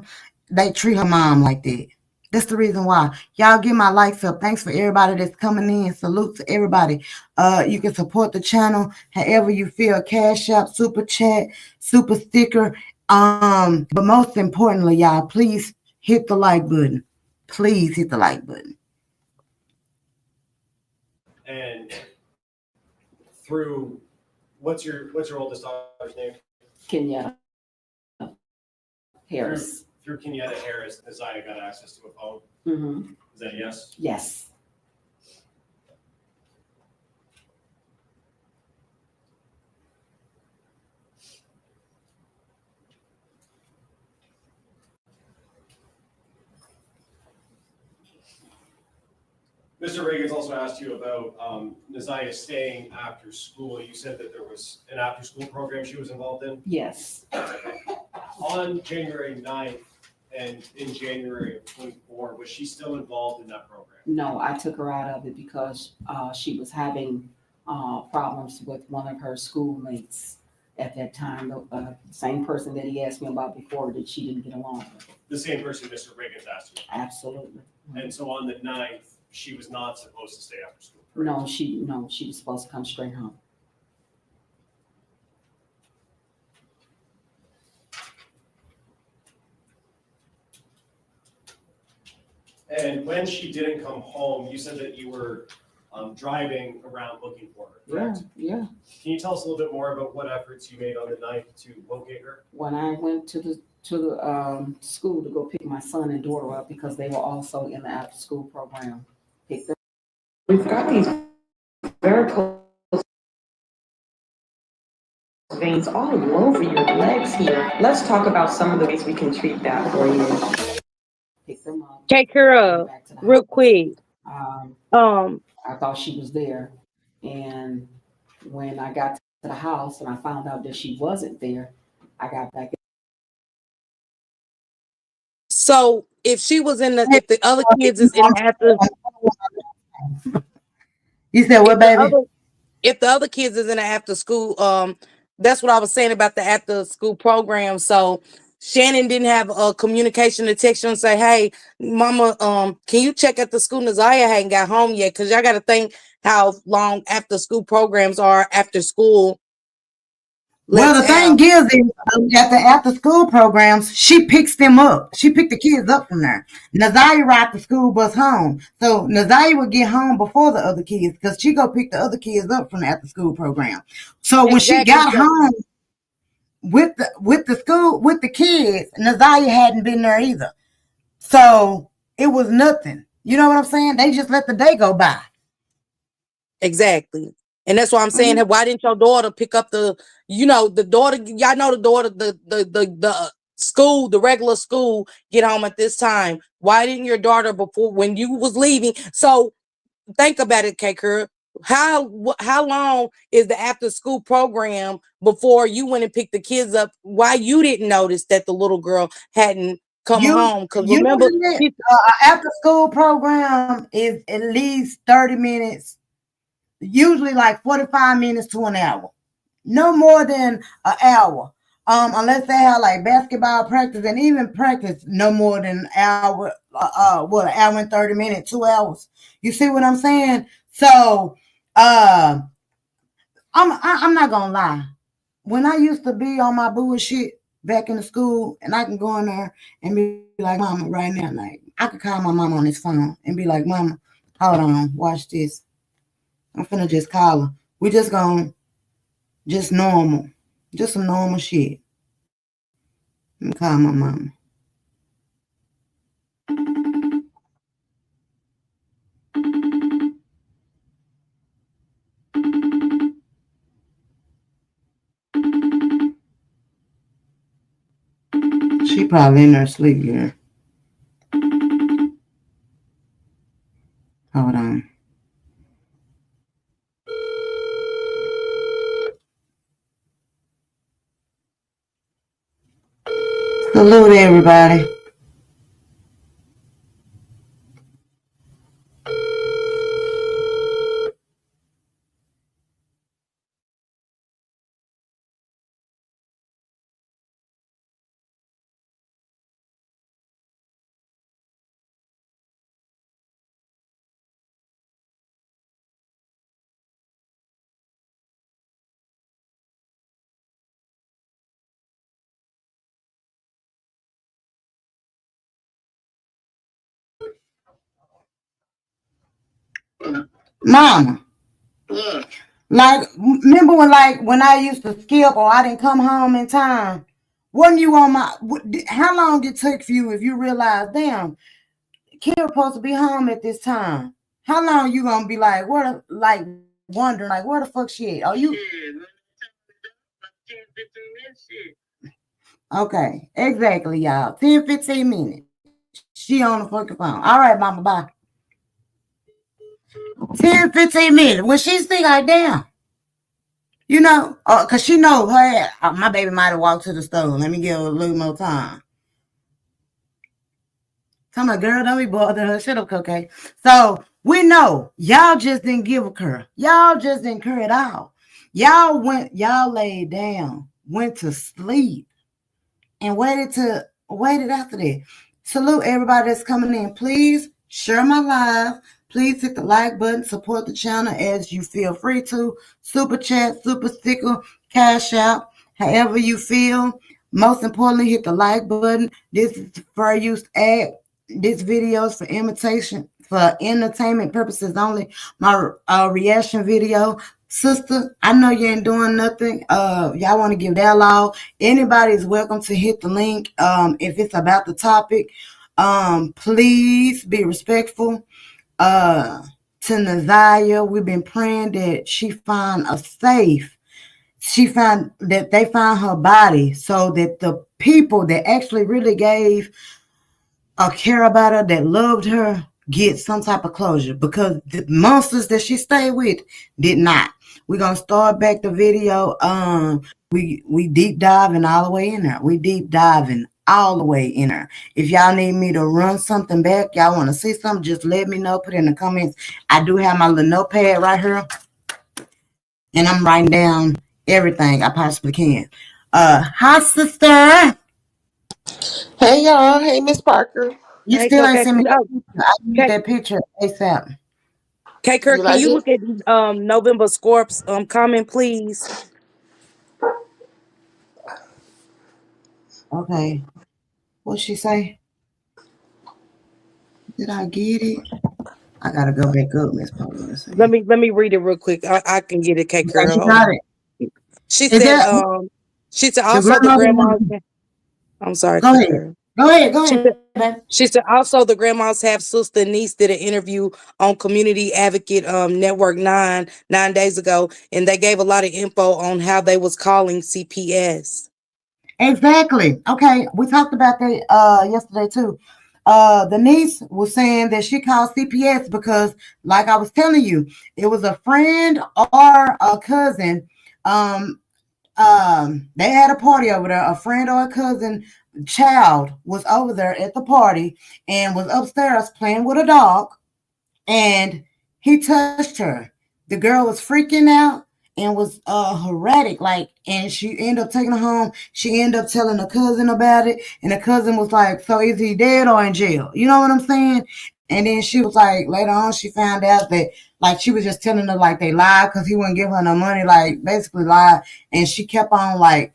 Speaker 5: they treat her mom like that. That's the reason why. Y'all give my likes up. Thanks for everybody that's coming in. Salute to everybody. You can support the channel however you feel. Cash App, Super Chat, Super Sticker. But most importantly, y'all, please hit the like button. Please hit the like button.
Speaker 11: And through what's your oldest daughter's name?
Speaker 14: Kenya Harris.
Speaker 11: Through Kenyatta Harris, Isaiah got access to a phone.
Speaker 14: Mm-hmm.
Speaker 11: Is that yes?
Speaker 14: Yes.
Speaker 11: Mr. Reagan's also asked you about Naziah staying after school. You said that there was an after-school program she was involved in?
Speaker 14: Yes.
Speaker 11: On January 9th and in January of 24, was she still involved in that program?
Speaker 14: No, I took her out of it because she was having problems with one of her schoolmates at that time. The same person that he asked me about before that she didn't get along with.
Speaker 11: The same person Mr. Reagan's asked you?
Speaker 14: Absolutely.
Speaker 11: And so on the 9th, she was not supposed to stay after school?
Speaker 14: No, she was supposed to come straight home.
Speaker 11: And when she didn't come home, you said that you were driving around looking for her, correct?
Speaker 14: Yeah.
Speaker 11: Can you tell us a little bit more about what efforts you made on the 9th to locate her?
Speaker 14: When I went to the school to go pick my son and daughter up because they were also in the after school program.
Speaker 7: We've got these very close veins all over your legs here. Let's talk about some of the ways we can treat that for you.
Speaker 14: Pick them up.
Speaker 16: Take her up real quick.
Speaker 14: I thought she was there, and when I got to the house and I found out that she wasn't there, I got back.
Speaker 16: So if she was if the other kids is in after,
Speaker 5: you said what, baby?
Speaker 16: If the other kids is in the after school, that's what I was saying about the after school program. So Shannon didn't have a communication to text you and say, "Hey, Mama, can you check at the school? Naziah hadn't got home yet." Because y'all got to think how long after school programs are after school.
Speaker 5: Well, the thing is at the after school programs, she picks them up. She picked the kids up from there. Naziah ride the school bus home. So Naziah would get home before the other kids because she go pick the other kids up from the after school program. So when she got home with the kids, Naziah hadn't been there either. So it was nothing. You know what I'm saying? They just let the day go by.
Speaker 16: Exactly. And that's why I'm saying, why didn't your daughter pick up the daughter, y'all know the daughter, the school, the regular school, get home at this time? Why didn't your daughter before when you was leaving? So think about it, K-Curl. How long is the after school program before you went and picked the kids up? Why you didn't notice that the little girl hadn't come home? Because remember,
Speaker 5: after school program is at least 30 minutes. Usually like 45 minutes to an hour, no more than an hour. Unless they have like basketball practice, and even practice no more than an hour. An hour and 30 minutes, 2 hours. You see what I'm saying? So, I'm not gonna lie. When I used to be on my bullshit back in the school, and I can go in there and be like, "Mama, right now," like I could call my mom on this phone and be like, "Mama, hold on, watch this. I'm finna just call her. We just gonna, just normal. Just some normal shit." I'm call my mama. She probably in there sleep, yeah. Hold on. Salute everybody. Mama. Like, remember when I used to skip or I didn't come home in time? Wasn't you on my? How long it took for you if you realized, damn, Kira's supposed to be home at this time? How long you gonna be like, wondering, like, where the fuck she at? Are you? Okay, exactly, y'all. 10, 15 minutes. She on the fucking phone. All right, mama, bye. 10, 15 minutes. When she see like, damn. You know, because she know her, my baby might have walked to the store. Let me give her a little more time. Tell my girl, don't be bothering her. Shut up, Cocaine. So we know y'all just didn't give a cur. Y'all just didn't cur at all. Y'all laid down, went to sleep, and waited after that. Salute everybody that's coming in. Please share my live. Please hit the like button. Support the channel as you feel free to. Super chat, super sticker, cash out, however you feel. Most importantly, hit the like button. This is for use ad. This video is for entertainment purposes only. My reaction video. Sister, I know you ain't doing nothing. Y'all want to give that law. Anybody's welcome to hit the link. If it's about the topic, please be respectful. To Naziah, we've been praying that she find a safe. That they find her body so that the people that actually really gave or care about her, that loved her, get some type of closure, because the monsters that she stayed with did not. We're gonna start back the video. We deep diving all the way in there. We deep diving all the way in there. If y'all need me to run something back, y'all want to see something, just let me know. Put it in the comments. I do have my little notepad right here, and I'm writing down everything I possibly can. Hi, sister.
Speaker 4: Hey y'all, hey Miss Parker.
Speaker 5: You
Speaker 4: Hey,
Speaker 5: still ain't
Speaker 4: okay.
Speaker 5: sent me that picture. I need that picture ASAP.
Speaker 16: Okay, Kirk,
Speaker 4: You
Speaker 16: can
Speaker 4: like
Speaker 16: you
Speaker 4: it?
Speaker 16: look at November Scorp's comment, please?
Speaker 5: Okay. What she say? Did I get it? I gotta go back up, Miss Paula.
Speaker 16: Let me read it real quick. I can get it, K
Speaker 5: Yeah,
Speaker 16: Curl.
Speaker 5: you
Speaker 16: Hold
Speaker 5: got
Speaker 16: on.
Speaker 5: it.
Speaker 16: She
Speaker 5: Is
Speaker 16: said
Speaker 5: that
Speaker 16: she said
Speaker 5: the
Speaker 16: also the
Speaker 5: grandmother?
Speaker 16: grandmas. I'm sorry,
Speaker 5: Go
Speaker 16: K
Speaker 5: ahead.
Speaker 16: Curl.
Speaker 5: Go ahead, babe.
Speaker 16: She said also the grandmas have sister and niece did an interview on Community Advocate Network 9 days ago, and they gave a lot of info on how they was calling CPS.
Speaker 5: Exactly. Okay, we talked about that yesterday too. The niece was saying that she called CPS because, like I was telling you, it was a friend or a cousin. They had a party over there. A friend or a cousin child was over there at the party and was upstairs playing with a dog, and he touched her. The girl was freaking out and was erratic, like, and she ended up taking her home. She ended up telling her cousin about it, and the cousin was like, so is he dead or in jail? You know what I'm saying? And then she was like, later on she found out that, like, she was just telling her like they lied because he wouldn't give her no money, like basically lied. And she kept on like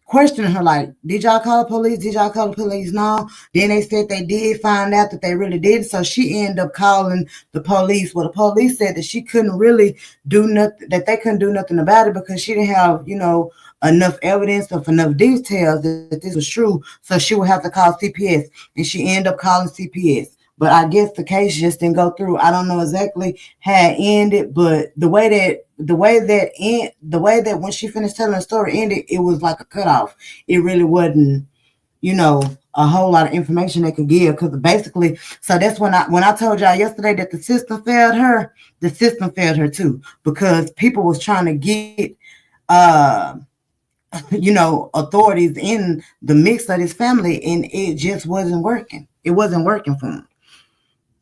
Speaker 5: questioning her, like, did y'all call the police? Did y'all call the police? No. Then they said they did find out that they really did. So she ended up calling the police. Well, the police said that she couldn't really do nothing, that they couldn't do nothing about it because she didn't have, enough evidence or enough details that this was true. So she would have to call CPS, and she ended up calling CPS. But I guess the case just didn't go through. I don't know exactly how it ended, but the way that when she finished telling the story ended, it was like a cutoff. It really wasn't, a whole lot of information they could give, because basically, so that's when I told y'all yesterday that the system failed her. The system failed her too, because people was trying to get authorities in the mix of this family, and it just wasn't working. It wasn't working for them,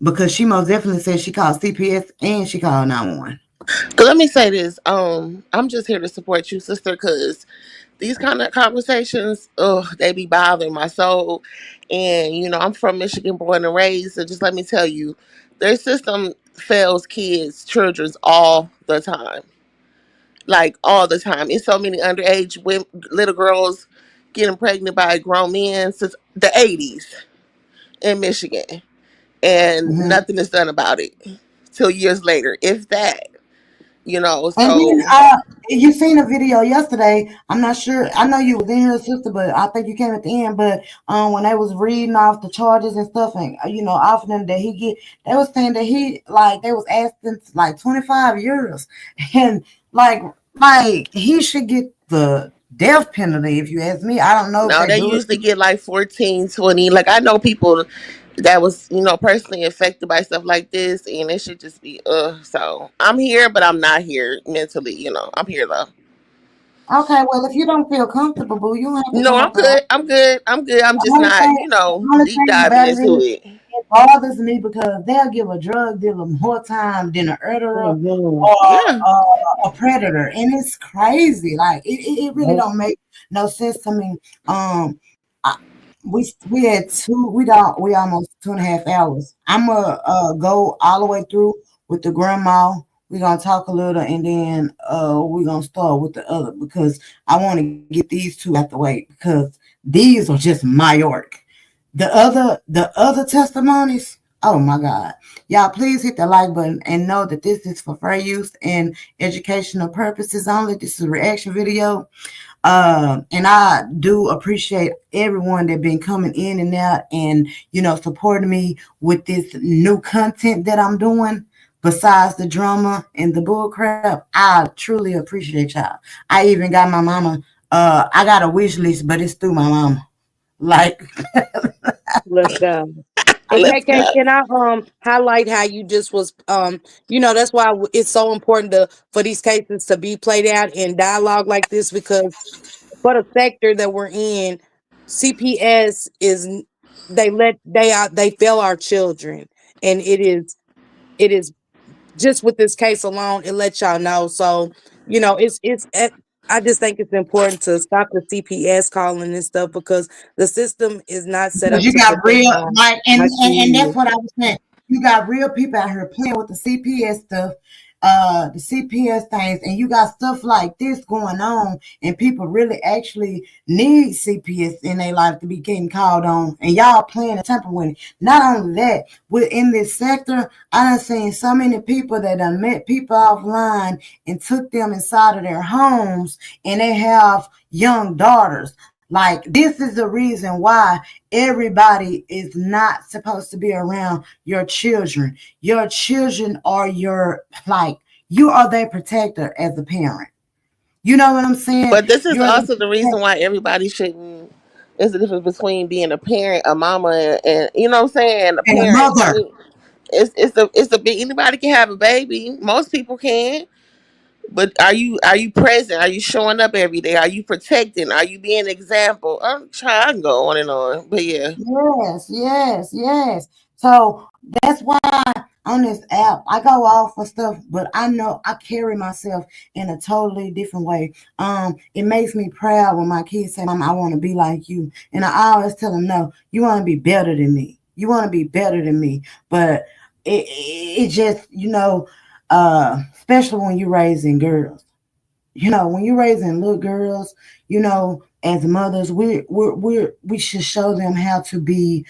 Speaker 5: because she most definitely said she called CPS and she called 911.
Speaker 4: Let me say this. I'm just here to support you, sister, because these kind of conversations, they be bothering my soul. And I'm from Michigan, born and raised. So just let me tell you, their system fails kids, children all the time. Like all the time. It's so many underage women, little girls getting pregnant by grown men since the 80s in Michigan. And nothing is done about it till years later, if that.
Speaker 5: And then
Speaker 4: So
Speaker 5: you seen a video yesterday. I'm not sure. I know you was in here, sister, but I think you came at the end. But when they was reading off the charges and stuff, and offering that they was saying that they was asking like 25 years, and like he should get the death penalty, if you ask me. I don't know if
Speaker 4: no,
Speaker 5: they
Speaker 4: they
Speaker 5: do it.
Speaker 4: usually get like 14, 20. Like I know people that was, personally affected by stuff like this, and it should just be so I'm here, but I'm not here mentally, I'm here though.
Speaker 5: Okay, well, if you don't feel comfortable, boo, you don't have to
Speaker 4: No,
Speaker 5: come
Speaker 4: I'm
Speaker 5: up and
Speaker 4: good. I'm good. I'm good. I'm
Speaker 5: The
Speaker 4: just
Speaker 5: only
Speaker 4: not,
Speaker 5: thing, the only
Speaker 4: deep
Speaker 5: thing
Speaker 4: diving
Speaker 5: about it
Speaker 4: into
Speaker 5: is,
Speaker 4: it.
Speaker 5: it bothers me because they'll give a drug dealer more time than a murderer or
Speaker 4: Yeah.
Speaker 5: a predator, and it's crazy. Like it really don't make no sense to me. I, we had we almost 2.5 hours. I'm gonna go all the way through with the grandma. We're gonna talk a little, and then we're gonna start with the other, because I want to get these two out the way, because these are just my work. The other testimonies, oh my God. Y'all please hit the like button and know that this is for fair use and educational purposes only. This is a reaction video. And I do appreciate everyone that been coming in and out and supporting me with this new content that I'm doing. Besides the drama and the bull crap, I truly appreciate y'all. I even got my mama. I got a wish list, but it's through my mama. Like,
Speaker 16: Let's go. And
Speaker 4: Let's
Speaker 16: KK,
Speaker 4: go.
Speaker 16: can I highlight how you just was that's why it's so important for these cases to be played out in dialogue like this, because for the sector that we're in, CPS is they fail our children, and it is just with this case alone, it lets y'all know. So, I just think it's important to stop the CPS calling and stuff, because the system is not set
Speaker 5: because
Speaker 16: up
Speaker 5: you
Speaker 16: to
Speaker 5: got
Speaker 16: protect
Speaker 5: real, like,
Speaker 16: our
Speaker 5: and that's
Speaker 16: kids.
Speaker 5: what I was saying. You got real people out here playing with the CPS stuff, the CPS things, and you got stuff like this going on, and people really actually need CPS in their life to be getting called on, and y'all playing a temper with it. Not only that, within this sector, I done seen so many people that done met people offline and took them inside of their homes, and they have young daughters. Like, this is the reason why everybody is not supposed to be around your children. Your children are you are their protector as a parent. You know what I'm saying?
Speaker 4: But this is
Speaker 5: You're the
Speaker 4: also the reason why everybody shouldn't. There's the difference between being a parent, a mama, and you know what I'm saying, a
Speaker 5: and a
Speaker 4: parent. I
Speaker 5: mother.
Speaker 4: mean, it's a big. Anybody can have a baby. Most people can. But are you present? Are you showing up every day? Are you protecting? Are you being an example? I'm trying. I can go on and on, but yeah.
Speaker 5: Yes. So that's why on this app I go off for stuff, but I know I carry myself in a totally different way. It makes me proud when my kids say, "Mom, I want to be like you," and I always tell them, "No, you want to be better than me. You want to be better than me." But it just especially when you're raising girls. When you're raising little girls, as mothers, we should show them how to be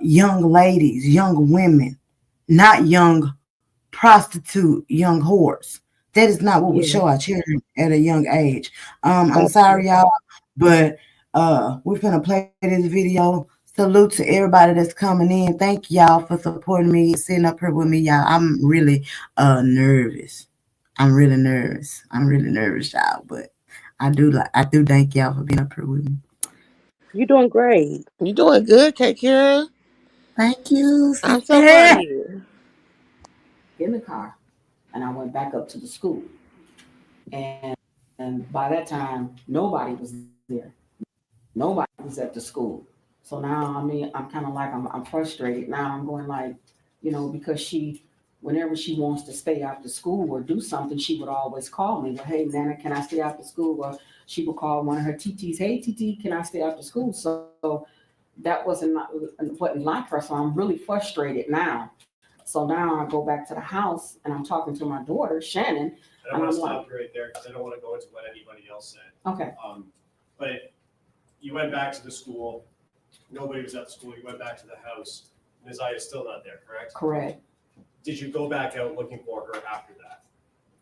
Speaker 5: young ladies, young women, not young prostitute, young whores. That is not what we
Speaker 16: Yeah.
Speaker 5: show our children at a young age. I'm sorry,
Speaker 16: Absolutely.
Speaker 5: y'all, but we're gonna play this video. Salute to everybody that's coming in. Thank y'all for supporting me, sitting up here with me, y'all. I'm really nervous. I'm really nervous. I'm really nervous, y'all. But I do thank y'all for being up here with me.
Speaker 16: You're doing great.
Speaker 4: You doing good, Kira.
Speaker 5: Thank you,
Speaker 4: I'm so proud of
Speaker 5: sister.
Speaker 4: you.
Speaker 14: In the car, and I went back up to the school. And by that time, nobody was there. Nobody was at the school. So now, I mean, I'm kind of like, I'm frustrated. Now I'm going like, because whenever she wants to stay after school or do something, she would always call me. Well, hey, Nana, can I stay after school? Or she would call one of her TTs, hey, TT, can I stay after school? So that wasn't like her. So I'm really frustrated now. So now I go back to the house and I'm talking to my daughter, Shannon.
Speaker 11: I want to stop you right there because I don't want to go into what anybody else said.
Speaker 14: Okay.
Speaker 11: But you went back to the school. Nobody was at the school. You went back to the house. Naziah is still not there, correct?
Speaker 14: Correct.
Speaker 11: Did you go back out looking for her after that?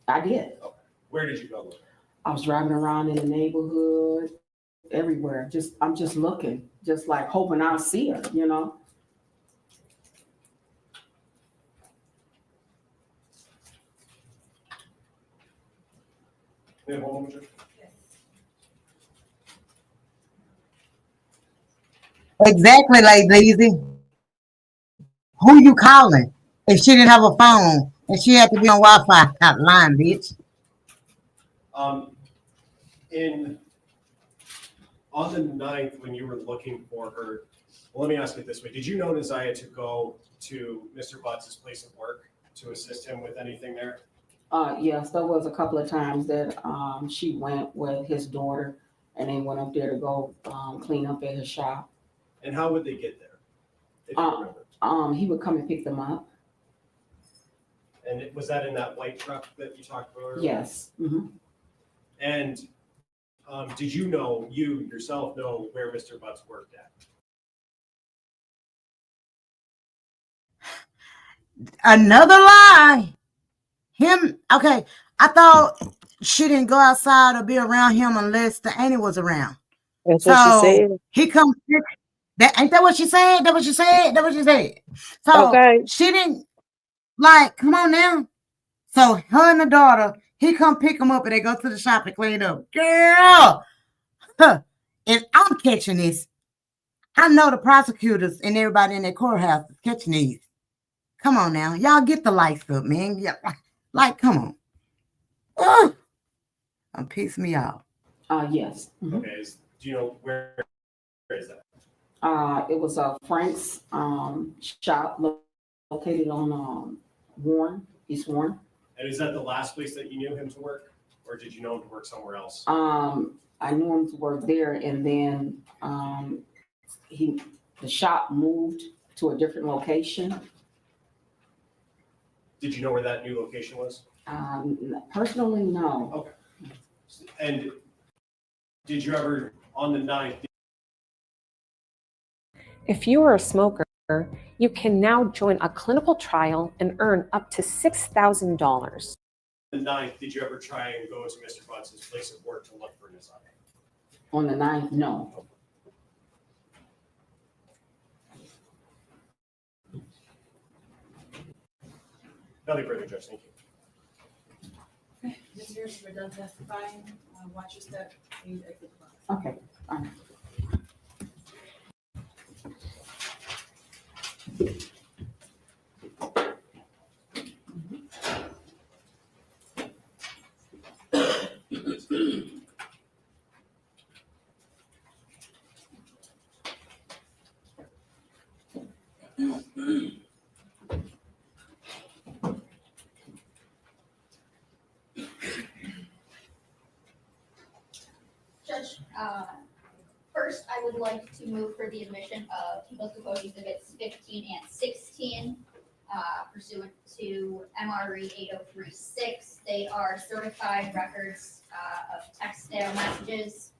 Speaker 14: I did.
Speaker 11: Okay. Where did you go look?
Speaker 14: I was driving around in the neighborhood, everywhere. I'm just looking, just like hoping I'll see her,
Speaker 5: Exactly, like Lazy. Who you calling? If she didn't have a phone and she had to be on Wi-Fi, not lying, bitch.
Speaker 11: On the 9th, when you were looking for her, well, let me ask it this way. Did you know Naziah to go to Mr. Butts' place of work to assist him with anything there?
Speaker 14: Yes, there was a couple of times that she went with his daughter and they went up there to go clean up at his shop.
Speaker 11: And how would they get there? If you remember?
Speaker 14: He would come and pick them up.
Speaker 11: And was that in that white truck that you talked about earlier?
Speaker 14: Yes. Mm-hmm.
Speaker 11: And did you yourself know where Mr. Butts worked at?
Speaker 5: Another lie. Okay. I thought she didn't go outside or be around him unless the auntie was around.
Speaker 16: That's what she said.
Speaker 5: He comes. Ain't that what she said? That what she said? So
Speaker 16: Okay.
Speaker 5: she didn't come on now. So her and the daughter, he come pick them up and they go to the shop and clean up. Girl, if I'm catching this, I know the prosecutors and everybody in their courthouse is catching these. Come on now. Y'all get the lights up, man. Yeah, come on. Piss me off.
Speaker 14: Yes. Mm-hmm.
Speaker 11: Okay. Do you know where is that?
Speaker 14: It was Frank's shop located on Warren, East Warren.
Speaker 11: And is that the last place that you knew him to work? Or did you know him to work somewhere else?
Speaker 14: I knew him to work there, and then the shop moved to a different location.
Speaker 11: Did you know where that new location was?
Speaker 14: Personally, no.
Speaker 11: Okay. And did you ever, on the 9th?
Speaker 3: If you are a smoker, you can now join a clinical trial and earn up to $6,000.
Speaker 11: The 9th, did you ever try and go to Mr. Butts' place of work to look for Naziah?
Speaker 14: On the 9th, no.
Speaker 11: Nothing further, Judge. Thank you.
Speaker 10: Okay, Ms. Harris, we're done testifying. Watch your step. Please exit the box.
Speaker 14: Okay.
Speaker 2: Judge, first I would like to move for the admission of People's Proposed Exhibits 15 and 16 pursuant to MRE 8036. They are certified records of text-style messages.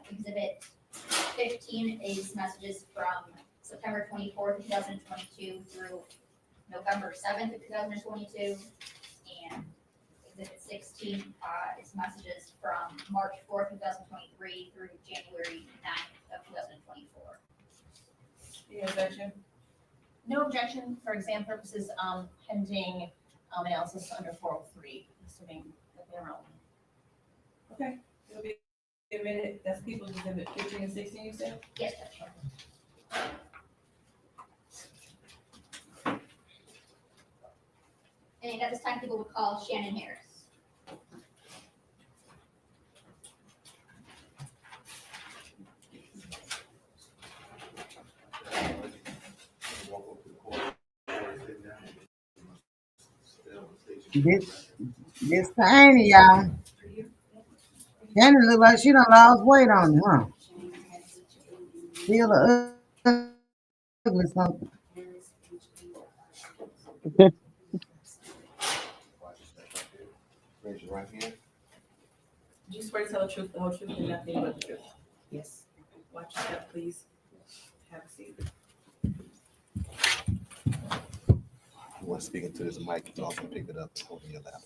Speaker 2: Exhibit 15 is messages from September 24th, 2022 through November 7th of 2022. And Exhibit 16 is messages from March 4th, 2023 through January 9th of 2024.
Speaker 10: Any objection?
Speaker 22: No objection for exam purposes, pending analysis under 403, assuming that they're relevant.
Speaker 10: Okay, it'll be Exhibit, that's people's exhibit 15 and 16, you said?
Speaker 2: Yes, that's right. And at this time, people would call Shannon Harris.
Speaker 5: This tiny, y'all. Shannon look like she done lost weight on you, huh? Still a ugly something.
Speaker 10: Raise your right hand. Do you swear to tell the truth, the whole truth, and nothing but the truth? Yes. Watch your step, please. Have a seat.
Speaker 8: You want to speak into this mic, you can also pick it up, holding your lap.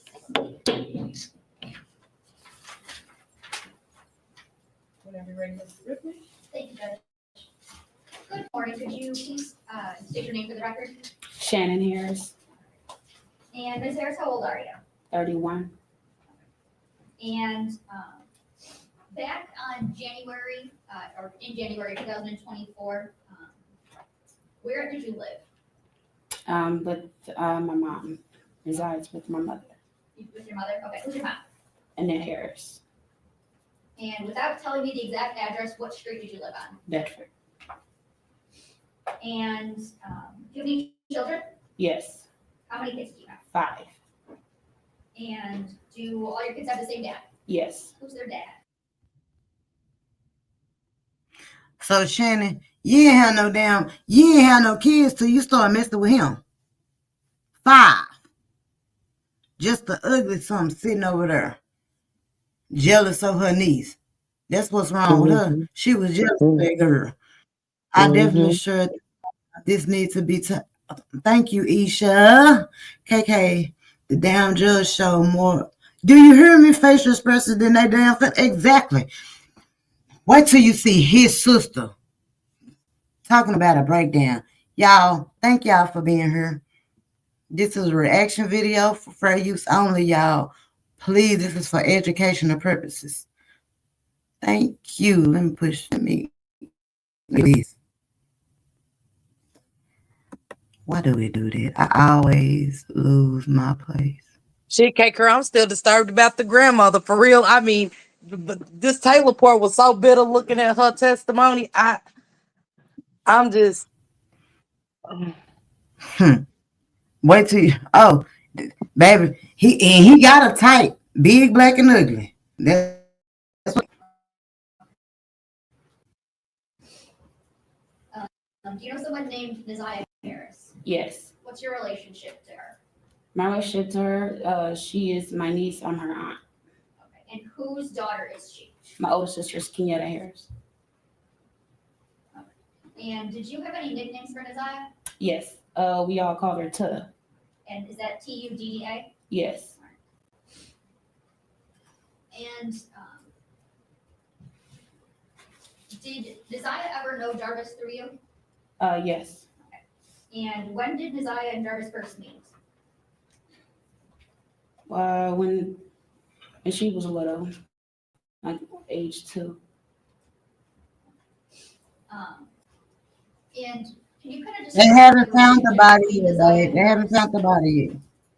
Speaker 10: Whenever you're ready, Ms. Ripley.
Speaker 2: Thank you, Judge. Good morning. Could you please state your name for the record?
Speaker 14: Shannon Harris,
Speaker 2: And Ms. Harris, how old are you?
Speaker 14: 31.
Speaker 2: And back on January, or in January 2024, where did you live?
Speaker 14: But my mom resides with my mother,
Speaker 2: With your mother? Okay, who's your mom?
Speaker 14: Annette Harris,
Speaker 2: And without telling me the exact address, what street did you live on?
Speaker 14: Bedford.
Speaker 2: And do you have any children?
Speaker 14: Yes,
Speaker 2: How many kids do you have?
Speaker 14: 5.
Speaker 2: And do all your kids have the same dad?
Speaker 14: Yes.
Speaker 2: Who's their dad?
Speaker 5: So Shannon, you ain't have no kids till you start messing with him. 5. Just the ugly something sitting over there. Jealous of her niece. That's what's wrong with her. She was jealous of that girl. I definitely sure this needs to be thank you, Isha. KK, the damn judge showed more. Do you hear me? Facial expressions than they damn thing. Exactly. Wait till you see his sister talking about a breakdown. Y'all, thank y'all for being here. This is a reaction video for fair use only, y'all. Please, this is for educational purposes. Thank you. Let me push me. Please. Why do we do that? I always lose my place.
Speaker 16: Shit, K-Kerr, I'm still disturbed about the grandmother, for real. I mean, this Taylor part was so bitter looking at her testimony. I'm just...
Speaker 5: Wait till you, baby, he got a type, big, black, and ugly. That's what.
Speaker 2: Do you know someone named Neziah Harris?
Speaker 14: Yes.
Speaker 2: What's your relationship to her?
Speaker 14: My relationship to her, she is my niece. I'm her aunt.
Speaker 2: Okay. And whose daughter is she?
Speaker 14: My older sister is Kenyatta Harris.
Speaker 2: Okay. And did you have any nicknames for Neziah?
Speaker 14: Yes. We all called her Tuda.
Speaker 2: And is that Tudda?
Speaker 14: Yes.
Speaker 2: And did Neziah ever know Jarvis through you?
Speaker 14: Yes.
Speaker 2: Okay. And when did Neziah and Jarvis first meet?
Speaker 14: When she was little, like age 2.
Speaker 2: And can you kind of just?
Speaker 5: They haven't found the body yet, babe. They haven't found the body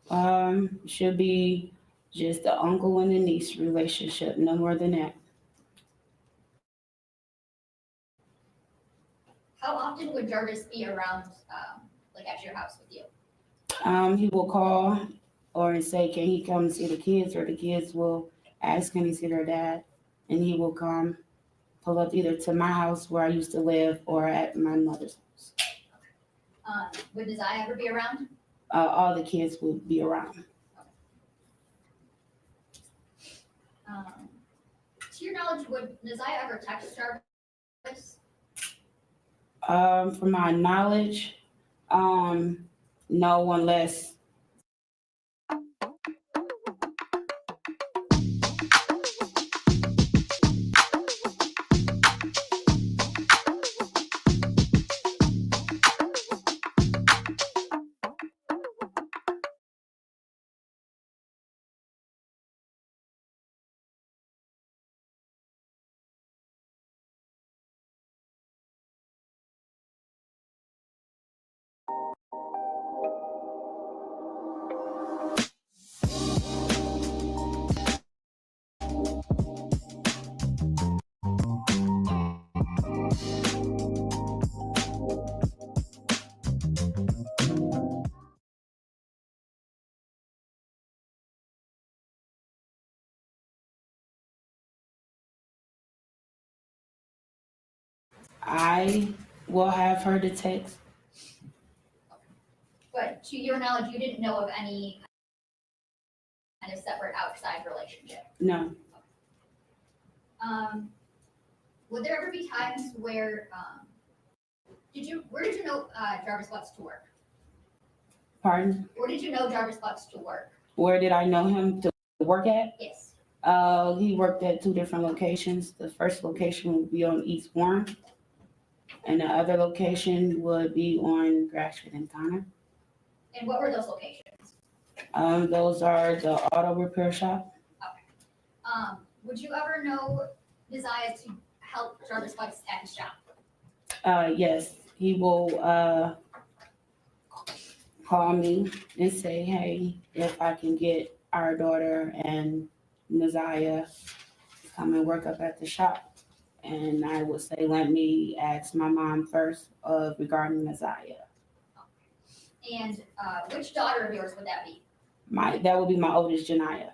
Speaker 5: yet.
Speaker 14: Should be just the uncle and the niece relationship, no more than that.
Speaker 2: How often would Jarvis be around, like at your house with you?
Speaker 14: He will call or say, can he come see the kids? Or the kids will ask, can he see their dad? And he will come, pull up either to my house where I used to live or at my mother's house.
Speaker 2: Would Neziah ever be around?
Speaker 14: All the kids would be around.
Speaker 2: To your knowledge, would Neziah ever text Jarvis?
Speaker 14: From my knowledge, no, unless I will have her to text.
Speaker 2: But to your knowledge, you didn't know of any kind of separate outside relationship?
Speaker 14: No.
Speaker 2: Would there ever be times where, where did you know Jarvis Butts to work?
Speaker 14: Pardon?
Speaker 2: Where did you know Jarvis Butts to work?
Speaker 14: Where did I know him to work at?
Speaker 2: Yes.
Speaker 14: He worked at 2 different locations. The first location would be on East Warren, and the other location would be on Gratiot and Connor.
Speaker 2: And what were those locations?
Speaker 14: Those are the auto repair shop.
Speaker 2: Would you ever know desire to help Jarvis Butts at his shop?
Speaker 14: Yes, he will call me and say, hey, if I can get our daughter and Naziah to come and work up at the shop. And I would say, let me ask my mom first regarding Naziah.
Speaker 2: And which daughter of yours would that be?
Speaker 14: That would be my oldest, Janiyah.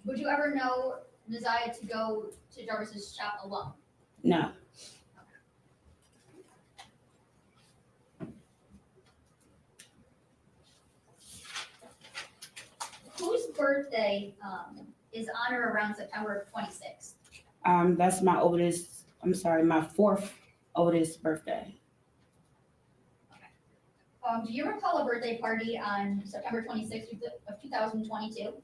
Speaker 2: Would you ever know Naziah to go to Jarvis's shop alone?
Speaker 14: No.
Speaker 2: Whose birthday is on or around September 26th?
Speaker 14: That's my my 4th oldest birthday.
Speaker 2: Do you recall a birthday party on September 26th of 2022?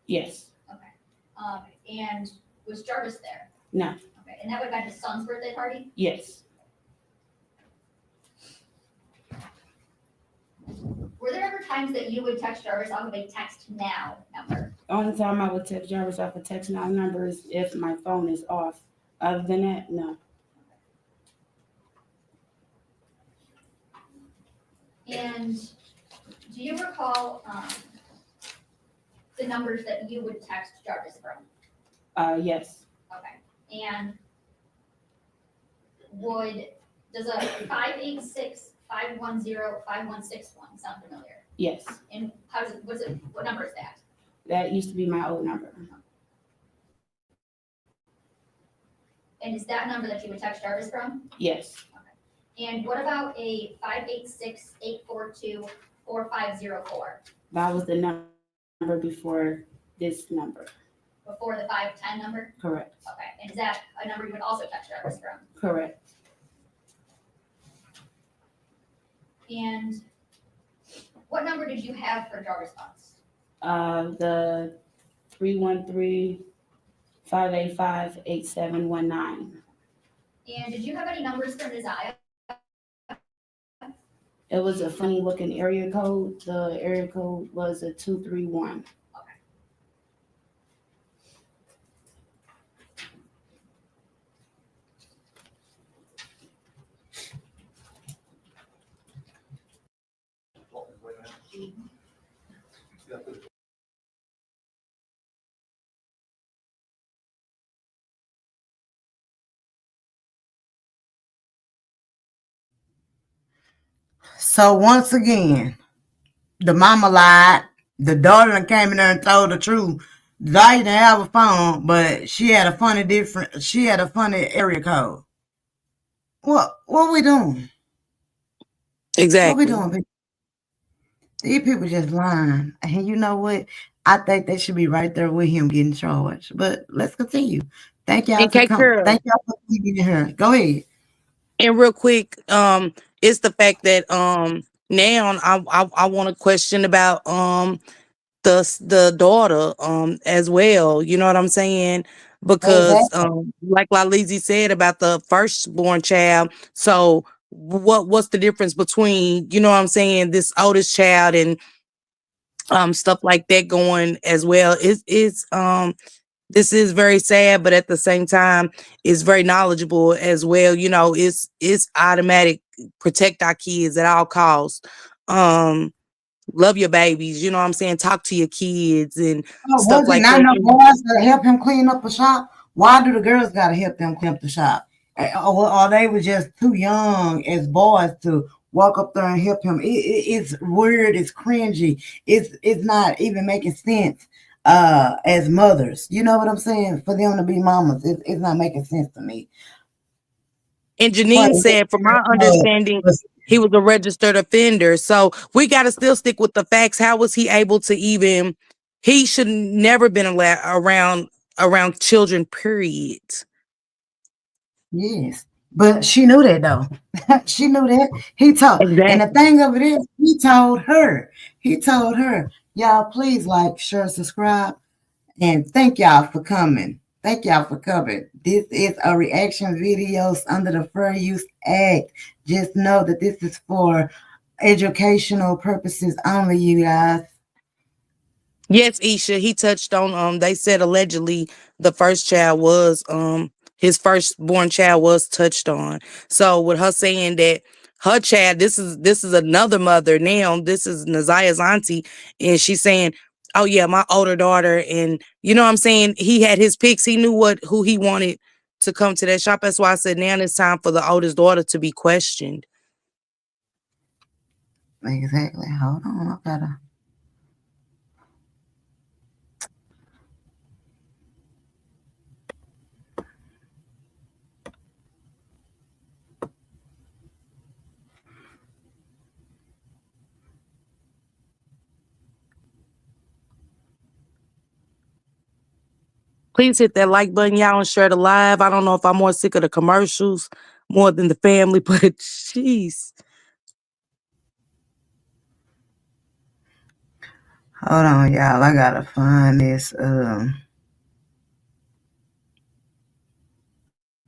Speaker 14: Yes.
Speaker 2: Okay. And was Jarvis there?
Speaker 14: No.
Speaker 2: Okay, and that would have been his son's birthday party?
Speaker 14: Yes.
Speaker 2: Were there ever times that you would text Jarvis off of a text now number?
Speaker 14: Only time I would text Jarvis off a text now number is if my phone is off. Other than that, no.
Speaker 2: And do you recall the numbers that you would text Jarvis from?
Speaker 14: Yes.
Speaker 2: Okay. And does a 586-510-5161 sound familiar?
Speaker 14: Yes.
Speaker 2: And what number is that?
Speaker 14: That used to be my old number.
Speaker 2: And is that number that you would text Jarvis from?
Speaker 14: Yes.
Speaker 2: And what about a 586-842-4504?
Speaker 14: That was the number before this number.
Speaker 2: Before the 510 number?
Speaker 14: Correct.
Speaker 2: Okay. And is that a number you would also text Jarvis from?
Speaker 14: Correct.
Speaker 2: And what number did you have for Jarvis Butts?
Speaker 14: The 313-585-8719.
Speaker 2: And did you have any numbers for Naziah?
Speaker 14: It was a funny looking area code. The area code was a 231.
Speaker 5: So once again, the mama lied. The daughter came in there and told the truth. The daughter didn't have a phone, but she had a funny area code. What we doing?
Speaker 16: Exactly.
Speaker 5: What we doing? These people just lying. And you know what? I think they should be right there with him getting charged. But let's continue. Thank y'all for coming. Thank y'all for being here. Go ahead.
Speaker 16: And real quick, it's the fact that now I want to question about the daughter as well. You know what I'm saying? Because like Lizzie said about the firstborn child. So what's the difference between, you know what I'm saying, this oldest child and stuff like that going as well? It's this is very sad, but at the same time, it's very knowledgeable as well. You know, it's automatic. Protect our kids at all costs. Love your babies. You know what I'm saying? Talk to your kids and stuff like that.
Speaker 5: Was it not no boys to help him clean up a shop? Why do the girls got to help them clean up the shop? Or they were just too young as boys to walk up there and help him? It's weird. It's cringy. It's not even making sense. As mothers, you know what I'm saying? For them to be mamas, it's not making sense to me.
Speaker 16: And Janine said, from my understanding, he was a registered offender. So we got to still stick with the facts. How was he able to even? He should never been allowed around children. Period.
Speaker 5: Yes. But she knew that though. She knew that. He told.
Speaker 16: Exactly.
Speaker 5: And the thing of it is, he told her. He told her, y'all please like, share, subscribe. And thank y'all for coming. Thank y'all for coming. This is a reaction videos under the Fair Use Act. Just know that this is for educational purposes only, you guys.
Speaker 16: Yes, Isha. He touched on they said allegedly the first child was his firstborn child was touched on. So with her saying that her child, this is another mother now. This is Nazia's auntie, and she's saying, oh yeah, my older daughter, and you know what I'm saying, he had his picks, he knew who he wanted to come to that shop. That's why I said now it's time for the oldest daughter to be questioned.
Speaker 5: Exactly. Hold on, I gotta.
Speaker 16: Please hit that like button, y'all, and share the live. I don't know if I'm more sick of the commercials more than the family, but jeez.
Speaker 5: Hold on, y'all. I gotta find this.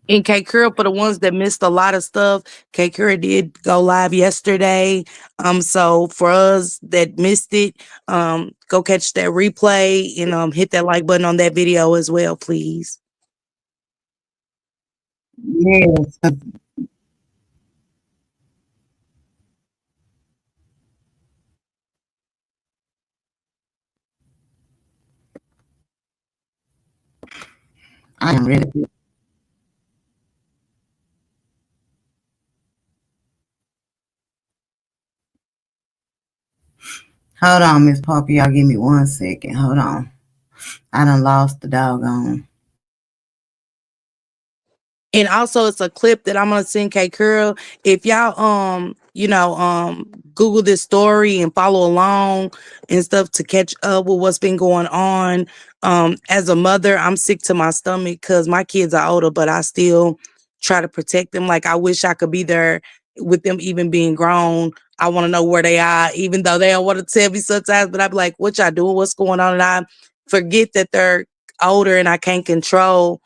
Speaker 16: And K Curl, for the ones that missed a lot of stuff, K Curl did go live yesterday. So for us that missed it, go catch that replay and hit that like button on that video as well, please.
Speaker 5: Yes. I am ready. Hold on, Miss Poppy. Y'all give me 1 second. Hold on. I done lost the doggone.
Speaker 16: And also it's a clip that I'm gonna send K Curl. If y'all Google this story and follow along and stuff to catch up with what's been going on. As a mother, I'm sick to my stomach because my kids are older, but I still try to protect them. Like I wish I could be there with them even being grown. I want to know where they are, even though they don't want to tell me sometimes, but I be like, what y'all doing? What's going on? And I forget that they're older and I can't control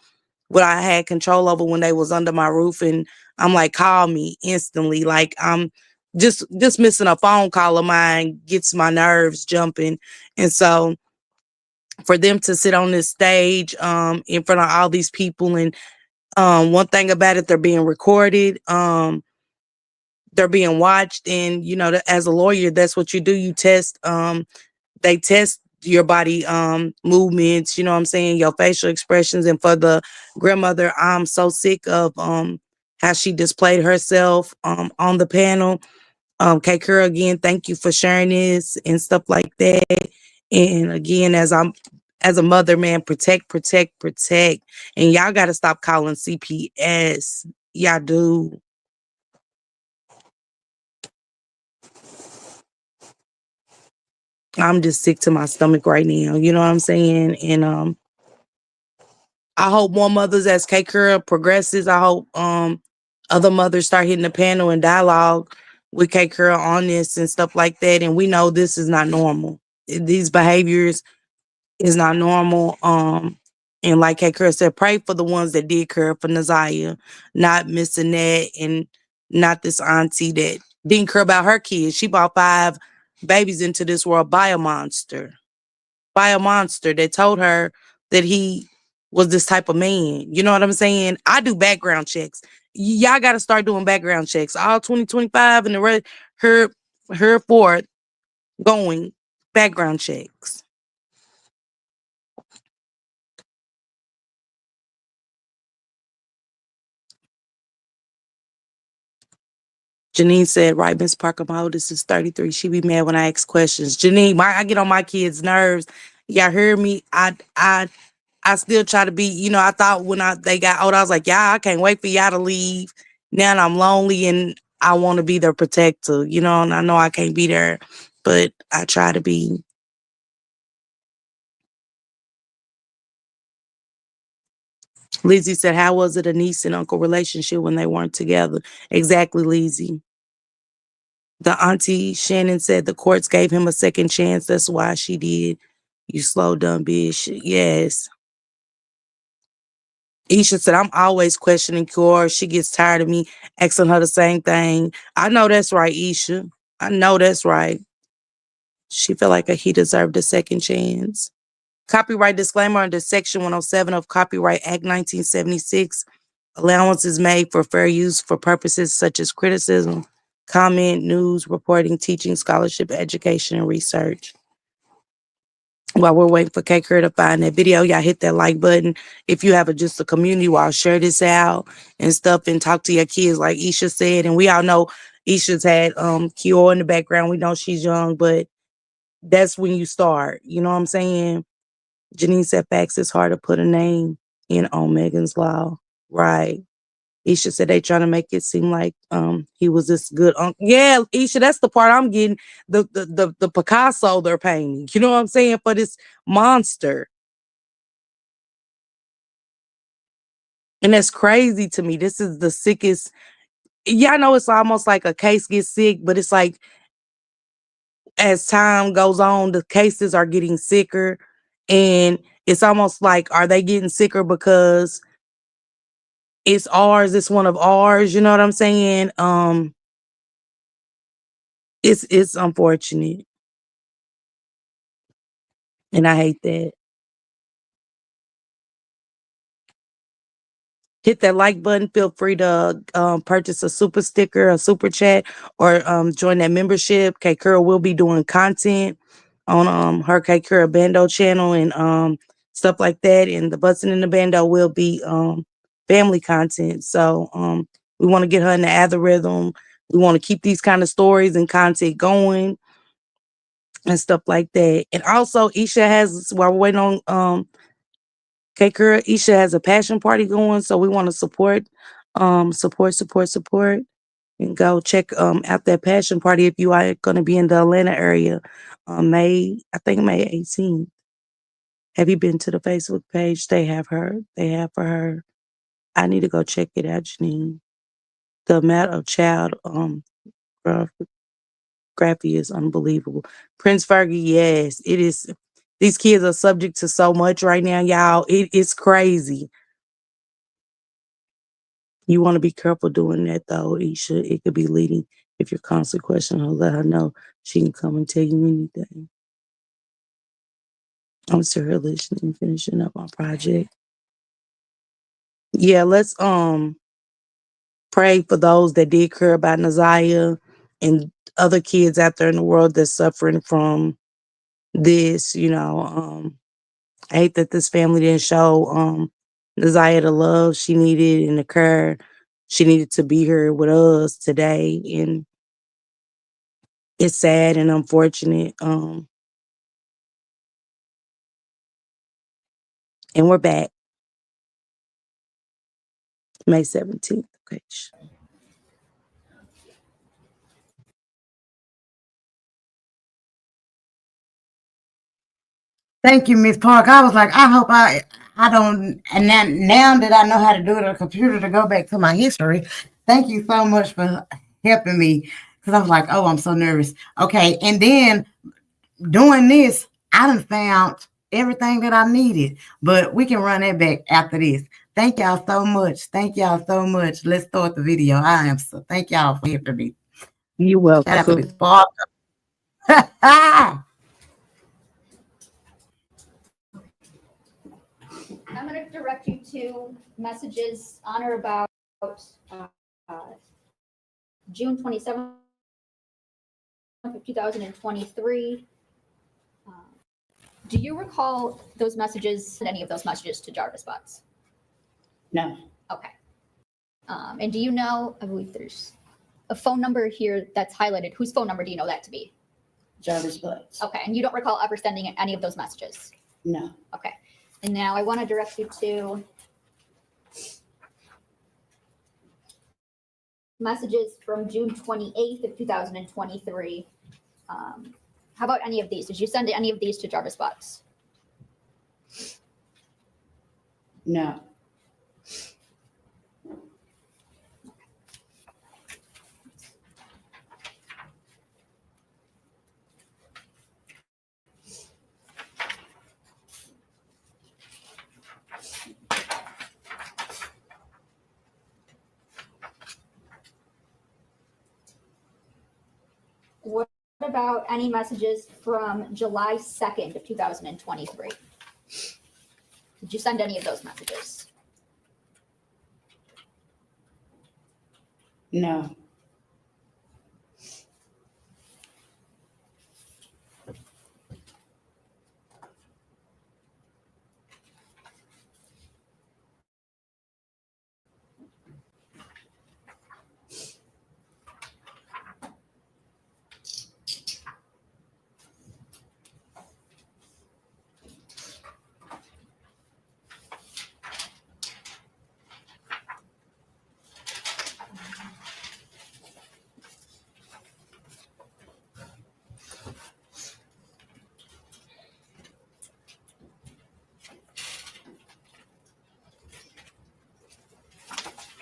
Speaker 16: what I had control over when they was under my roof. And I'm like, call me instantly. Like I'm just missing a phone call of mine gets my nerves jumping. And so for them to sit on this stage in front of all these people, and one thing about it, they're being recorded, they're being watched, and as a lawyer, that's what you do. You test, they test your body movements, you know what I'm saying, your facial expressions. And for the grandmother, I'm so sick of how she displayed herself on the panel. K Curl, again, thank you for sharing this and stuff like that. And again, as a mother, man, protect. And y'all gotta stop calling CPS. Y'all do. I'm just sick to my stomach right now. You know what I'm saying? And I hope more mothers, as K Curl progresses, I hope other mothers start hitting the panel and dialogue with K Curl on this and stuff like that. And we know this is not normal. These behaviors is not normal. And like K Curl said, pray for the ones that did care for Nazia, not Miss Annette and not this auntie that didn't care about her kids. She brought 5 babies into this world by a monster that told her that he was this type of man. You know what I'm saying? I do background checks. Y'all got to start doing background checks. All 2025 and the rest, her forth going background checks. Janine said, right, Miss Parker, my oldest is 33. She be mad when I ask questions. Janine, I get on my kids' nerves. Y'all hear me? I still try to be, I thought when they got old, I was like, yeah, I can't wait for y'all to leave Now I'm lonely and I want to be their protector, you know, and I know I can't be there, but I try to be. Lizzie said, how was it a niece and uncle relationship when they weren't together? Exactly, Lizzie. The auntie Shannon said the courts gave him a second chance. That's why she did. You slow, dumb bitch. Yes. Isha said, I'm always questioning Kiora. She gets tired of me asking her the same thing. I know that's right, Isha. I know that's right. She felt like he deserved a second chance. Copyright disclaimer under Section 107 of Copyright Act 1976. Allowance is made for fair use for purposes such as criticism, comment, news, reporting, teaching, scholarship, education, and research. While we're waiting for K-Cur to find that video, y'all hit that like button. If you have just a community wall, share this out and stuff and talk to your kids like Isha said. And we all know Isha's had Kiora in the background. We know she's young, but that's when you start. You know what I'm saying? Janine said facts, it's hard to put a name in on Megan's Law. Right. Isha said they trying to make it seem like he was this good uncle. Yeah, Isha, that's the part I'm getting. The Picasso they're painting. You know what I'm saying? For this monster. And that's crazy to me. This is the sickest. Yeah, I know it's almost like a case gets sick, but it's like as time goes on, the cases are getting sicker. And it's almost like, are they getting sicker because it's ours, it's one of ours, you know what I'm saying? It's unfortunate. And I hate that. Hit that like button. Feel free to purchase a super sticker, a super chat, or join that membership. K-Curl will be doing content on her K-Curl Bando channel and stuff like that. And the Bustin' in the Bando will be family content. So we want to get her in the algorithm. We want to keep these kind of stories and content going and stuff like that. And also Isha has, while we're waiting on K-Curl, Isha has a passion party going, so we want to support, support, and go check out that passion party if you are going to be in the Atlanta area. May 18th. Have you been to the Facebook page? They have for her. I need to go check it out, Janine. The amount of child graphy is unbelievable. Prince Fergie, yes, it is. These kids are subject to so much right now, y'all. It is crazy. You want to be careful doing that, though, Isha. It could be leading. If you're constantly questioning her, let her know. She can come and tell you anything. I'm still here listening, finishing up my project. Yeah, let's pray for those that did care about Naziah and other kids out there in the world that's suffering from this. You know, I hate that this family didn't show Naziah the love she needed and the care she needed to be here with us today. And it's sad and unfortunate. And we're back. May 17th. Okay.
Speaker 5: Thank you, Miss Park. I was like, I hope I don't, and now that I know how to do it on a computer to go back to my history, thank you so much for helping me. Because I was like, oh, I'm so nervous. Okay, and then doing this, I done found everything that I needed. But we can run that back after this. Thank y'all so much. Thank y'all so much. Let's start the video. Thank y'all for helping me.
Speaker 16: You're welcome.
Speaker 5: Shout out to Miss Park.
Speaker 2: I'm going to direct you to messages on or about June 27th of 2023. Do you recall those messages, any of those messages to Jarvis Butts?
Speaker 14: No.
Speaker 2: Okay. And do you know, I believe there's a phone number here that's highlighted. Whose phone number do you know that to be?
Speaker 14: Jarvis Butts.
Speaker 2: Okay. And you don't recall ever sending any of those messages?
Speaker 14: No.
Speaker 2: Okay. And now I want to direct you to messages from June 28th of 2023. How about any of these? Did you send any of these to Jarvis Butts?
Speaker 14: No.
Speaker 2: What about any messages from July 2nd of 2023? Did you send any of those messages?
Speaker 14: No.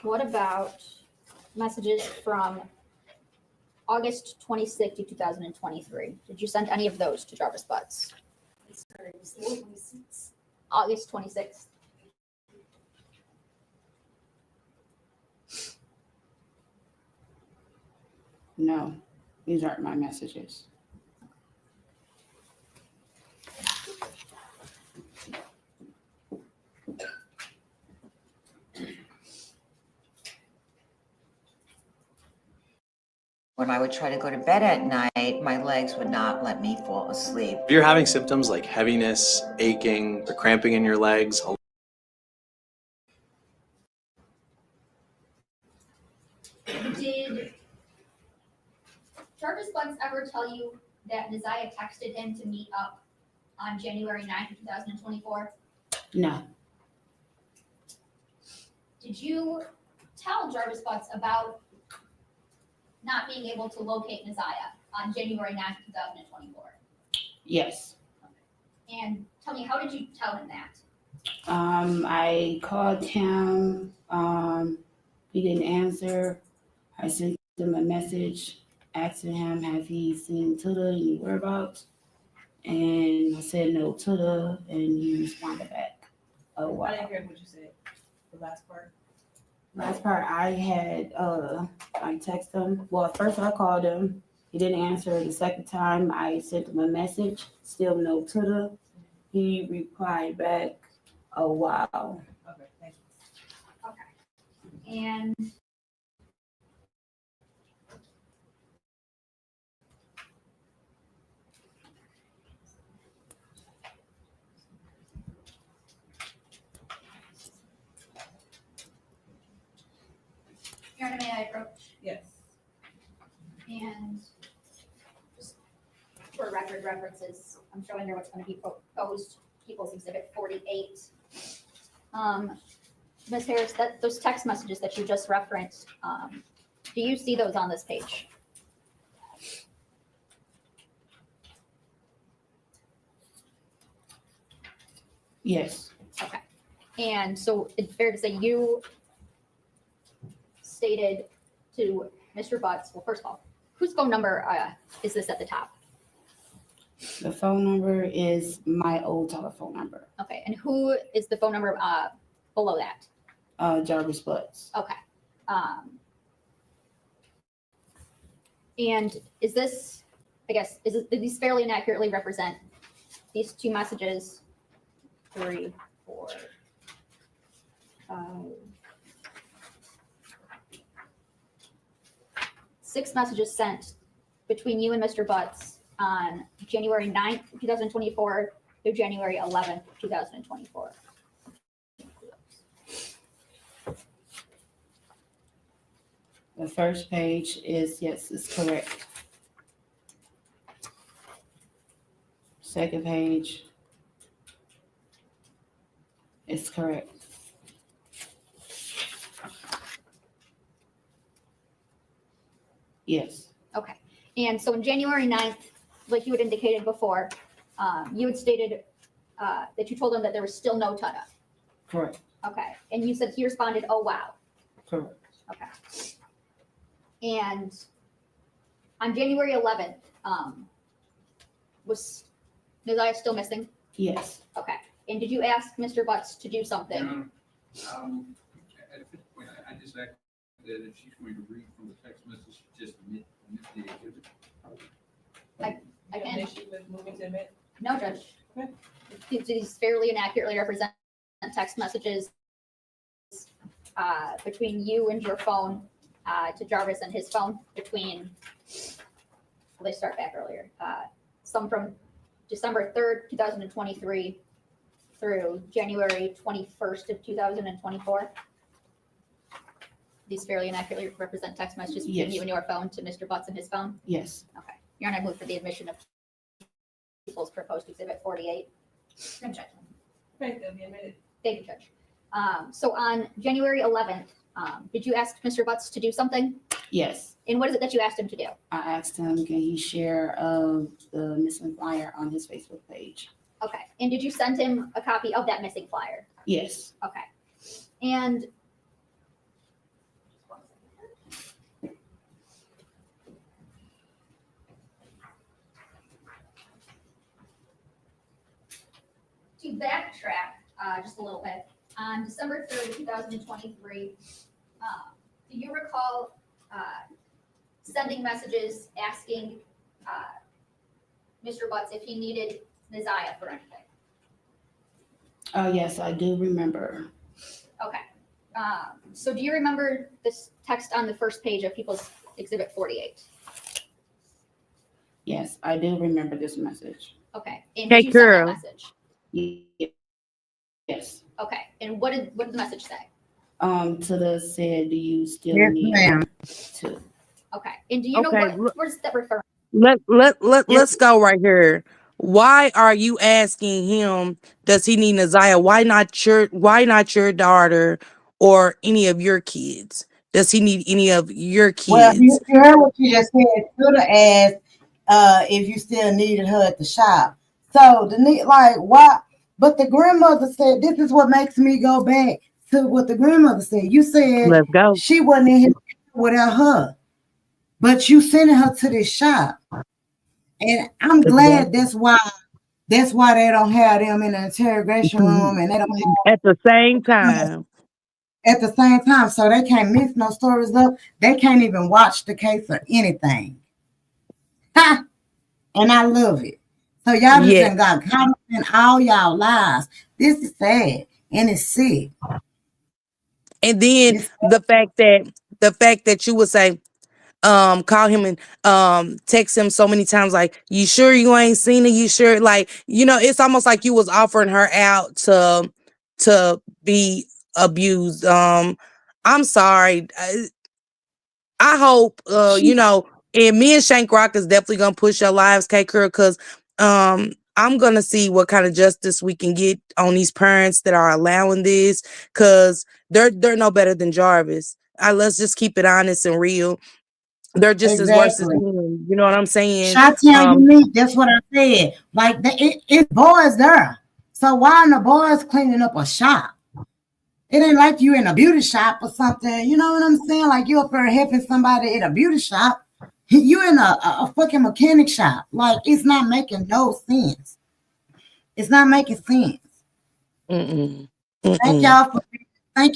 Speaker 2: What about messages from August 26th of 2023? Did you send any of those to Jarvis Butts? August 26th.
Speaker 14: No. These aren't my messages.
Speaker 18: When I would try to go to bed at night, my legs would not let me fall asleep.
Speaker 19: If you're having symptoms like heaviness, aching, or cramping in your legs,
Speaker 2: Did Jarvis Butts ever tell you that Nasiah texted him to meet up on January 9th of 2024?
Speaker 14: No.
Speaker 2: Did you tell Jarvis Butts about not being able to locate Nasiah on January 9th, 2024?
Speaker 14: Yes.
Speaker 2: And tell me, how did you tell him that?
Speaker 14: I called him. He didn't answer. I sent him a message asking him, have he seen Tuda any whereabouts? And I said no, Tuda, and he responded back. Oh, wow.
Speaker 10: I didn't hear what you said, the last part.
Speaker 14: Last part, I had, I texted him. Well, first I called him. He didn't answer. The second time, I sent him a message. Still no Tuda. He replied back, oh, wow.
Speaker 10: Okay, thank you.
Speaker 2: Okay. And Your Honor, may I approach?
Speaker 10: Yes.
Speaker 2: And just for record references, I'm showing her what's going to be proposed, People's Exhibit 48. Ms. Harris, those text messages that you just referenced, do you see those on this page?
Speaker 14: Yes.
Speaker 2: Okay. And so it's fair to say you stated to Mr. Butts, well, first of all, whose phone number is this at the top?
Speaker 14: The phone number is my old telephone number.
Speaker 2: Okay. And who is the phone number below that?
Speaker 14: Jarvis Butts.
Speaker 2: Okay. And is this, I guess, do these fairly inaccurately represent these two messages? 3, 4, 5, 6 messages sent between you and Mr. Butts on January 9th, 2024 through January 11th, 2024.
Speaker 14: The first page is, yes, it's correct. Second page is correct. Yes.
Speaker 2: Okay. And so on January 9th, like you had indicated before, you had stated that you told him that there was still no tada.
Speaker 14: Correct.
Speaker 2: Okay. And you said he responded, oh, wow.
Speaker 14: Correct.
Speaker 2: Okay. And on January 11th, was Nizaya still missing?
Speaker 14: Yes.
Speaker 2: Okay. And did you ask Mr. Butts to do something?
Speaker 12: At this point, I just asked that if she's going to read from the text message, just admit the exhibit.
Speaker 2: I can.
Speaker 10: She was moving to admit.
Speaker 2: No, Judge. These fairly and accurately represent text messages between you and your phone to Jarvis and his phone between, well, they start back earlier. Some from December 3rd, 2023 through January 21st of 2024. These fairly and accurately represent text messages between you and your phone to Mr. Butts and his phone?
Speaker 14: Yes.
Speaker 2: Okay. Your Honor, I move for the admission of People's Proposed Exhibit 48.
Speaker 10: Okay, they'll be admitted.
Speaker 2: Thank you, Judge. So on January 11th, did you ask Mr. Butts to do something?
Speaker 14: Yes.
Speaker 2: And what is it that you asked him to do?
Speaker 14: I asked him, can he share the missing flyer on his Facebook page?
Speaker 2: Okay. And did you send him a copy of that missing flyer?
Speaker 14: Yes.
Speaker 2: Okay. And to backtrack just a little bit, on December 3rd, 2023, do you recall sending messages asking Mr. Butts if he needed Nizaya for anything?
Speaker 14: Oh, yes, I do remember.
Speaker 2: Okay. So do you remember this text on the first page of People's Exhibit 48?
Speaker 14: Yes, I do remember this message.
Speaker 2: Okay. And did you send that message?
Speaker 14: Yes.
Speaker 2: Okay. And what did the message say?
Speaker 14: Tada said, do you still
Speaker 16: Yes,
Speaker 14: need
Speaker 16: ma'am.
Speaker 2: Okay. And do you know what does that refer?
Speaker 16: Let's go right here. Why are you asking him, does he need Nizaya? Why not your daughter or any of your kids? Does he need any of your kids?
Speaker 5: Well, you heard what you just said. Could have asked if you still needed her at the shop. So why? But the grandmother said, this is what makes me go back to what the grandmother said. You said
Speaker 16: Let's go.
Speaker 5: She wasn't in here without her, but you sending her to this shop, and I'm glad that's why they don't have them in the interrogation room, and they don't have
Speaker 16: at the same time.
Speaker 5: At the same time, so they can't mix no stories up. They can't even watch the case or anything. Ha! And I love it. So y'all just got caught in all y'all lies. This is sad and it's sick.
Speaker 16: And then the fact that you would say, call him and text him so many times, like, you sure you ain't seen it? You sure? Like, it's almost like you was offering her out to be abused. I'm sorry. I hope and me and Shank Rock is definitely gonna push your lives, K Curl, because I'm gonna see what kind of justice we can get on these parents that are allowing this, because they're no better than Jarvis. Let's just keep it honest and real. They're just as worse as him. You know what I'm saying?
Speaker 5: Shot unique. That's what I said. Like it's boys there. So why are the boys cleaning up a shop? It ain't like you in a beauty shop or something. You know what I'm saying? Like you up there helping somebody in a beauty shop. You in a fucking mechanic shop. Like it's not making no sense. It's not making sense. Thank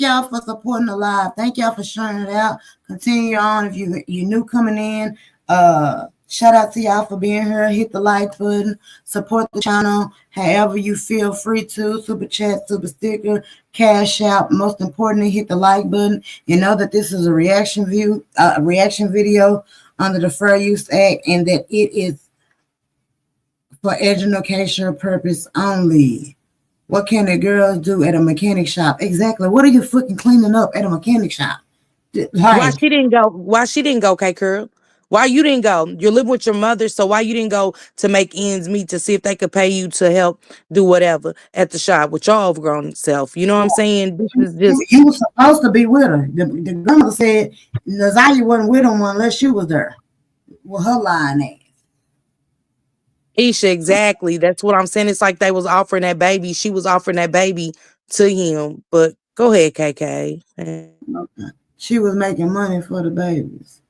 Speaker 5: y'all for supporting the live. Thank y'all for sharing it out. Continue on if you new coming in. Shout out to y'all for being here. Hit the like button. Support the channel however you feel free to. Super chat, super sticker, cash out. Most importantly, hit the like button. You know that this is a reaction video under the Fair Use Act, and that it is for educational purpose only. What can the girls do at a mechanic shop? Exactly. What are you fucking cleaning up at a mechanic shop?
Speaker 16: Why she didn't go, K Curl? Why you didn't go? You're living with your mother, so why you didn't go to make ends meet to see if they could pay you to help do whatever at the shop with your overgrown self? You know what I'm saying? This is just
Speaker 5: You were supposed to be with her. The grandmother said Nazaya wasn't with him unless she was there. Well, her line at.
Speaker 16: Isha, exactly. That's what I'm saying. It's like they was offering that baby. She was offering that baby to him. But go ahead, KK.
Speaker 5: Okay. She was making money for the babies.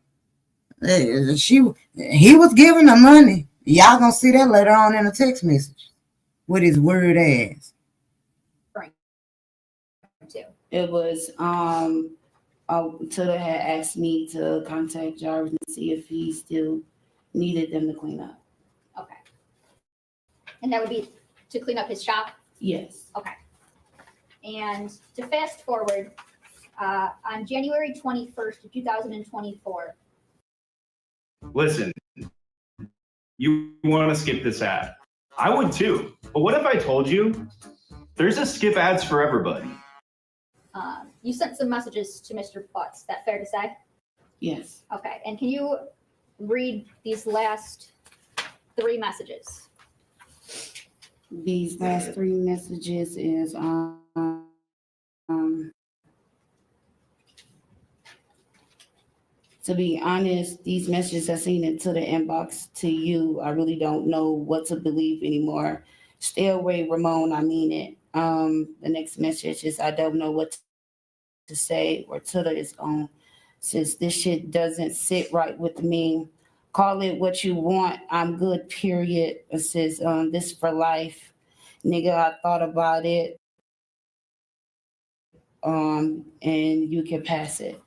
Speaker 5: He was giving the money. Y'all gonna see that later on in a text message with his weird ass.
Speaker 14: It was Tilla had asked me to contact Jarvis and see if he still needed them to clean up.
Speaker 2: Okay. And that would be to clean up his shop?
Speaker 14: Yes.
Speaker 2: Okay. And to fast forward, on January 21st, 2024.
Speaker 13: Listen, you want to skip this ad. I would too. But what if I told you there's a skip ads for everybody?
Speaker 2: You sent some messages to Mr. Butts. Is that fair to say?
Speaker 14: Yes.
Speaker 2: Okay. And can you read these last 3 messages?
Speaker 14: These last 3 messages is to be honest, these messages I seen into the inbox to you. I really don't know what to believe anymore. Stay away, Ramon. I mean it. The next message is I don't know what to say or Tilla is on. Since this shit doesn't sit right with me. Call it what you want. I'm good, period. It says this for life. Nigga, I thought about it. And you can pass it.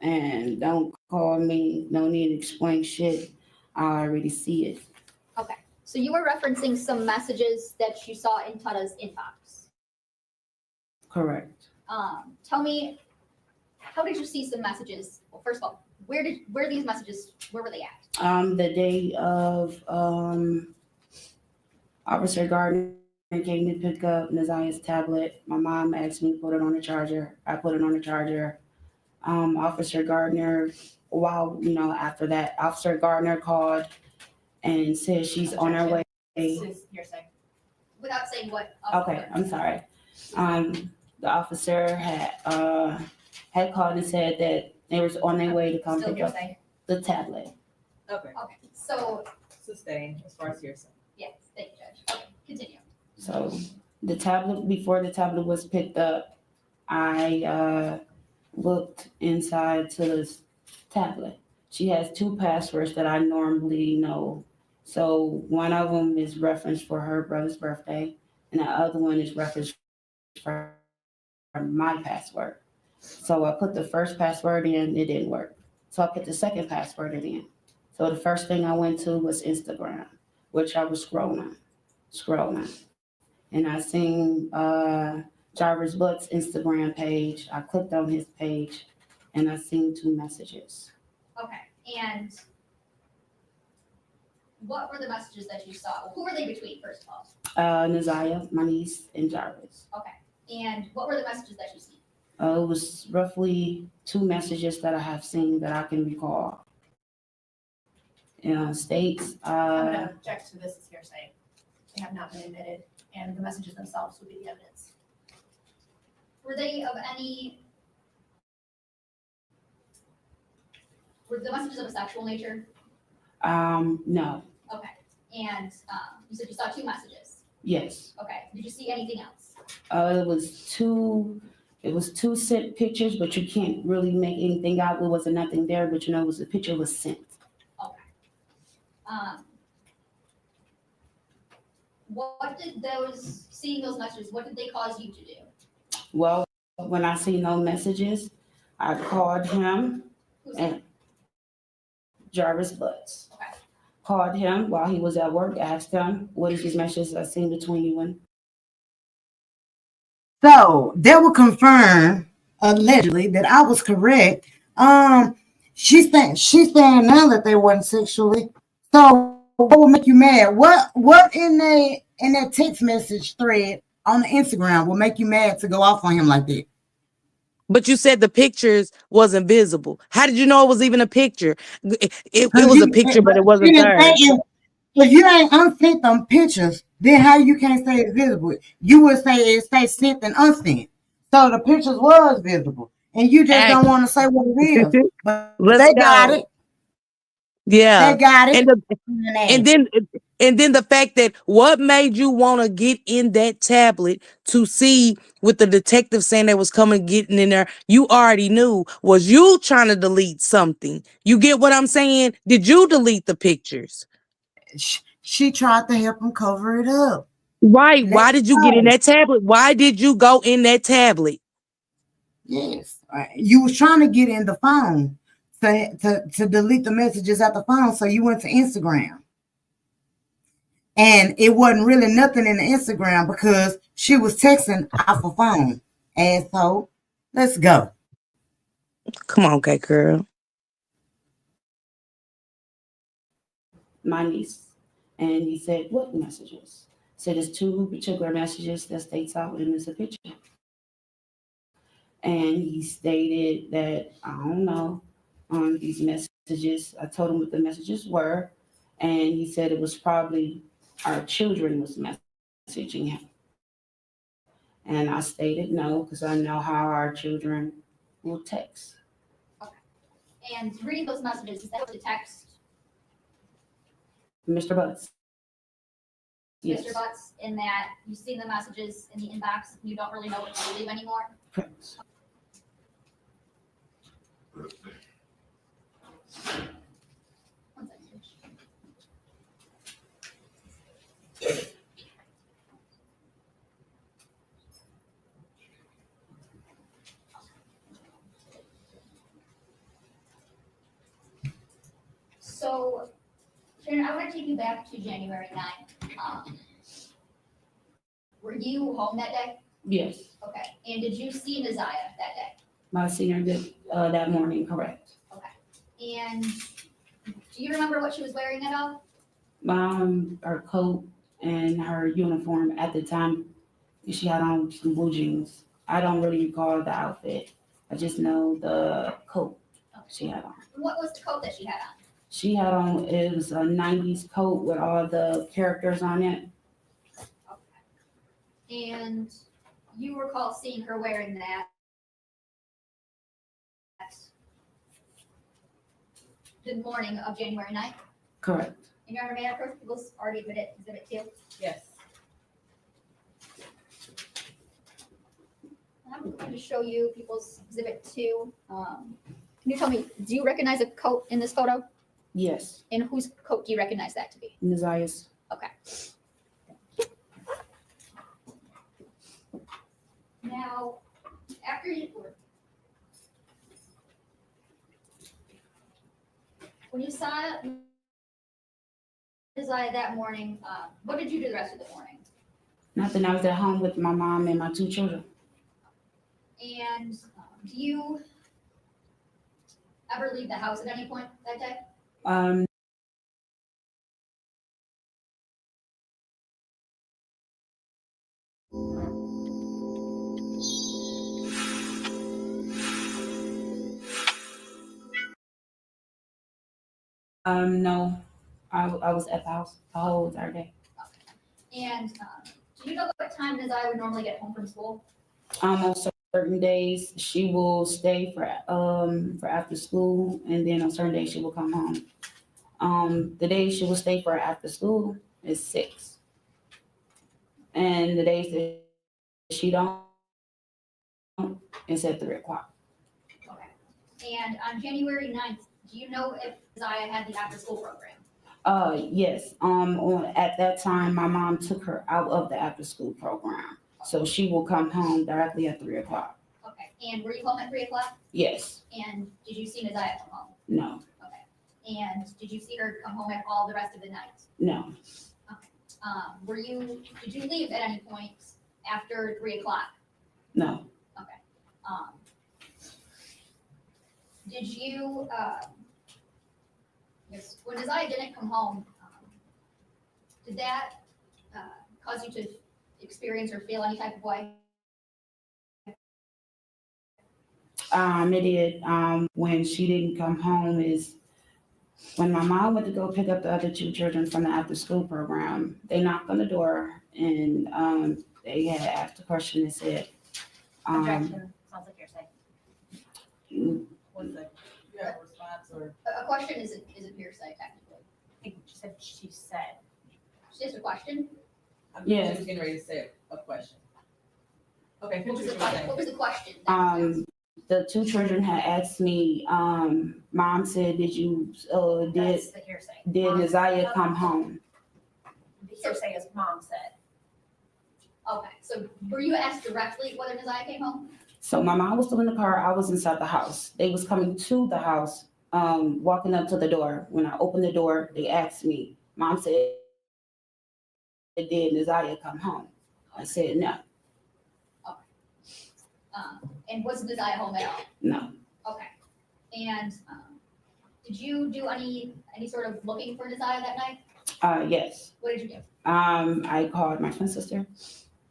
Speaker 14: And don't call me. No need to explain shit. I already see it.
Speaker 2: Okay. So you were referencing some messages that you saw in Tada's inbox.
Speaker 14: Correct.
Speaker 2: Tell me, how did you see some messages? Well, first of all, where these messages, where were they at?
Speaker 14: The day of Officer Gardner came to pick up Nazaya's tablet. My mom asked me to put it on the charger. I put it on the charger. Officer Gardner, after that, Officer Gardner called and said she's on her way.
Speaker 2: Without saying what.
Speaker 14: Okay, I'm sorry. The officer had called and said that they was on their way to come pick up the tablet.
Speaker 22: Okay.
Speaker 2: Okay. So.
Speaker 22: Sustain as far as hearsay.
Speaker 2: Yes, thank you, Judge. Okay, continue.
Speaker 14: So the tablet, before the tablet was picked up, I looked inside Tilla's tablet. She has 2 passwords that I normally know. So one of them is referenced for her brother's birthday, and the other one is referenced for my password. So I put the first password in, it didn't work. So I put the second password in. So the first thing I went to was Instagram, which I was scrolling. And I seen Jarvis Butt's Instagram page. I clicked on his page and I seen 2 messages.
Speaker 2: Okay, and what were the messages that you saw? Who were they between, first of all?
Speaker 14: Nazaya, my niece, and Jarvis.
Speaker 2: Okay, and what were the messages that you seen?
Speaker 14: It was roughly 2 messages that I have seen that I can recall. States.
Speaker 22: I'm going to object to this as hearsay. They have not been admitted, and the messages themselves would be the evidence.
Speaker 2: Were they of any? Were the messages of a sexual nature?
Speaker 14: No.
Speaker 2: Okay, and you said you saw 2 messages.
Speaker 14: Yes.
Speaker 2: Okay, did you see anything else?
Speaker 14: It was 2 sent pictures, but you can't really make anything out. It wasn't nothing there, but the picture was sent.
Speaker 2: What did seeing those messages, what did they cause you to do?
Speaker 14: Well, when I see no messages, I called him and Jarvis Butts.
Speaker 2: Okay.
Speaker 14: Called him while he was at work, asked him, what is these messages I seen between you and?
Speaker 5: So that will confirm allegedly that I was correct. She's saying now that they weren't sexually. So what would make you mad? What in that text message thread on the Instagram will make you mad to go off on him like that?
Speaker 16: But you said the pictures wasn't visible. How did you know it was even a picture? It
Speaker 5: Cause
Speaker 16: was
Speaker 5: you,
Speaker 16: a picture, but it
Speaker 5: but you
Speaker 16: wasn't
Speaker 5: didn't say
Speaker 16: there.
Speaker 5: if you ain't unsent them pictures, then how you can't say it's visible? You would say it say sent and unsent. So the pictures was visible, and you just don't want to say what it is. But
Speaker 16: Let's
Speaker 5: they got
Speaker 16: go.
Speaker 5: it.
Speaker 16: Yeah.
Speaker 5: They got it.
Speaker 16: And then the fact that what made you want to get in that tablet to see with the detective saying they was coming getting in there, you already knew. Was you trying to delete something? You get what I'm saying? Did you delete the pictures?
Speaker 5: She tried to help him cover it up.
Speaker 16: Right. Why did you get in that tablet? Why did you go in that tablet?
Speaker 5: Yes. You was trying to get in the phone to delete the messages at the phone, so you went to Instagram. And it wasn't really nothing in the Instagram because she was texting off a phone. Asshole. Let's go.
Speaker 16: Come on, okay, girl.
Speaker 14: My niece. And he said, what messages? So there's two particular messages that states out in this picture. And he stated that, I don't know, these messages, I told him what the messages were. And he said it was probably our children was messaging him. And I stated no, because I know how our children will text.
Speaker 2: Okay. And reading those messages, is that the text?
Speaker 14: Mr. Butts. Yes.
Speaker 2: Mr. Butts, in that you've seen the messages in the inbox, you don't really know what to believe anymore?
Speaker 14: Correct.
Speaker 2: So, Shannon, I want to take you back to January 9th. Were you home that day?
Speaker 14: Yes.
Speaker 2: Okay. And did you see Naziah that day?
Speaker 14: My senior did that morning, correct.
Speaker 2: Okay. And do you remember what she was wearing at all?
Speaker 14: Her coat and her uniform at the time, she had on some blue jeans. I don't really recall the outfit. I just know the coat she had on.
Speaker 2: What was the coat that she had on?
Speaker 14: She had on, it was a 90s coat with all the characters on it.
Speaker 2: Okay. And you recall seeing her wearing that the morning of January 9th?
Speaker 14: Correct.
Speaker 2: And Your Honor, may I approach people's already exhibit 2?
Speaker 10: Yes.
Speaker 2: I'm going to show you people's exhibit 2. Can you tell me, do you recognize a coat in this photo?
Speaker 14: Yes.
Speaker 2: And whose coat do you recognize that to be?
Speaker 14: Naziah's.
Speaker 2: Okay. Now, after you, when you saw Naziah that morning, what did you do the rest of the morning?
Speaker 14: Nothing. I was at home with my mom and my 2 children.
Speaker 2: And do you ever leave the house at any point that day?
Speaker 14: No. I was at the house the whole entire day.
Speaker 2: And do you know what time Naziah would normally get home from school?
Speaker 14: On certain days, she will stay for after school, and then on certain days she will come home. The days she will stay for after school is 6, and the days that she don't, it's at 3 o'clock.
Speaker 2: Okay. And on January 9th, do you know if Naziah had the after-school program?
Speaker 14: Yes. At that time, my mom took her out of the after-school program, so she will come home directly at 3 o'clock.
Speaker 2: Okay. And were you home at 3 o'clock?
Speaker 14: Yes.
Speaker 2: And did you see Naziah come home?
Speaker 14: No.
Speaker 2: Okay. And did you see her come home at all the rest of the night?
Speaker 14: No.
Speaker 2: Okay. Did you leave at any point after 3 o'clock?
Speaker 14: No.
Speaker 2: Okay. Did you, yes, when Naziah didn't come home, did that cause you to experience or feel any type of way?
Speaker 14: It did. When she didn't come home is when my mom went to go pick up the other two children from the after school program. They knocked on the door and they had asked a question and said,
Speaker 22: Objection, sounds like hearsay.
Speaker 10: What's that? You have a response or?
Speaker 2: A question isn't hearsay technically.
Speaker 22: I think she said.
Speaker 2: It's just a question.
Speaker 10: I'm
Speaker 14: Yes.
Speaker 10: just getting ready to say a question. Okay,
Speaker 2: What was
Speaker 10: finish
Speaker 2: the
Speaker 10: what you're saying.
Speaker 2: what was the question?
Speaker 14: The two children had asked me, Mom said, did
Speaker 22: That's the hearsay.
Speaker 14: did
Speaker 22: Mom
Speaker 14: Naziah
Speaker 22: said.
Speaker 14: come home?
Speaker 22: The hearsay is mom said.
Speaker 2: Okay, so were you asked directly whether Naziah came home?
Speaker 14: So my mom was still in the car. I was inside the house. They was coming to the house, walking up to the door. When I opened the door, they asked me. Mom said, "Did Naziah come home?" I said, "No,
Speaker 2: And was Naziah home at all?
Speaker 14: no."
Speaker 2: Okay. And did you do any sort of looking for Naziah that night?
Speaker 14: Yes.
Speaker 2: What did you do?
Speaker 14: I called my twin sister.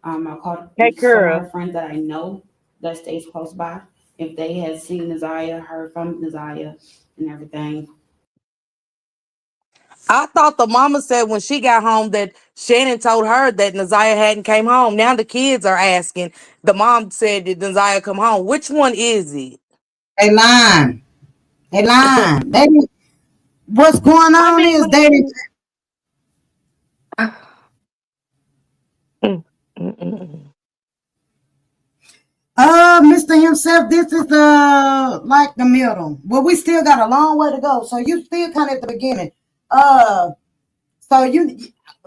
Speaker 14: I called
Speaker 16: Hey,
Speaker 14: some of
Speaker 16: girl.
Speaker 14: her friends that I know that stays close by. If they had seen Naziah, heard from Naziah, and everything.
Speaker 16: I thought the mama said when she got home that Shannon told her that Naziah hadn't came home. Now the kids are asking. The mom said, did Naziah come home? Which one is it?
Speaker 5: They lying. They lying. What's going on is they didn't. Mr. himself, this is like the middle. Well, we still got a long way to go. So you still kind of at the beginning. So you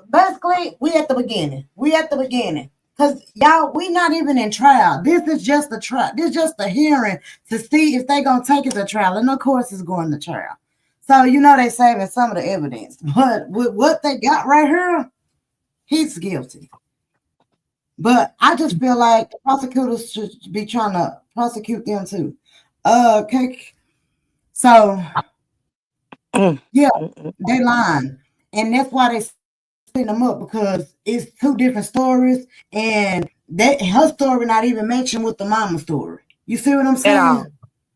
Speaker 5: basically we at the beginning. We at the beginning. Cause y'all, we not even in trial. This is just a trial. This is just a hearing to see if they gonna take it to trial. And of course it's going to trial. So you know they saving some of the evidence. But with what they got right here, he's guilty. But I just feel like the prosecutors should be trying to prosecute them too. Okay. So yeah, they lying. And that's why they splitting them up because it's two different stories and that her story not even mentioned with the mama story. You see what I'm saying?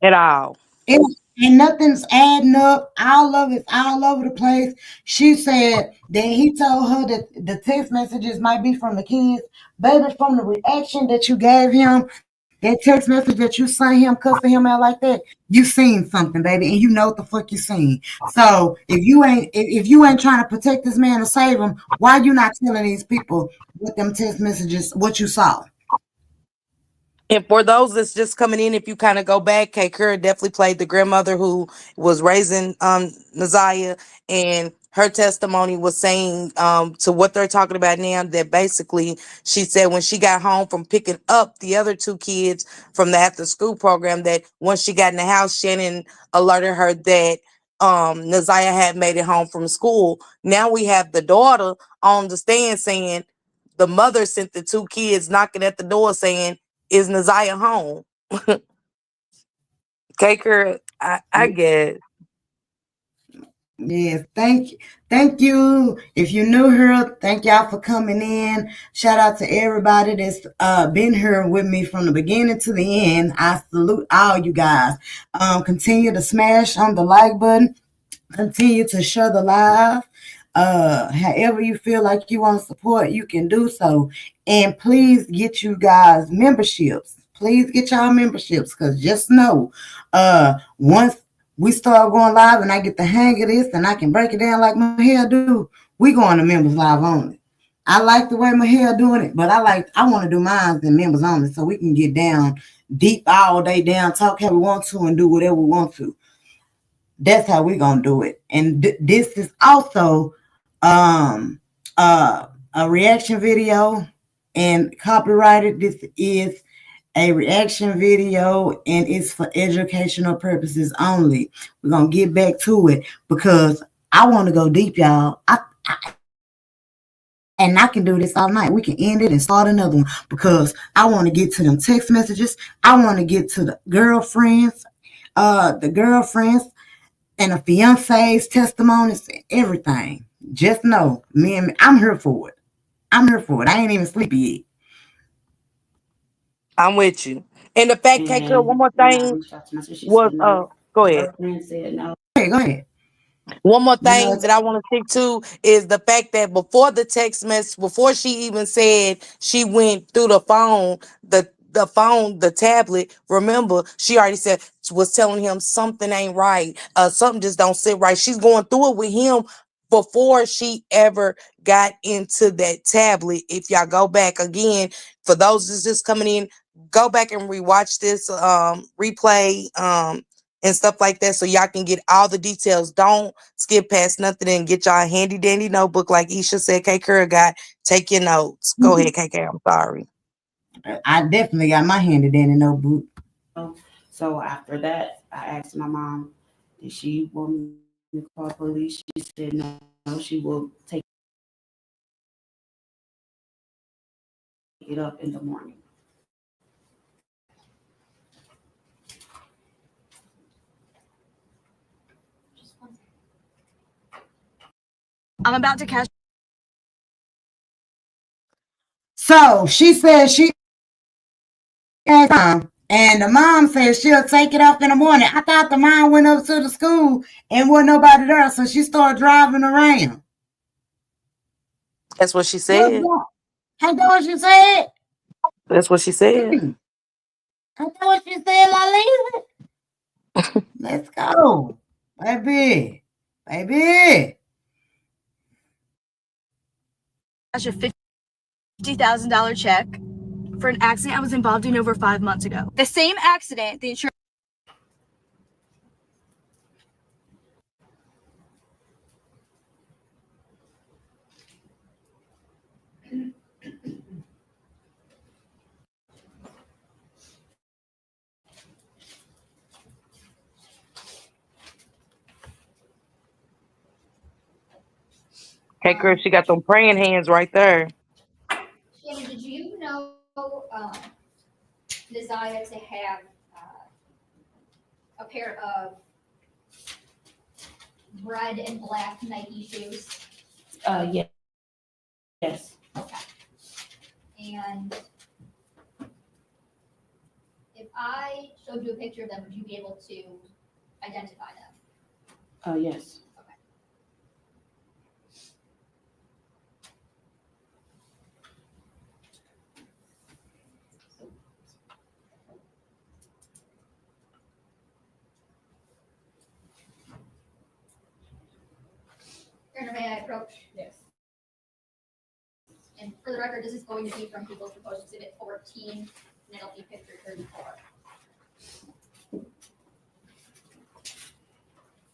Speaker 16: At all.
Speaker 5: And nothing's adding up. All of it's all over the place. She said that he told her that the text messages might be from the kids. Baby, from the reaction that you gave him, that text message that you sent him, cussing him out like that, you seen something, baby, and you know what the fuck you seen. So if you ain't trying to protect this man or save him, why you not telling these people with them text messages what you saw?
Speaker 16: And for those that's just coming in, if you kind of go back, Kay Kerr definitely played the grandmother who was raising Naziah, and her testimony was saying to what they're talking about now, that basically she said when she got home from picking up the other two kids from the after school program, that once she got in the house, Shannon alerted her that Naziah had made it home from school. Now we have the daughter on the stand saying the mother sent the two kids knocking at the door saying, is Naziah home? Take her, I guess.
Speaker 5: Yes, thank you. If you knew her, thank y'all for coming in. Shout out to everybody that's been here with me from the beginning to the end. I salute all you guys. Continue to smash on the like button. Continue to share the live. However you feel like you want to support, you can do so. And please get you guys memberships. Please get y'all memberships, because just know, once we start going live and I get the hang of this and I can break it down like my hair do, we going to members live only. I like the way my hair doing it, but I want to do mine in members only so we can get down deep all day down, talk how we want to and do whatever we want to. That's how we gonna do it. And this is also a reaction video and copyrighted. This is a reaction video and it's for educational purposes only. We're gonna get back to it because I want to go deep, y'all. And I can do this all night. We can end it and start another one because I want to get to them text messages. I want to get to the girlfriends, and the fiancés' testimonies and everything. Just know, I'm here for it. I'm here for it. I ain't even sleepy yet.
Speaker 16: I'm with you. And the fact, K Curl, one more thing was go ahead.
Speaker 14: Her friend said no.
Speaker 5: Hey, go ahead.
Speaker 16: One more thing that I want to stick to is the fact that before the text message, before she even said she went through the phone, the tablet, remember, she already said, was telling him something ain't right. Something just don't sit right. She's going through it with him before she ever got into that tablet. If y'all go back again, for those that's just coming in, go back and rewatch this replay and stuff like that, so y'all can get all the details. Don't skip past nothing and get y'all a handy dandy notebook like Isha said. K Curl got, take your notes. Go ahead, KK. I'm sorry.
Speaker 5: I definitely got my handy dandy notebook.
Speaker 14: So after that, I asked my mom, did she want me to call police? She said no, she will take it up in the morning.
Speaker 9: I'm about to cash.
Speaker 5: So she said she and the mom said she'll take it up in the morning. I thought the mom went up to the school and wasn't nobody there, so she started driving around.
Speaker 16: That's what she said.
Speaker 5: Ain't that what she said?
Speaker 16: That's what she said.
Speaker 5: Ain't that what she said, Lalisa? Let's go. Baby.
Speaker 9: Cash a $50,000 check for an accident I was involved in over 5 months ago. The same accident, the insurance.
Speaker 16: K Curl, she got them praying hands right there.
Speaker 2: Shannon, did you know Desire to have a pair of red and black Nike shoes?
Speaker 14: Yes. Yes.
Speaker 2: Okay. And if I showed you a picture of them, would you be able to identify them?
Speaker 14: Yes.
Speaker 2: Your Honor, may I approach?
Speaker 10: Yes.
Speaker 2: And for the record, this is going to be from People's Proposed Exhibit 14, and it'll be picture 34.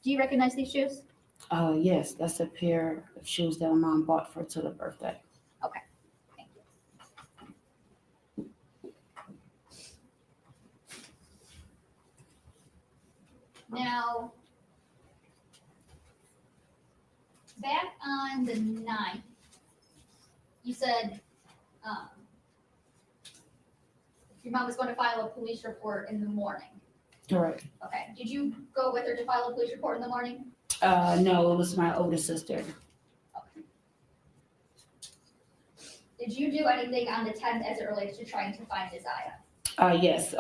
Speaker 2: Do you recognize these shoes?
Speaker 14: Yes, that's a pair of shoes that my mom bought for to the birthday.
Speaker 2: Okay, thank you. Now, back on the 9th, you said your mom was going to file a police report in the morning.
Speaker 14: Correct.
Speaker 2: Okay, did you go with her to file a police report in the morning?
Speaker 14: No, it was my older sister.
Speaker 2: Did you do anything on the 10th as it relates to trying to find Desire?
Speaker 14: Yes.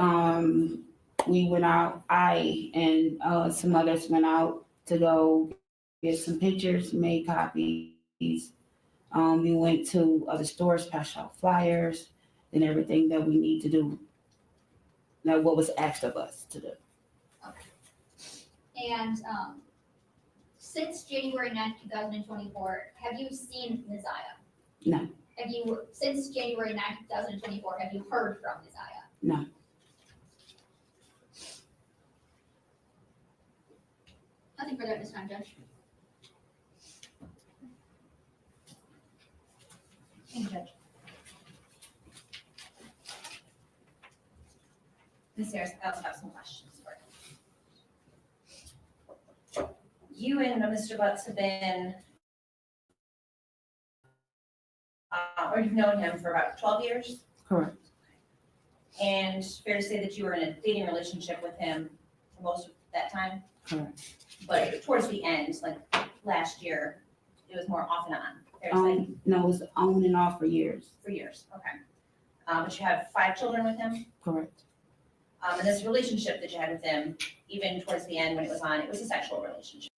Speaker 14: We went out, I and some others went out to go get some pictures, made copies. We went to other stores, passed out flyers, and everything that we need to do. Now, what was asked of us to do.
Speaker 2: And since January 9th, 2024, have you seen Desire?
Speaker 14: No.
Speaker 2: Have you, since January 9th, 2024, have you heard from Desire?
Speaker 14: No.
Speaker 2: Nothing further at this time, Judge. Thank you, Judge.
Speaker 6: Ms. Harris, I also have some questions for you. You and Mr. Butts have been, or you've known him for about 12 years?
Speaker 14: Correct.
Speaker 6: And fair to say that you were in a dating relationship with him for most of that time?
Speaker 14: Correct.
Speaker 6: But towards the end, like last year, it was more off and on? fair to say?
Speaker 14: No, it's on and off for years.
Speaker 6: For years, okay. But you have 5 children with him?
Speaker 14: Correct.
Speaker 6: And this relationship that you had with him, even towards the end when it was on, it was a sexual relationship.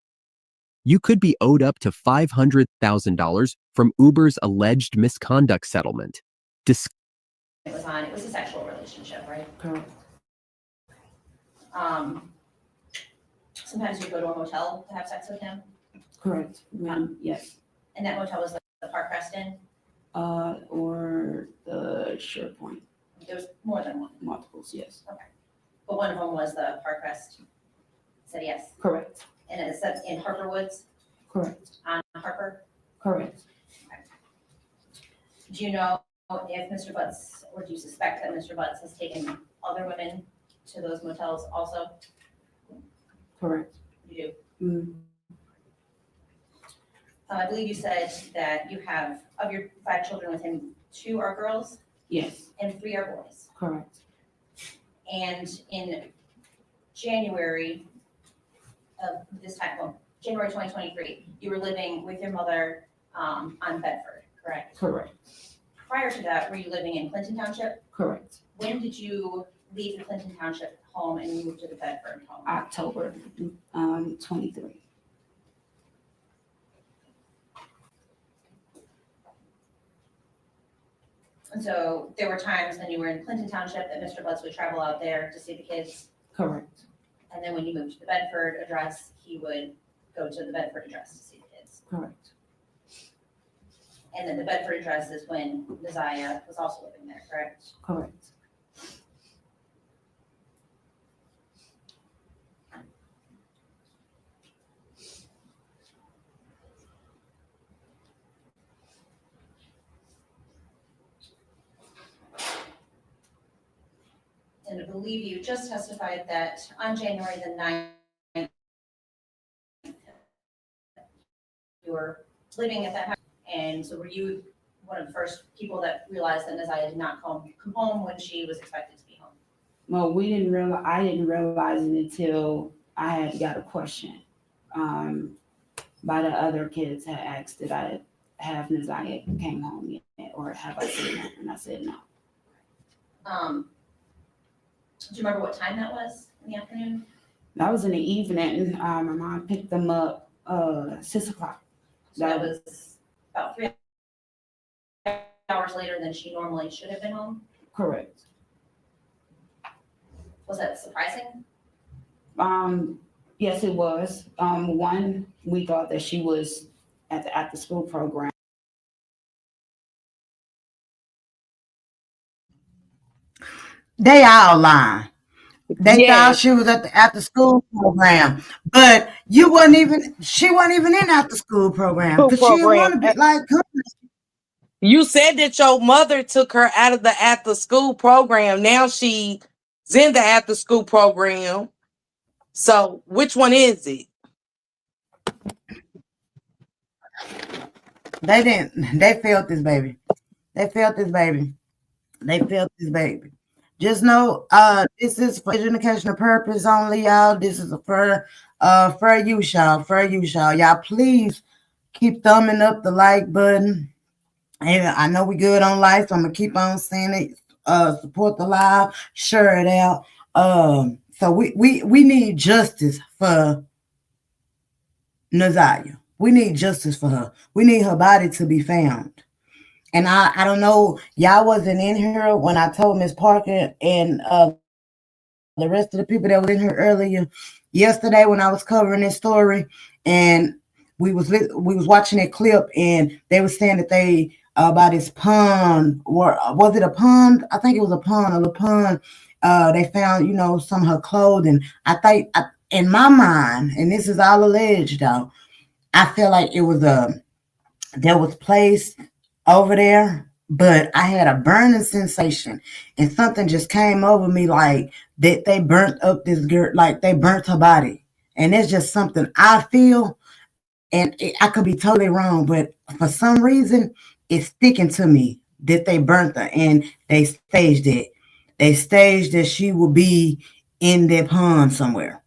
Speaker 15: You could be owed up to $500,000 from Uber's alleged misconduct settlement.
Speaker 6: It was a sexual relationship, right?
Speaker 14: Correct.
Speaker 6: Sometimes you go to a motel to have sex with him,
Speaker 14: Correct. Yes.
Speaker 6: and that motel was the Park Crest Inn.
Speaker 14: Or the SharePoint.
Speaker 6: There was more than one.
Speaker 14: Multiples, yes.
Speaker 6: Okay. But one of them was the Park Crest. Said yes.
Speaker 14: Correct.
Speaker 6: And it's in Harper Woods
Speaker 14: Correct.
Speaker 6: on Harper.
Speaker 14: Correct.
Speaker 6: Okay. Do you know if Mr. Butts, or do you suspect that Mr. Butts has taken other women to those motels also?
Speaker 14: Correct.
Speaker 6: You do? I believe you said that you have, of your 5 children with him, 2 are girls?
Speaker 14: Yes.
Speaker 6: And 3 are boys?
Speaker 14: Correct.
Speaker 6: And in January of this time, well, January 2023, you were living with your mother on Bedford, correct?
Speaker 14: Correct.
Speaker 6: Prior to that, were you living in Clinton Township?
Speaker 14: Correct.
Speaker 6: When did you leave the Clinton Township home and move to the Bedford home?
Speaker 14: October 23.
Speaker 6: And so there were times when you were in Clinton Township that Mr. Butts would travel out there to see the kids?
Speaker 14: Correct.
Speaker 6: And then when you moved to the Bedford address, he would go to the Bedford address to see the kids?
Speaker 14: Correct.
Speaker 6: And then the Bedford address is when Messiah was also living there, correct?
Speaker 14: Correct.
Speaker 6: And I believe you just testified that on January the 9th, you were living at that house. And so were you one of the first people that realized that Messiah did not come home when she was expected to be home?
Speaker 14: Well, I didn't realize it until I had got a question by the other kids had asked, did I have Messiah came home yet, or have I seen her? And I said no.
Speaker 6: Do you remember what time that was in the afternoon?
Speaker 14: That was in the evening. My mom picked them up 6 o'clock.
Speaker 6: So that was about 3 hours later than she normally should have been home?
Speaker 14: Correct.
Speaker 6: Was that surprising?
Speaker 14: Yes, it was. One, we thought that she was at the after school program.
Speaker 5: They all lying. They thought she was at the after school program, but she wasn't even in after school program because she didn't want to be like her.
Speaker 16: You said that your mother took her out of the after school program. Now she's in the after school program. So which one is it?
Speaker 5: They didn't. They failed this baby. They failed this baby. They failed this baby. Just know, this is for educational purpose only, y'all. This is for use, y'all. For use, y'all. Y'all, please keep thumbing up the like button. And I know we good on live, so I'm gonna keep on saying it. Support the live, share it out. So we need justice for Naziah. We need justice for her. We need her body to be found. And I don't know, y'all wasn't in here when I told Miss Parker and the rest of the people that was in here earlier yesterday when I was covering this story, and we was watching that clip, and they were saying that they about this pond, or was it a pond? I think it was a pond, or a pond. They found, some of her clothing. I think in my mind, and this is all alleged though, I feel like it was there was placed over there, but I had a burning sensation, and something just came over me like that they burnt up this girl, like they burnt her body, and it's just something I feel, and I could be totally wrong, but for some reason it's sticking to me that they burnt her, and they staged it. They staged that she will be in that pond somewhere.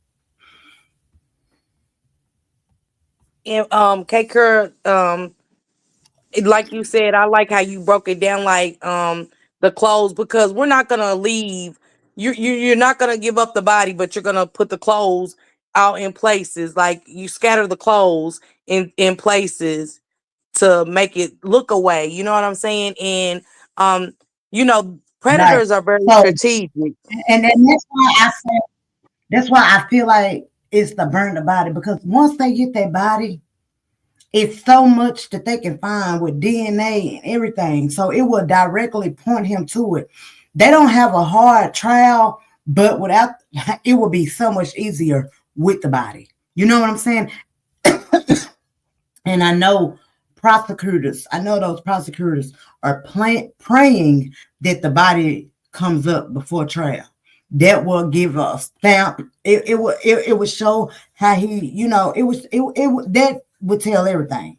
Speaker 16: And K-Kerr, like you said, I like how you broke it down, like the clothes, because we're not gonna leave. You're not gonna give up the body, but you're gonna put the clothes out in places. Like you scatter the clothes in places to make it look away. You know what I'm saying? And
Speaker 5: Right.
Speaker 16: predators are very
Speaker 5: So,
Speaker 16: strategic.
Speaker 5: and that's why I said, that's why I feel like it's the burn the body, because once they get their body, it's so much that they can find with DNA and everything. So it will directly point him to it. They don't have a hard trial, but without it will be so much easier with the body. You know what I'm saying? And I know those prosecutors are praying that the body comes up before trial. That will give a stamp. It would show how he, that would tell everything.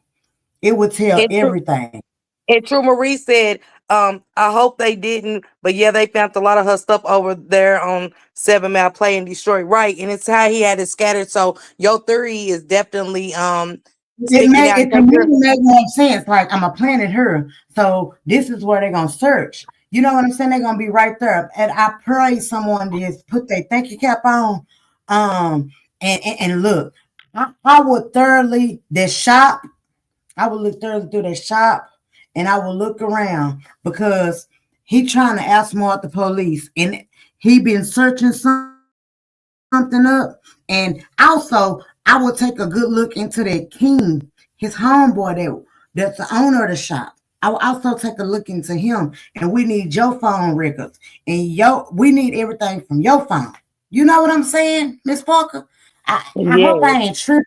Speaker 5: It would tell everything.
Speaker 16: And True Marie said, I hope they didn't, but yeah, they found a lot of her stuff over there on 7 Mile Play in Detroit, right? And it's how he had it scattered. So your theory is definitely sticking out.
Speaker 5: It to me make more sense. Like I'm a planet her, so this is where they're gonna search. You know what I'm saying? They're gonna be right there. And I pray someone just put their thank you cap on, and look. I would thoroughly the shop. I would look thoroughly through that shop, and I would look around because he trying to outsmart the police, and he been searching something up. And also, I will take a good look into that King, his homeboy that's the owner of the shop. I will also take a look into him, and we need your phone records, and we need everything from your phone. You know what I'm saying, Miss Parker? I hope I ain't tripping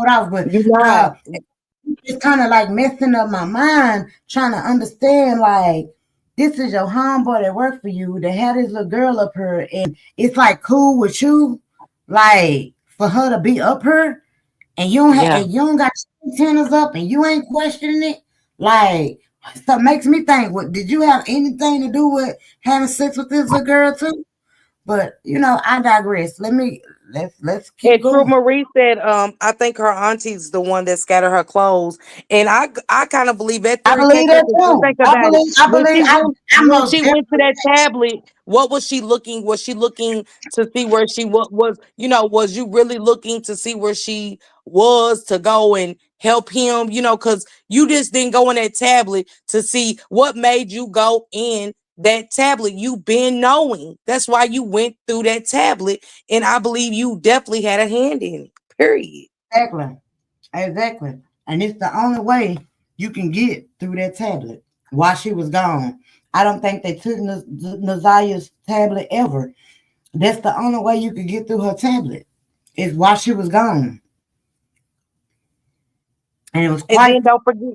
Speaker 5: out, but it's kind of like messing up my mind trying to understand, like, this is your homeboy that worked for you that had this little girl up here, and it's like cool with you, like for her to be up here, and you don't got your antennas up, and you ain't questioning it. Like, so it makes me think, what did you have anything to do with having sex with this little girl too? But I digress. Let's keep
Speaker 16: And True
Speaker 5: going.
Speaker 16: Marie said, I think her auntie's the one that scattered her clothes. And I kind of believe that
Speaker 5: I
Speaker 16: theory
Speaker 5: believe
Speaker 16: too,
Speaker 5: that
Speaker 16: because
Speaker 5: too.
Speaker 16: think about it.
Speaker 5: I
Speaker 16: When
Speaker 5: most
Speaker 16: she went to
Speaker 5: definitely.
Speaker 16: that tablet, what was she looking? Was she looking to see where she was, was you really looking to see where she was to go and help him? Because you just didn't go in that tablet to see what made you go in that tablet. You been knowing. That's why you went through that tablet. And I believe you definitely had a hand in it. Period.
Speaker 5: Exactly. And it's the only way you can get through that tablet while she was gone. I don't think they took Nazaya's tablet ever. That's the only way you could get through her tablet is while she was gone. And it was
Speaker 16: And
Speaker 5: quite.
Speaker 16: then don't forget,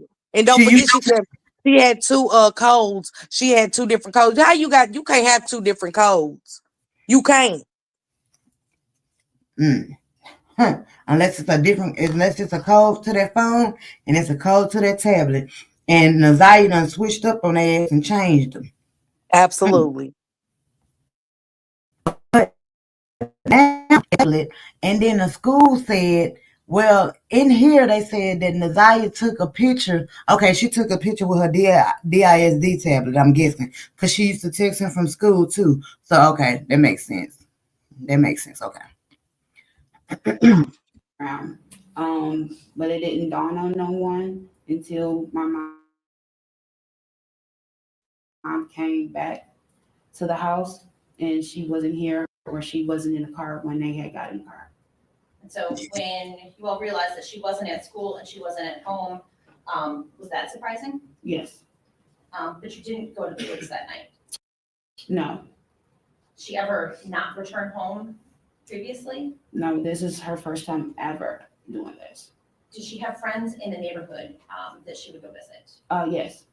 Speaker 16: she said she had two codes. She had two different codes. How you can't have two different codes. You can't.
Speaker 5: Unless it's a code to that phone and it's a code to that tablet. And Nazaya done switched up on their ass and changed them.
Speaker 16: Absolutely.
Speaker 5: But now, and then the school said, well, in here they said that Nazaya took a picture. Okay, she took a picture with her DISD tablet, I'm guessing, because she used to text him from school too. So, okay, that makes sense. Okay.
Speaker 14: But it didn't dawn on no one until my mom came back to the house and she wasn't here, or she wasn't in the car when they had got in the car.
Speaker 6: And so when you all realized that she wasn't at school and she wasn't at home, was that surprising?
Speaker 14: Yes.
Speaker 6: But you didn't go to the woods that night.
Speaker 14: No.
Speaker 6: She ever not returned home previously?
Speaker 14: No, this is her first time ever doing this.
Speaker 6: Did she have friends in the neighborhood that she would go visit?
Speaker 14: Yes.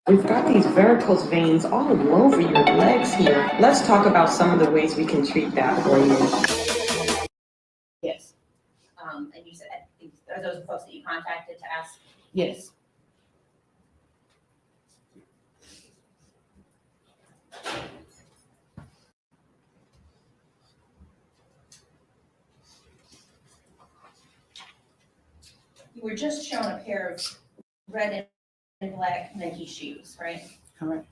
Speaker 17: We've got these varicose veins all over your legs here. Let's talk about some of the ways we can treat that for you.
Speaker 6: Yes. And you said, are those the folks that you contacted to ask?
Speaker 14: Yes.
Speaker 6: You were just shown a pair of red black Nike shoes, right?
Speaker 14: Correct.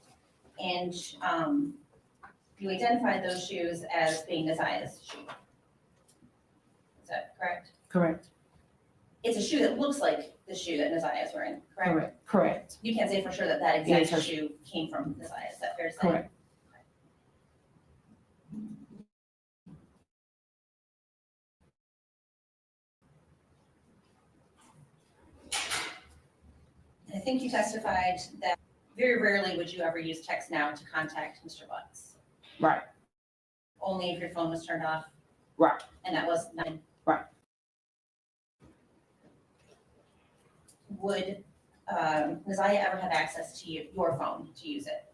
Speaker 6: And you identified those shoes as being Nazia's shoe. Is that correct?
Speaker 14: Correct.
Speaker 6: It's a shoe that looks like the shoe that Nazia is wearing, correct?
Speaker 14: Correct. Correct.
Speaker 6: You can't say for sure that that
Speaker 14: Yes,
Speaker 6: exact
Speaker 14: her-
Speaker 6: shoe came from Nazia, is that fair to say?
Speaker 14: Correct.
Speaker 6: I think you testified that very rarely would you ever use text now to contact Mr. Butts.
Speaker 14: Right.
Speaker 6: Only if your phone was turned off,
Speaker 14: Right.
Speaker 6: and that was none.
Speaker 14: Right.
Speaker 6: Would Nazia ever have access to your phone to use it?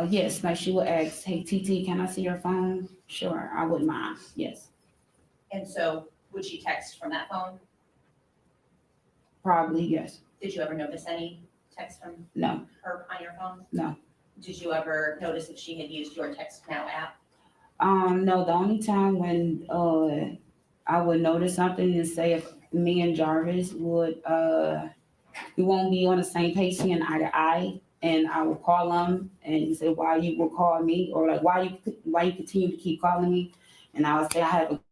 Speaker 14: Yes, like she would ask, hey, TT, can I see your phone? Sure, I wouldn't mind. Yes.
Speaker 6: And so would she text from that phone?
Speaker 14: Probably, yes.
Speaker 6: Did you ever notice any text from
Speaker 14: No.
Speaker 6: her on your phone?
Speaker 14: No.
Speaker 6: Did you ever notice if she had used your Text Now app?
Speaker 14: No, the only time when I would notice something is say if me and Jarvis would we won't be on the same page seeing eye to eye, and I will call him and he say why you will call me, or like why you continue to keep calling me, and I would say I haven't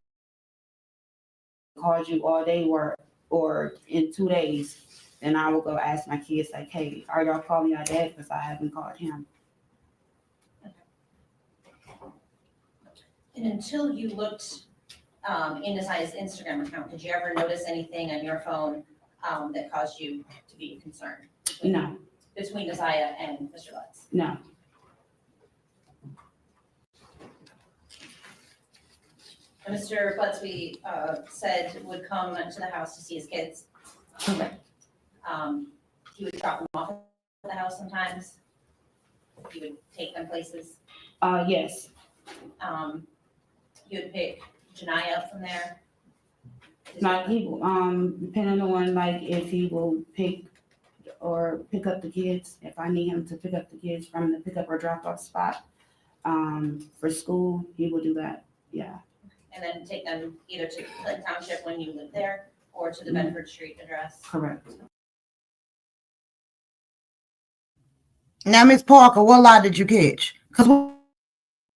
Speaker 14: called you all day or in 2 days, and I will go ask my kids like, hey, are y'all calling your dad because I haven't called him.
Speaker 6: And until you looked in Nazia's Instagram account, did you ever notice anything on your phone that caused you to be concerned?
Speaker 14: No.
Speaker 6: Between Nazia and Mr. Lutz?
Speaker 14: No.
Speaker 6: Mr. Lutz, we said would come to the house to see his kids.
Speaker 14: Correct.
Speaker 6: He would drop them off at the house sometimes. He would take them places.
Speaker 14: Yes.
Speaker 6: He would pick Janaya up from there.
Speaker 14: Like he will, depending on like if he will pick up the kids, if I need him to pick up the kids from the pickup or drop off spot, for school, he will do that. Yeah.
Speaker 6: And then take them either to Clinton Township when you lived there or to the Bedford Street address.
Speaker 14: Correct.
Speaker 5: Now, Miss Parker, what lie did you catch? Because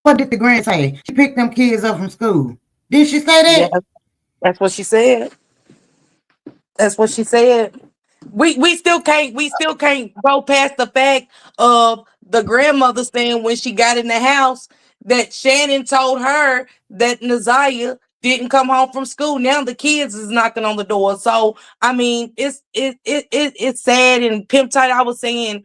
Speaker 5: what did the grant say? She picked them kids up from school. Did she say that?
Speaker 16: Yeah, that's what she said. That's what she said. We still can't go past the fact of the grandmother saying when she got in the house that Shannon told her that Nazia didn't come home from school. Now the kids is knocking on the door. So I mean, it's sad. And Pimp Tight, I was saying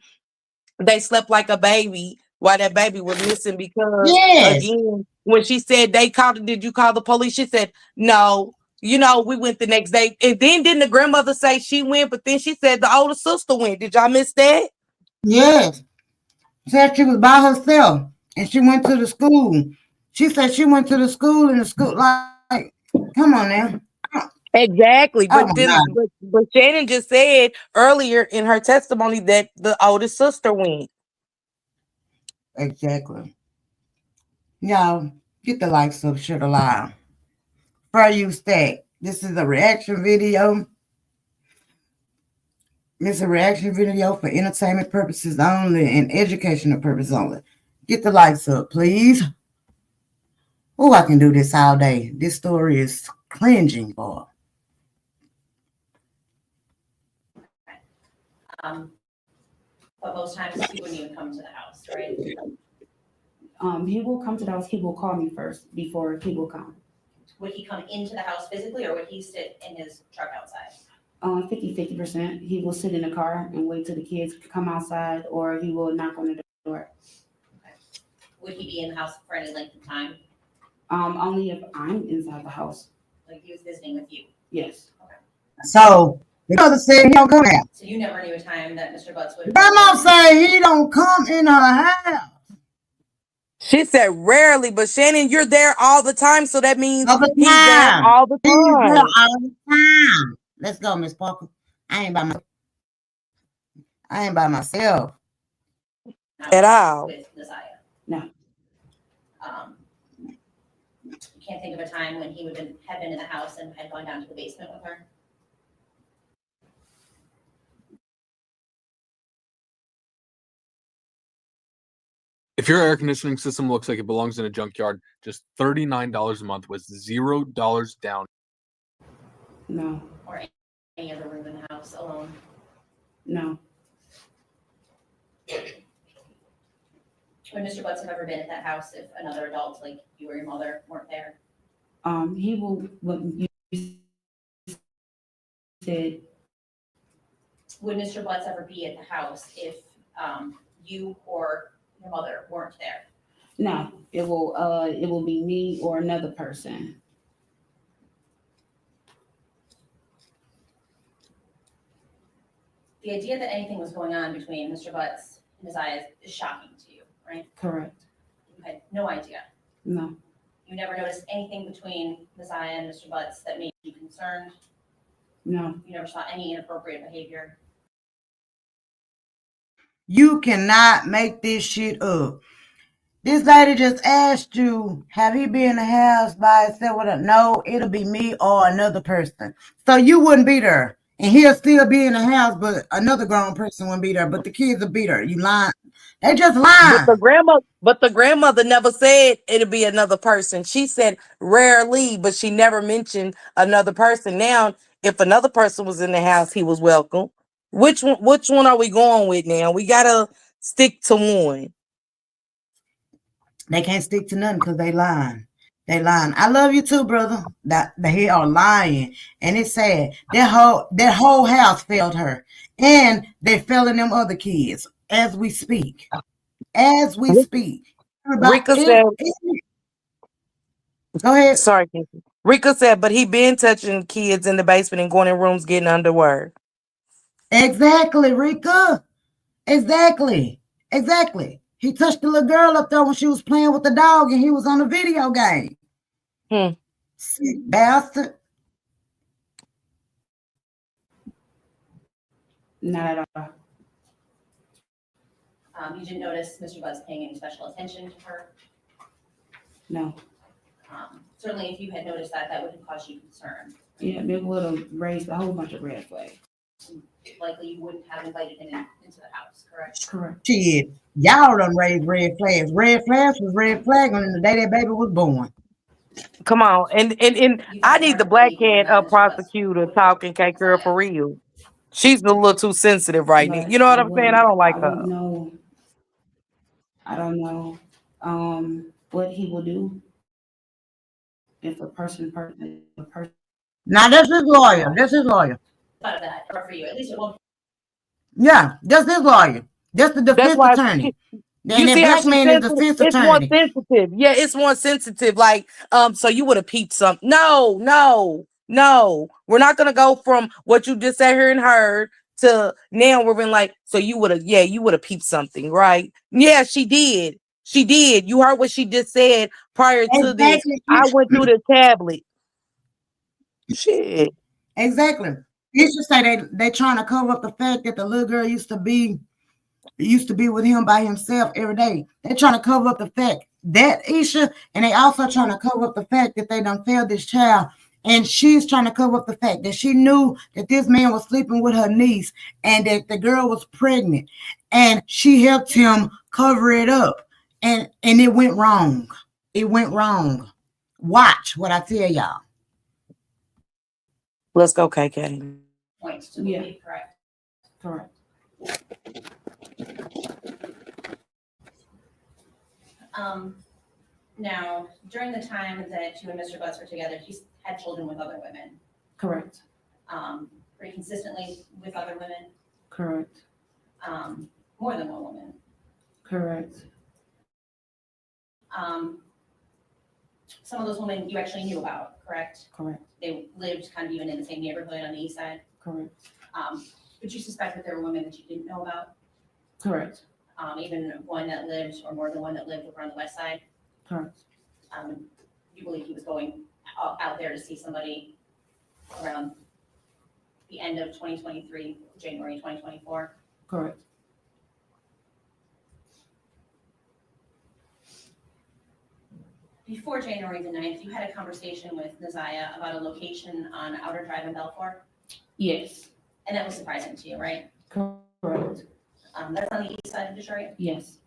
Speaker 16: they slept like a baby while that baby was missing because again, when she said they called, did you call the police? She said no. You know, we went the next day. And then didn't the grandmother say she went, but then she said the older sister went. Did y'all miss that?
Speaker 5: Yes. Said she was by herself and she went to the school. She said she went to the school and the school, like come on now.
Speaker 16: Exactly.
Speaker 5: Oh
Speaker 16: But
Speaker 5: my God.
Speaker 16: but Shannon just said earlier in her testimony that the oldest sister went.
Speaker 5: Exactly. Y'all, get the likes up, share the live. For you stack. This is a reaction video. It's a reaction video for entertainment purposes only and educational purposes only. Get the likes up, please. Oh, I can do this all day. This story is cringing, boy.
Speaker 6: But most times he wouldn't even come to the house, right?
Speaker 14: He will come to the house. He will call me first before he will come.
Speaker 6: Would he come into the house physically or would he sit in his truck outside?
Speaker 14: 50%. He will sit in the car and wait till the kids come outside, or he will knock on the door.
Speaker 6: Would he be in the house for any length of time?
Speaker 14: Only if I'm inside the house.
Speaker 6: Like he was visiting with you?
Speaker 14: Yes.
Speaker 5: So the mother said he don't come out.
Speaker 6: So you never knew a time that Mr. Butts would.
Speaker 5: Grandma say he don't come in her house.
Speaker 16: She said rarely, but Shannon, you're there all the time, so that means
Speaker 5: All the
Speaker 16: he's there
Speaker 5: time.
Speaker 16: all the
Speaker 5: He's there
Speaker 16: time.
Speaker 5: all the time. Let's go, Miss Parker. I ain't by myself.
Speaker 16: At all.
Speaker 6: With Nazia?
Speaker 14: No.
Speaker 6: You can't think of a time when he had been in the house and had gone down to the basement with her?
Speaker 20: If your air conditioning system looks like it belongs in a junkyard, just $39 a month with $0 down.
Speaker 14: No,
Speaker 6: Or any other room in the house alone?
Speaker 14: no,
Speaker 6: Would Mr. Butts have ever been at that house if another adult, like you or your mother, weren't there?
Speaker 14: he will, what you said,
Speaker 6: Would Mr. Butts ever be at the house if you or your mother weren't there?
Speaker 14: no, it will be me or another person.
Speaker 6: The idea that anything was going on between Mr. Butts and his eyes is shocking to you, right?
Speaker 14: Correct.
Speaker 6: You had no idea.
Speaker 14: No,
Speaker 6: You never noticed anything between Messiah and Mr. Butts that made you concerned?
Speaker 14: no.
Speaker 6: You never saw any inappropriate behavior?
Speaker 5: You cannot make this shit up. This lady just asked you, have he been in the house by himself with a no, it'll be me or another person. So you wouldn't be there. And he'll still be in the house, but another grown person wouldn't be there. But the kids will be there. You lying. They just lying.
Speaker 16: But the grandmother never said it'll be another person. She said rarely, but she never mentioned another person. Now, if another person was in the house, he was welcome. Which one are we going with now? We gotta stick to one.
Speaker 5: They can't stick to nothing because they lying. They lying. I love you too, brother. They are lying. And it's sad. That whole house failed her. And they failing them other kids as we speak. As we speak.
Speaker 16: Rika said,
Speaker 5: go ahead.
Speaker 16: Sorry, Kiki. Rika said, but he been touching kids in the basement and going in rooms getting underwear.
Speaker 5: Exactly, Rika. Exactly. He touched the little girl up there when she was playing with the dog and he was on a video game. Sick bastard.
Speaker 14: Not at all.
Speaker 6: You didn't notice Mr. Butts paying any special attention to her?
Speaker 14: No.
Speaker 6: Certainly, if you had noticed that, that would have caused you concern.
Speaker 14: Yeah, it would have raised a whole bunch of red flags.
Speaker 6: Likely, you wouldn't have invited him into the house, correct?
Speaker 14: Correct.
Speaker 5: Shit. Y'all done raised red flags. Red flags was red flag on the day that baby was born.
Speaker 16: Come on, and I need the black cat prosecutor talking K girl for real. She's a little too sensitive right now. You know what I'm saying? I don't like her.
Speaker 14: I don't know what he will do if a person.
Speaker 5: Now that's his lawyer. That's his lawyer.
Speaker 6: Thought of that, or for you, at least it won't.
Speaker 5: Yeah, that's his lawyer. That's the defense attorney.
Speaker 16: You see how she's sensitive? It's more sensitive. Yeah, it's more sensitive. Like, so you would have peeped something. No. We're not gonna go from what you just sat here and heard to now we're been like, so you would have peeped something, right? Yeah, she did. You heard what she just said prior to this. I went through the tablet. Shit.
Speaker 5: Exactly. You should say they trying to cover up the fact that the little girl used to be with him by himself every day. They're trying to cover up the fact that Isha, and they also trying to cover up the fact that they done failed this child. And she's trying to cover up the fact that she knew that this man was sleeping with her niece and that the girl was pregnant. And she helped him cover it up. And it went wrong. It went wrong. Watch what I tell y'all.
Speaker 16: Let's go, KK.
Speaker 6: Points to believe, correct?
Speaker 14: Correct.
Speaker 6: Now, during the time that you and Mr. Butts were together, he had children with other women.
Speaker 14: Correct.
Speaker 6: Pretty consistently with other women.
Speaker 14: Correct.
Speaker 6: More than one woman.
Speaker 14: Correct.
Speaker 6: Some of those women you actually knew about, correct?
Speaker 14: Correct.
Speaker 6: They lived kind of even in the same neighborhood on the east side.
Speaker 14: Correct.
Speaker 6: Would you suspect that there were women that you didn't know about?
Speaker 14: Correct.
Speaker 6: Even one that lived, or more than one that lived over on the west side?
Speaker 14: Correct.
Speaker 6: You believe he was going out there to see somebody around the end of 2023, January 2024?
Speaker 14: Correct.
Speaker 6: Before January the 9th, you had a conversation with Naziah about a location on Outer Drive in Belfour?
Speaker 14: Yes.
Speaker 6: And that was surprising to you, right?
Speaker 14: Correct.
Speaker 6: That's on the east side of Detroit?
Speaker 14: Yes.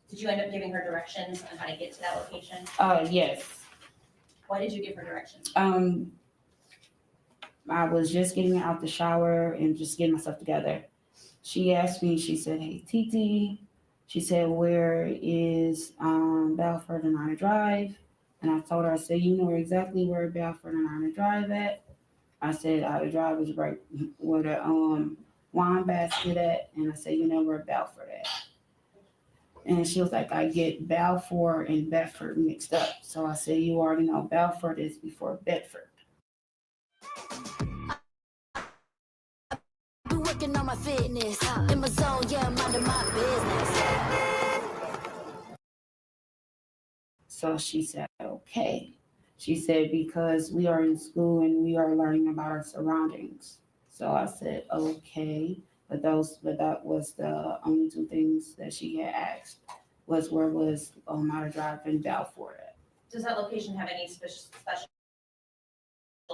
Speaker 6: Did you end up giving her directions on how to get to that location?
Speaker 14: Yes.
Speaker 6: Why did you give her directions?
Speaker 14: I was just getting out the shower and just getting myself together. She asked me, she said, "Hey, Titi," she said, "where is Balfour and Honor Drive?" And I told her, I said, "You know exactly where Balfour and Honor Drive at." I said, "Honor Drive is right where the wine basket at." And I said, "You know where Balfour at?" And she was like, "I get Balfour and Bedford mixed up." So I said, "You already know Balfour is before Bedford."
Speaker 1: Working on my fitness, in my zone, yeah, I'm minding my business.
Speaker 14: So she said, "Okay." She said, "Because we are in school and we are learning about our surroundings." So I said, "Okay." But that was the only two things that she had asked, was where was Omaha Drive and Balfour at.
Speaker 6: Does that location have any special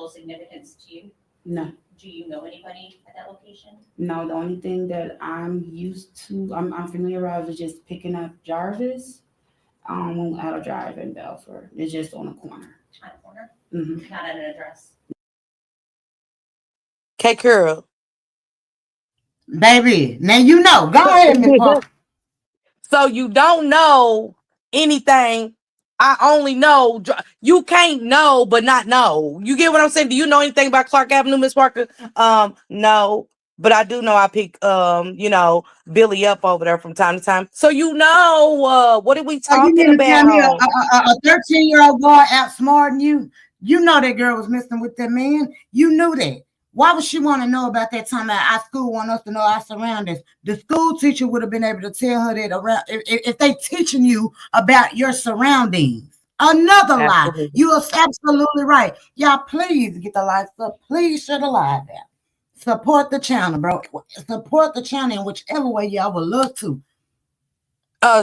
Speaker 6: significance to you?
Speaker 14: No.
Speaker 6: Do you know anybody at that location?
Speaker 14: No, the only thing that I'm used to, I'm familiarized with just picking up Jarvis out of Drive in Balfour. It's just on the corner.
Speaker 6: On a corner?
Speaker 14: Mm-hmm.
Speaker 6: Not at an address.
Speaker 16: Okay, girl.
Speaker 5: Baby, now you know. Go ahead, Miss Parker.
Speaker 16: So you don't know anything. I only know. You can't know, but not know. You get what I'm saying? Do you know anything about Clark Avenue, Miss Parker? No. But I do know I pick, Billy up over there from time to time. So what are we
Speaker 5: So you
Speaker 16: talking
Speaker 5: mean to tell me
Speaker 16: about?
Speaker 5: a 13-year-old boy outsmarting you? You know that girl was messing with that man. You knew that. Why would she want to know about that time that our school want us to know our surroundings? The school teacher would have been able to tell her that around if they teaching you about your surroundings. Another lie.
Speaker 16: Absolutely.
Speaker 5: You are absolutely right. Y'all, please get the lights up. Please share the live out. Support the channel, bro. Support the channel in whichever way y'all would love to.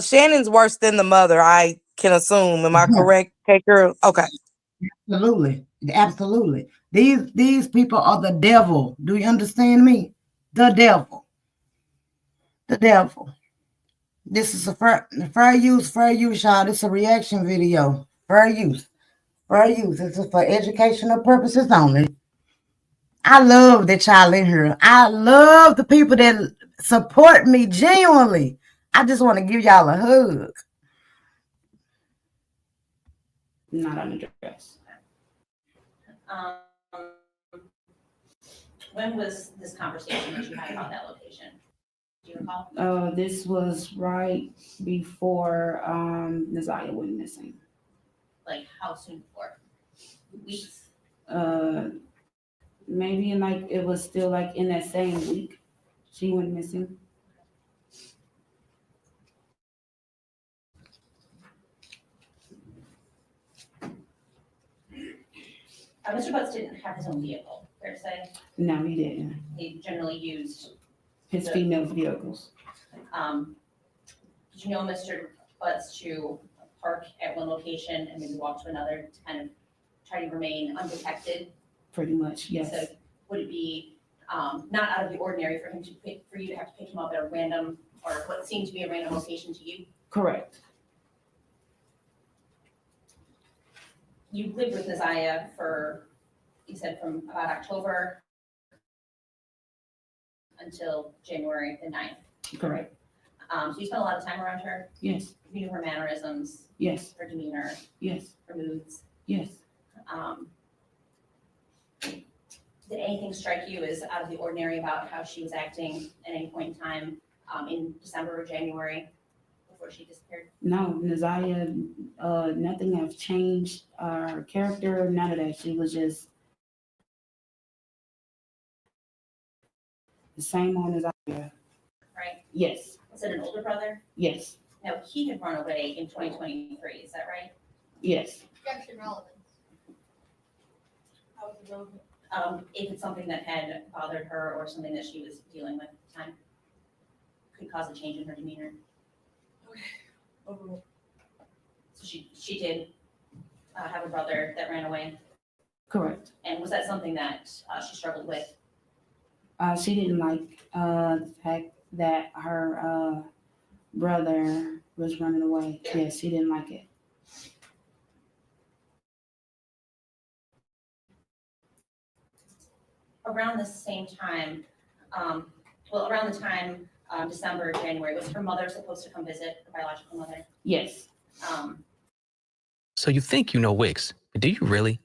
Speaker 16: Shannon's worse than the mother, I can assume. Am I correct? Okay, girl. Okay.
Speaker 5: Absolutely. Absolutely. These people are the devil. Do you understand me? The devil. The devil. This is a fair use, y'all. This is a reaction video. Fair use. Fair use. This is for educational purposes only. I love that y'all in here. I love the people that support me genuinely. I just want to give y'all a hug.
Speaker 14: Not on the dress.
Speaker 6: When was this conversation that you had about that location? Do you recall?
Speaker 14: This was right before Naziah went missing.
Speaker 6: Like how soon before? Weeks?
Speaker 14: Maybe it was still in that same week she went missing.
Speaker 6: Mr. Butts didn't have his own vehicle, fair to say?
Speaker 14: No, he didn't.
Speaker 6: He generally used
Speaker 14: His female's vehicles.
Speaker 6: Did you know Mr. Butts to park at one location and maybe walk to another to kind of try to remain undetected?
Speaker 14: Pretty much, yes.
Speaker 6: So would it be not out of the ordinary for you to have to pick him up at a random or what seemed to be a random location to you?
Speaker 14: Correct.
Speaker 6: You lived with Naziah for, you said, from about October until January the 9th.
Speaker 14: Correct.
Speaker 6: So you spent a lot of time around her?
Speaker 14: Yes.
Speaker 6: You knew her mannerisms?
Speaker 14: Yes.
Speaker 6: Her demeanor?
Speaker 14: Yes.
Speaker 6: Her moods?
Speaker 14: Yes.
Speaker 6: Did anything strike you as out of the ordinary about how she was acting at any point in time in December or January before she disappeared?
Speaker 14: No, Naziah, nothing has changed her character, none of that. She was just the same on Naziah.
Speaker 6: Right?
Speaker 14: Yes.
Speaker 6: Was it an older brother?
Speaker 14: Yes.
Speaker 6: Now, he had run away in 2023, is that right?
Speaker 14: Yes.
Speaker 2: Objection relevant.
Speaker 6: How was it relevant? If it's something that had bothered her or something that she was dealing with at the time, could cause a change in her demeanor.
Speaker 10: Okay. Overruled.
Speaker 6: So she did have a brother that ran away.
Speaker 14: Correct.
Speaker 6: And was that something that she struggled with?
Speaker 14: She didn't like the fact that her brother was running away. Yes, he didn't like it.
Speaker 6: Around the same time, around the time, December, January, was her mother supposed to come visit, her biological mother?
Speaker 14: Yes.
Speaker 7: So you think you know wigs, but do you really?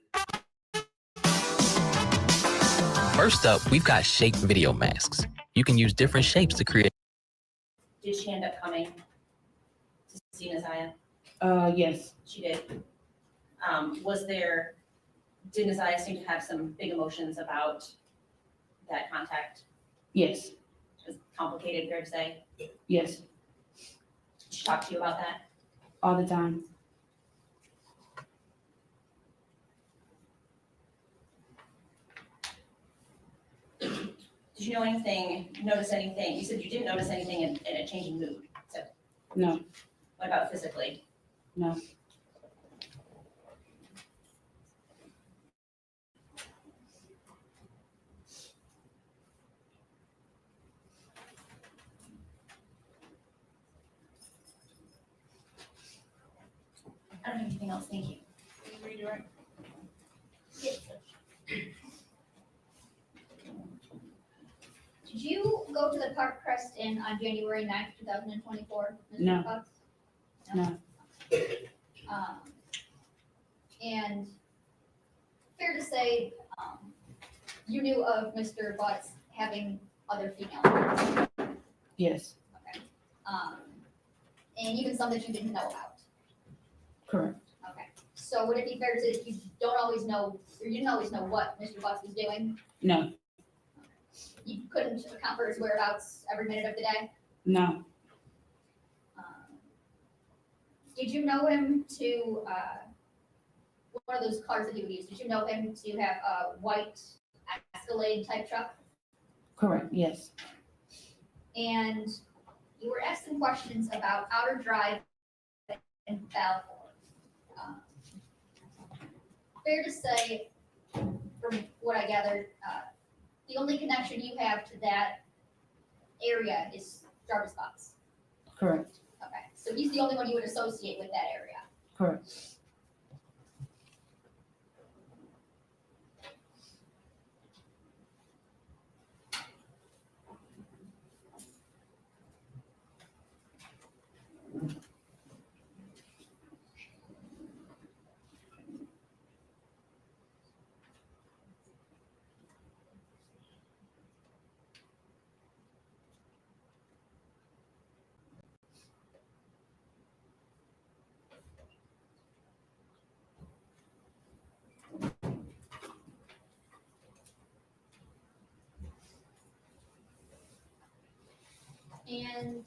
Speaker 7: First up, we've got shape video masks. You can use different shapes to create.
Speaker 6: Did she end up coming to see Naziah?
Speaker 14: Yes.
Speaker 6: She did. Did Naziah seem to have some big emotions about that contact?
Speaker 14: Yes.
Speaker 6: It was complicated, fair to say?
Speaker 14: Yes.
Speaker 6: Did she talk to you about that?
Speaker 14: All the time.
Speaker 6: Did you notice anything? You said you didn't notice anything in a changing mood. So
Speaker 14: No.
Speaker 6: what about physically?
Speaker 14: No.
Speaker 2: I don't have anything else, thank you.
Speaker 10: Redirect.
Speaker 2: Yes. Did you go to the Park Crest Inn on January 9th, 2024? Mr.
Speaker 14: No.
Speaker 2: Fox?
Speaker 14: No.
Speaker 2: And fair to say, you knew of Mr. Butts having other female friends?
Speaker 14: Yes.
Speaker 2: Okay. And even some that you didn't know about?
Speaker 14: Correct.
Speaker 2: Okay. So would it be fair to say that you don't always know, or you didn't always know what Mr. Butts was doing?
Speaker 14: No.
Speaker 2: You couldn't account for his whereabouts every minute of the day?
Speaker 14: No.
Speaker 2: Did you know him to, one of those cars that he would use, did you know him to have a white Escalade type truck?
Speaker 14: Correct. Yes.
Speaker 2: And you were asked some questions about Outer Drive and Balfour. Fair to say, from what I gathered, the only connection you have to that area is Jarvis Butts.
Speaker 14: Correct.
Speaker 2: Okay, so he's the only one you would associate with that area.
Speaker 14: Correct.
Speaker 2: And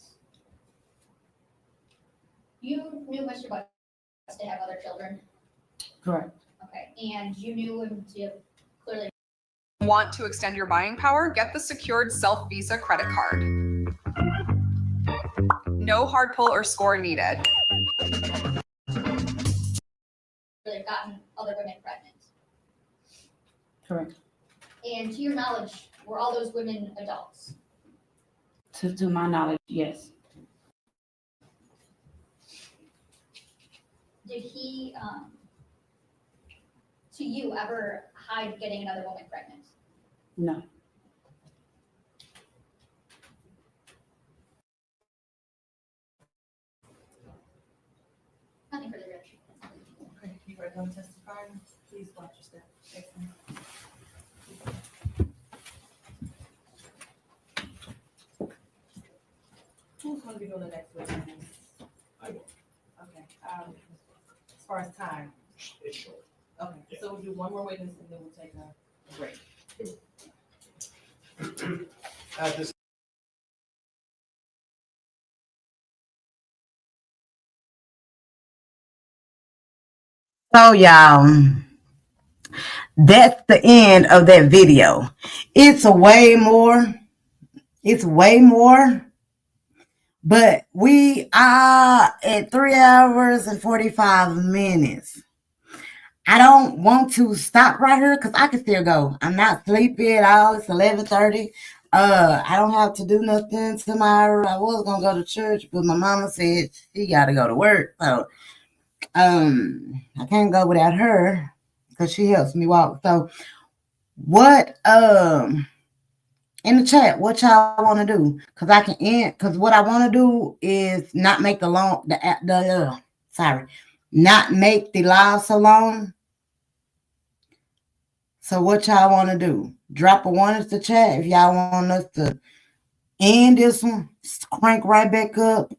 Speaker 2: you knew Mr. Butts to have other children?
Speaker 14: Correct.
Speaker 2: Okay, and you knew him to clearly.
Speaker 21: Want to extend your buying power? Get the secured Self Visa credit card. No hard pull or score needed.
Speaker 2: Really gotten other women pregnant.
Speaker 14: Correct.
Speaker 2: And to your knowledge, were all those women adults?
Speaker 14: To my knowledge, yes.
Speaker 2: Did he, to you, ever hide getting another woman pregnant?
Speaker 14: No.
Speaker 2: Nothing further, Rich.
Speaker 10: Okay, you are done testifying. Please watch your step. Excellent. Who's going to be doing the next witness?
Speaker 11: I will.
Speaker 10: Okay, as far as time,
Speaker 11: It's short.
Speaker 10: okay, so we'll do one more witness and then we'll take a break.
Speaker 11: At this
Speaker 5: So y'all, that's the end of that video. It's way more. But we are at 3 hours and 45 minutes. I don't want to stop right here because I can still go. I'm not sleepy at all. It's 11:30. I don't have to do nothing tomorrow. I was gonna go to church, but my mama said she gotta go to work. So I can't go without her because she helps me walk. So what in the chat, what y'all want to do? Because I can end. Because what I want to do is not make not make the live so long. So what y'all want to do? Drop a one in the chat if y'all want us to end this one. Crank right back up.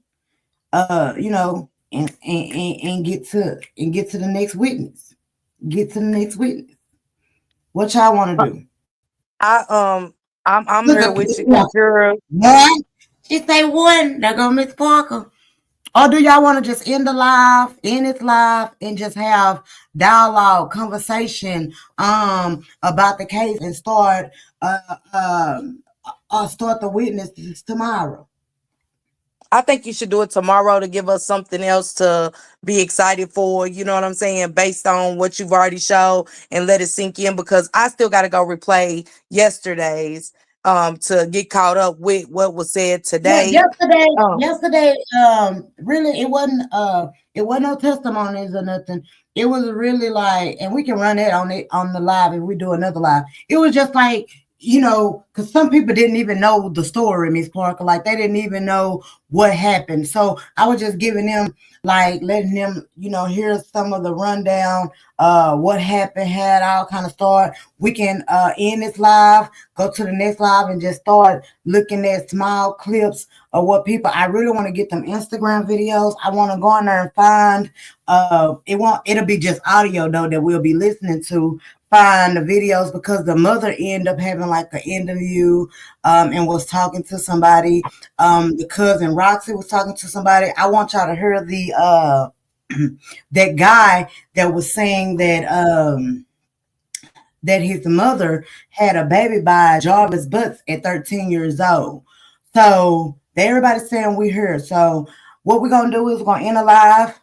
Speaker 5: And get to the next witness. Get to the next witness. What y'all want to do?
Speaker 16: I'm here with you, girl.
Speaker 5: One. She say one. There go Miss Parker. Or do y'all want to just end this live, and just have dialogue, conversation, about the case and start the witnesses tomorrow?
Speaker 16: I think you should do it tomorrow to give us something else to be excited for. You know what I'm saying? Based on what you've already showed, and let it sink in, because I still got to go replay yesterday's to get caught up with what was said today.
Speaker 5: Yesterday, really, it wasn't no testimonies or nothing. It was really like, and we can run it on the live if we do another live. It was just like, because some people didn't even know the story, Miss Parker. Like, they didn't even know what happened. So I was just giving them, like, letting them, hear some of the rundown, what happened, had all kind of start. We can end this live, go to the next live, and just start looking at small clips of what people. I really want to get them Instagram videos. I want to go in there and find. It'll be just audio though that we'll be listening to. Find the videos, because the mother ended up having like an interview and was talking to somebody. The cousin Roxy was talking to somebody. I want y'all to hear the that guy that was saying that that his mother had a baby by Jarvis Butts at 13 years old. So everybody's saying we heard. So what we're gonna do is we're gonna end a live.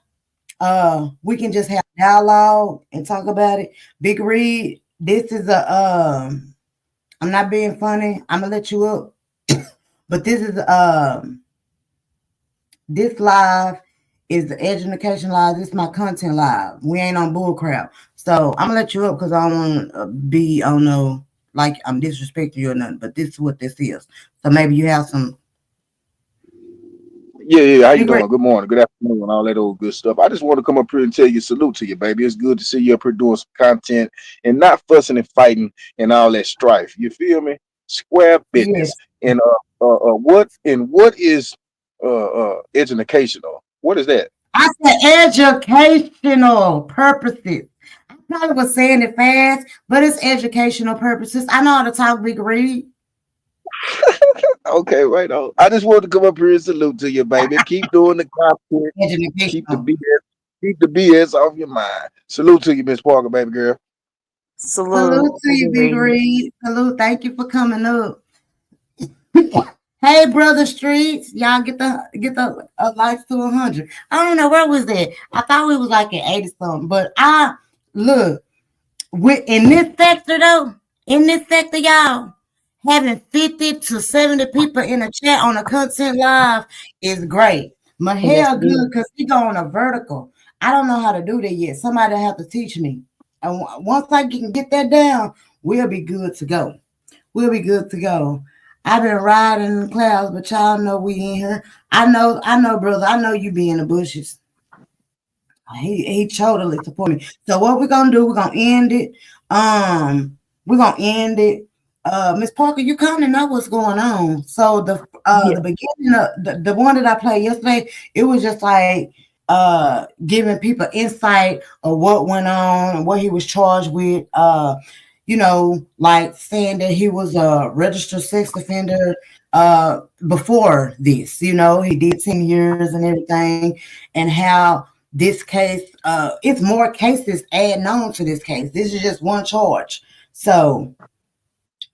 Speaker 5: We can just have dialogue and talk about it. Big Reed, this is I'm not being funny. I'm gonna let you up. But this is this live is the education live. This is my content live. We ain't on bull crap. So I'm gonna let you up because I don't want to be on no, like, I'm disrespecting you or nothing. But this is what this is. So maybe you have some.
Speaker 3: Yeah. How you doing? Good morning, good afternoon, and all that old good stuff. I just want to come up here and tell you salute to you, baby. It's good to see you up here doing some content and not fussing and fighting and all that strife. You feel me? Square business. Yes. And what is educational? What is that?
Speaker 5: I said educational purposes. I probably was saying it fast, but it's educational purposes. I know how to talk, Big Reed.
Speaker 3: Okay, right on. I just wanted to come up here and salute to you, baby. Keep doing the content. Keep the BS off your mind. Salute to you, Miss Parker, baby girl.
Speaker 5: Salute to you, Big Reed. Salute. Thank you for coming up. Hey, Brother Streets, y'all get the likes to 100. I don't know where was that. I thought we was like at 80 something, but look, in this sector though, y'all, having 50 to 70 people in the chat on a content live is great. My hair good because he go on a vertical. I don't know how to do that yet. Somebody have to teach me. And once I can get that down, we'll be good to go. I've been riding in the clouds, but y'all know we in here. I know, brother. I know you be in the bushes. He totally support me. So what we're gonna do? We're gonna end it. Miss Parker, you kind of know what's going on. So the beginning of the one that I played yesterday, it was just like giving people insight of what went on and what he was charged with. Like saying that he was a registered sex offender before this. He did 10 years and everything, and how this case, it's more cases adding on to this case. This is just one charge. So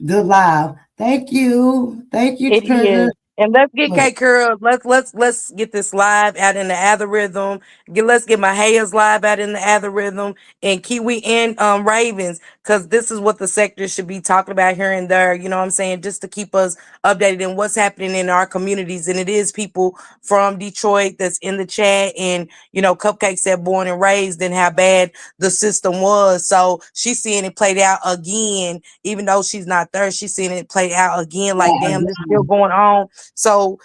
Speaker 5: good live. Thank you, Treasure.
Speaker 16: And let's get
Speaker 5: But
Speaker 16: K Curl. Let's get this live out in the algorithm. Let's get my Hayes live out in the algorithm and Kiwi and Ravens, because this is what the sector should be talking about here and there. You know what I'm saying? Just to keep us updated in what's happening in our communities. And it is people from Detroit that's in the chat, and Cupcake said born and raised and how bad the system was. So she's seeing it played out again, even though she's not there. She's seeing it play out again. Like, damn, this still going on. So,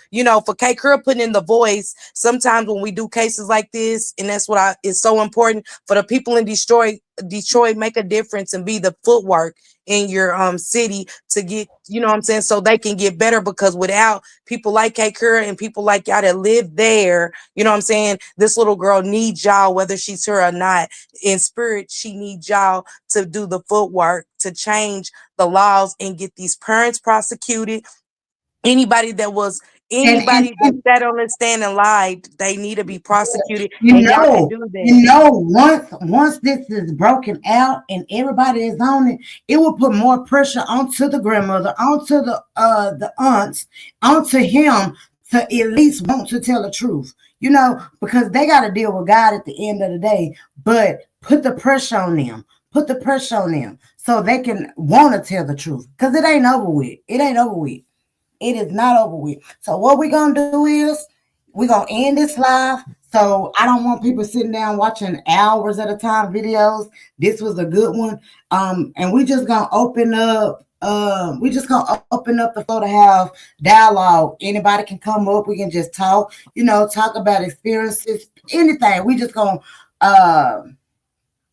Speaker 16: for K Curl putting in the voice, sometimes when we do cases like this, and that's what it's so important for the people in Detroit, make a difference and be the footwork in your city to get, what I'm saying, so they can get better, because without people like K Curl and people like y'all that live there, what I'm saying, this little girl needs y'all, whether she's here or not. In spirit, she needs y'all to do the footwork to change the laws and get these parents prosecuted. Anybody that sat on the stand and lied, they need to be prosecuted. And y'all can do that.
Speaker 5: Once this is broken out and everybody is on it, it will put more pressure onto the grandmother, onto the aunts, onto him to at least want to tell the truth. Because they got to deal with God at the end of the day. But put the pressure on them. Put the pressure on them so they can want to tell the truth. Because it ain't over with. It ain't over with. It is not over with. So what we're going to do is we're going to end this live. So I don't want people sitting down watching hours at a time videos. This was a good one. And we're just going to open up. The floor to have dialogue. Anybody can come up. We can just talk, talk about experiences, anything. We just going to,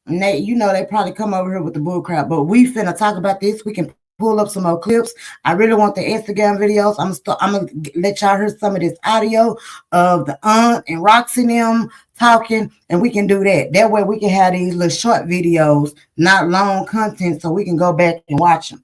Speaker 5: they probably come over here with the bull crap, but we finna talk about this. We can pull up some more clips. I really want the Instagram videos. I'm gonna let y'all hear some of this audio of the aunt and Roxy and them talking, and we can do that. That way we can have these little short videos, not long content, so we can go back and watch them.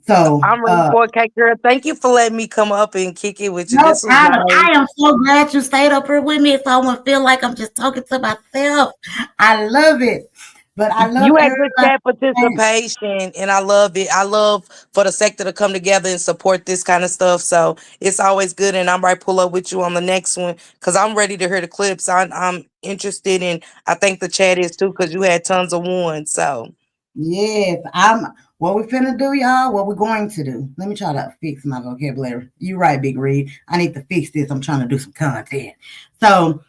Speaker 5: So
Speaker 16: I'm ready for it, K Girl. Thank you for letting me come up and kick it with you.
Speaker 5: No
Speaker 16: This was
Speaker 5: problem.
Speaker 16: nice.
Speaker 5: I am so glad you stayed up here with me, so I won't feel like I'm just talking to myself. I love it. But I love
Speaker 16: You had good
Speaker 5: everybody.
Speaker 16: chat participation, and I love it. I love for the sector to come together and support this kind of stuff. So it's always good, and I'm right pull up with you on the next one because I'm ready to hear the clips. I'm interested, and I think the chat is too because you had tons of ones. So
Speaker 5: yes, what we finna do, y'all. What we're going to do. Let me try to fix my vocabulary. You right, Big Reed. I need to fix this. I'm trying to do some content. So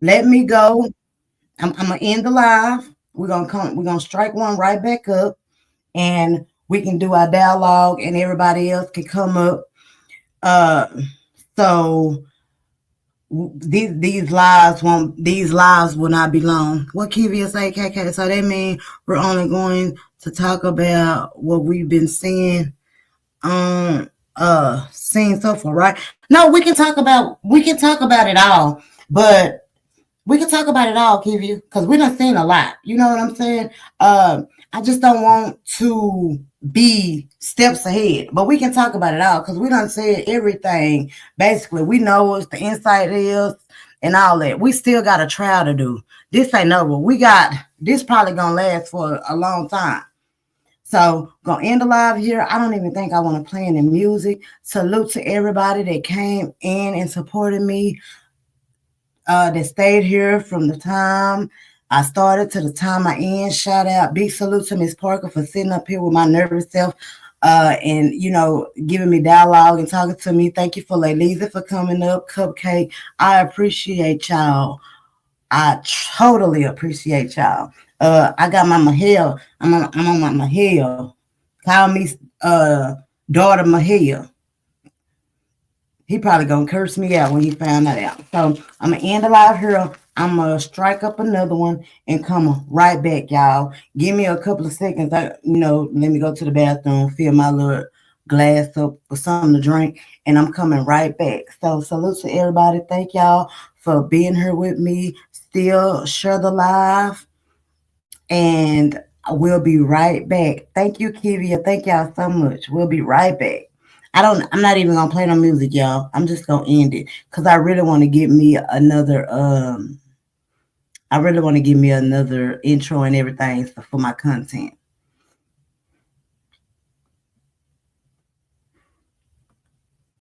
Speaker 5: let me go. I'm gonna end the live. We're gonna strike one right back up, and we can do our dialogue, and everybody else can come up. So these lives will not be long. What Kivia say, KK? So that means we're only going to talk about what we've been seeing seeing so far, right? No, we can talk about it all, but we can talk about it all, Kivia, because we done seen a lot. You know what I'm saying? I just don't want to be steps ahead, but we can talk about it all because we done said everything. Basically, we know what the insight is and all that. We still got a trial to do. This ain't over. This probably gonna last for a long time. So, gonna end the live here. I don't even think I want to play any music. Salute to everybody that came in and supported me. That stayed here from the time I started to the time I end. Shout out, big salute to Miss Parker for sitting up here with my nervous self and giving me dialogue and talking to me. Thank you for Lisa for coming up. Cupcake, I appreciate y'all. I totally appreciate y'all. I got my Mahel. I'm on my Mahel. Call me daughter Mahel. He probably gonna curse me out when he found that out. So I'm gonna end the live here. I'm gonna strike up another one and come right back, y'all. Give me a couple of seconds. Let me go to the bathroom, fill my little glass up with something to drink, and I'm coming right back. So salute to everybody. Thank y'all for being here with me. Still share the live, and we'll be right back. Thank you, Kivia. Thank y'all so much. We'll be right back. I'm not even gonna play no music, y'all. I'm just gonna end it because I really want to give me another intro and everything for my content.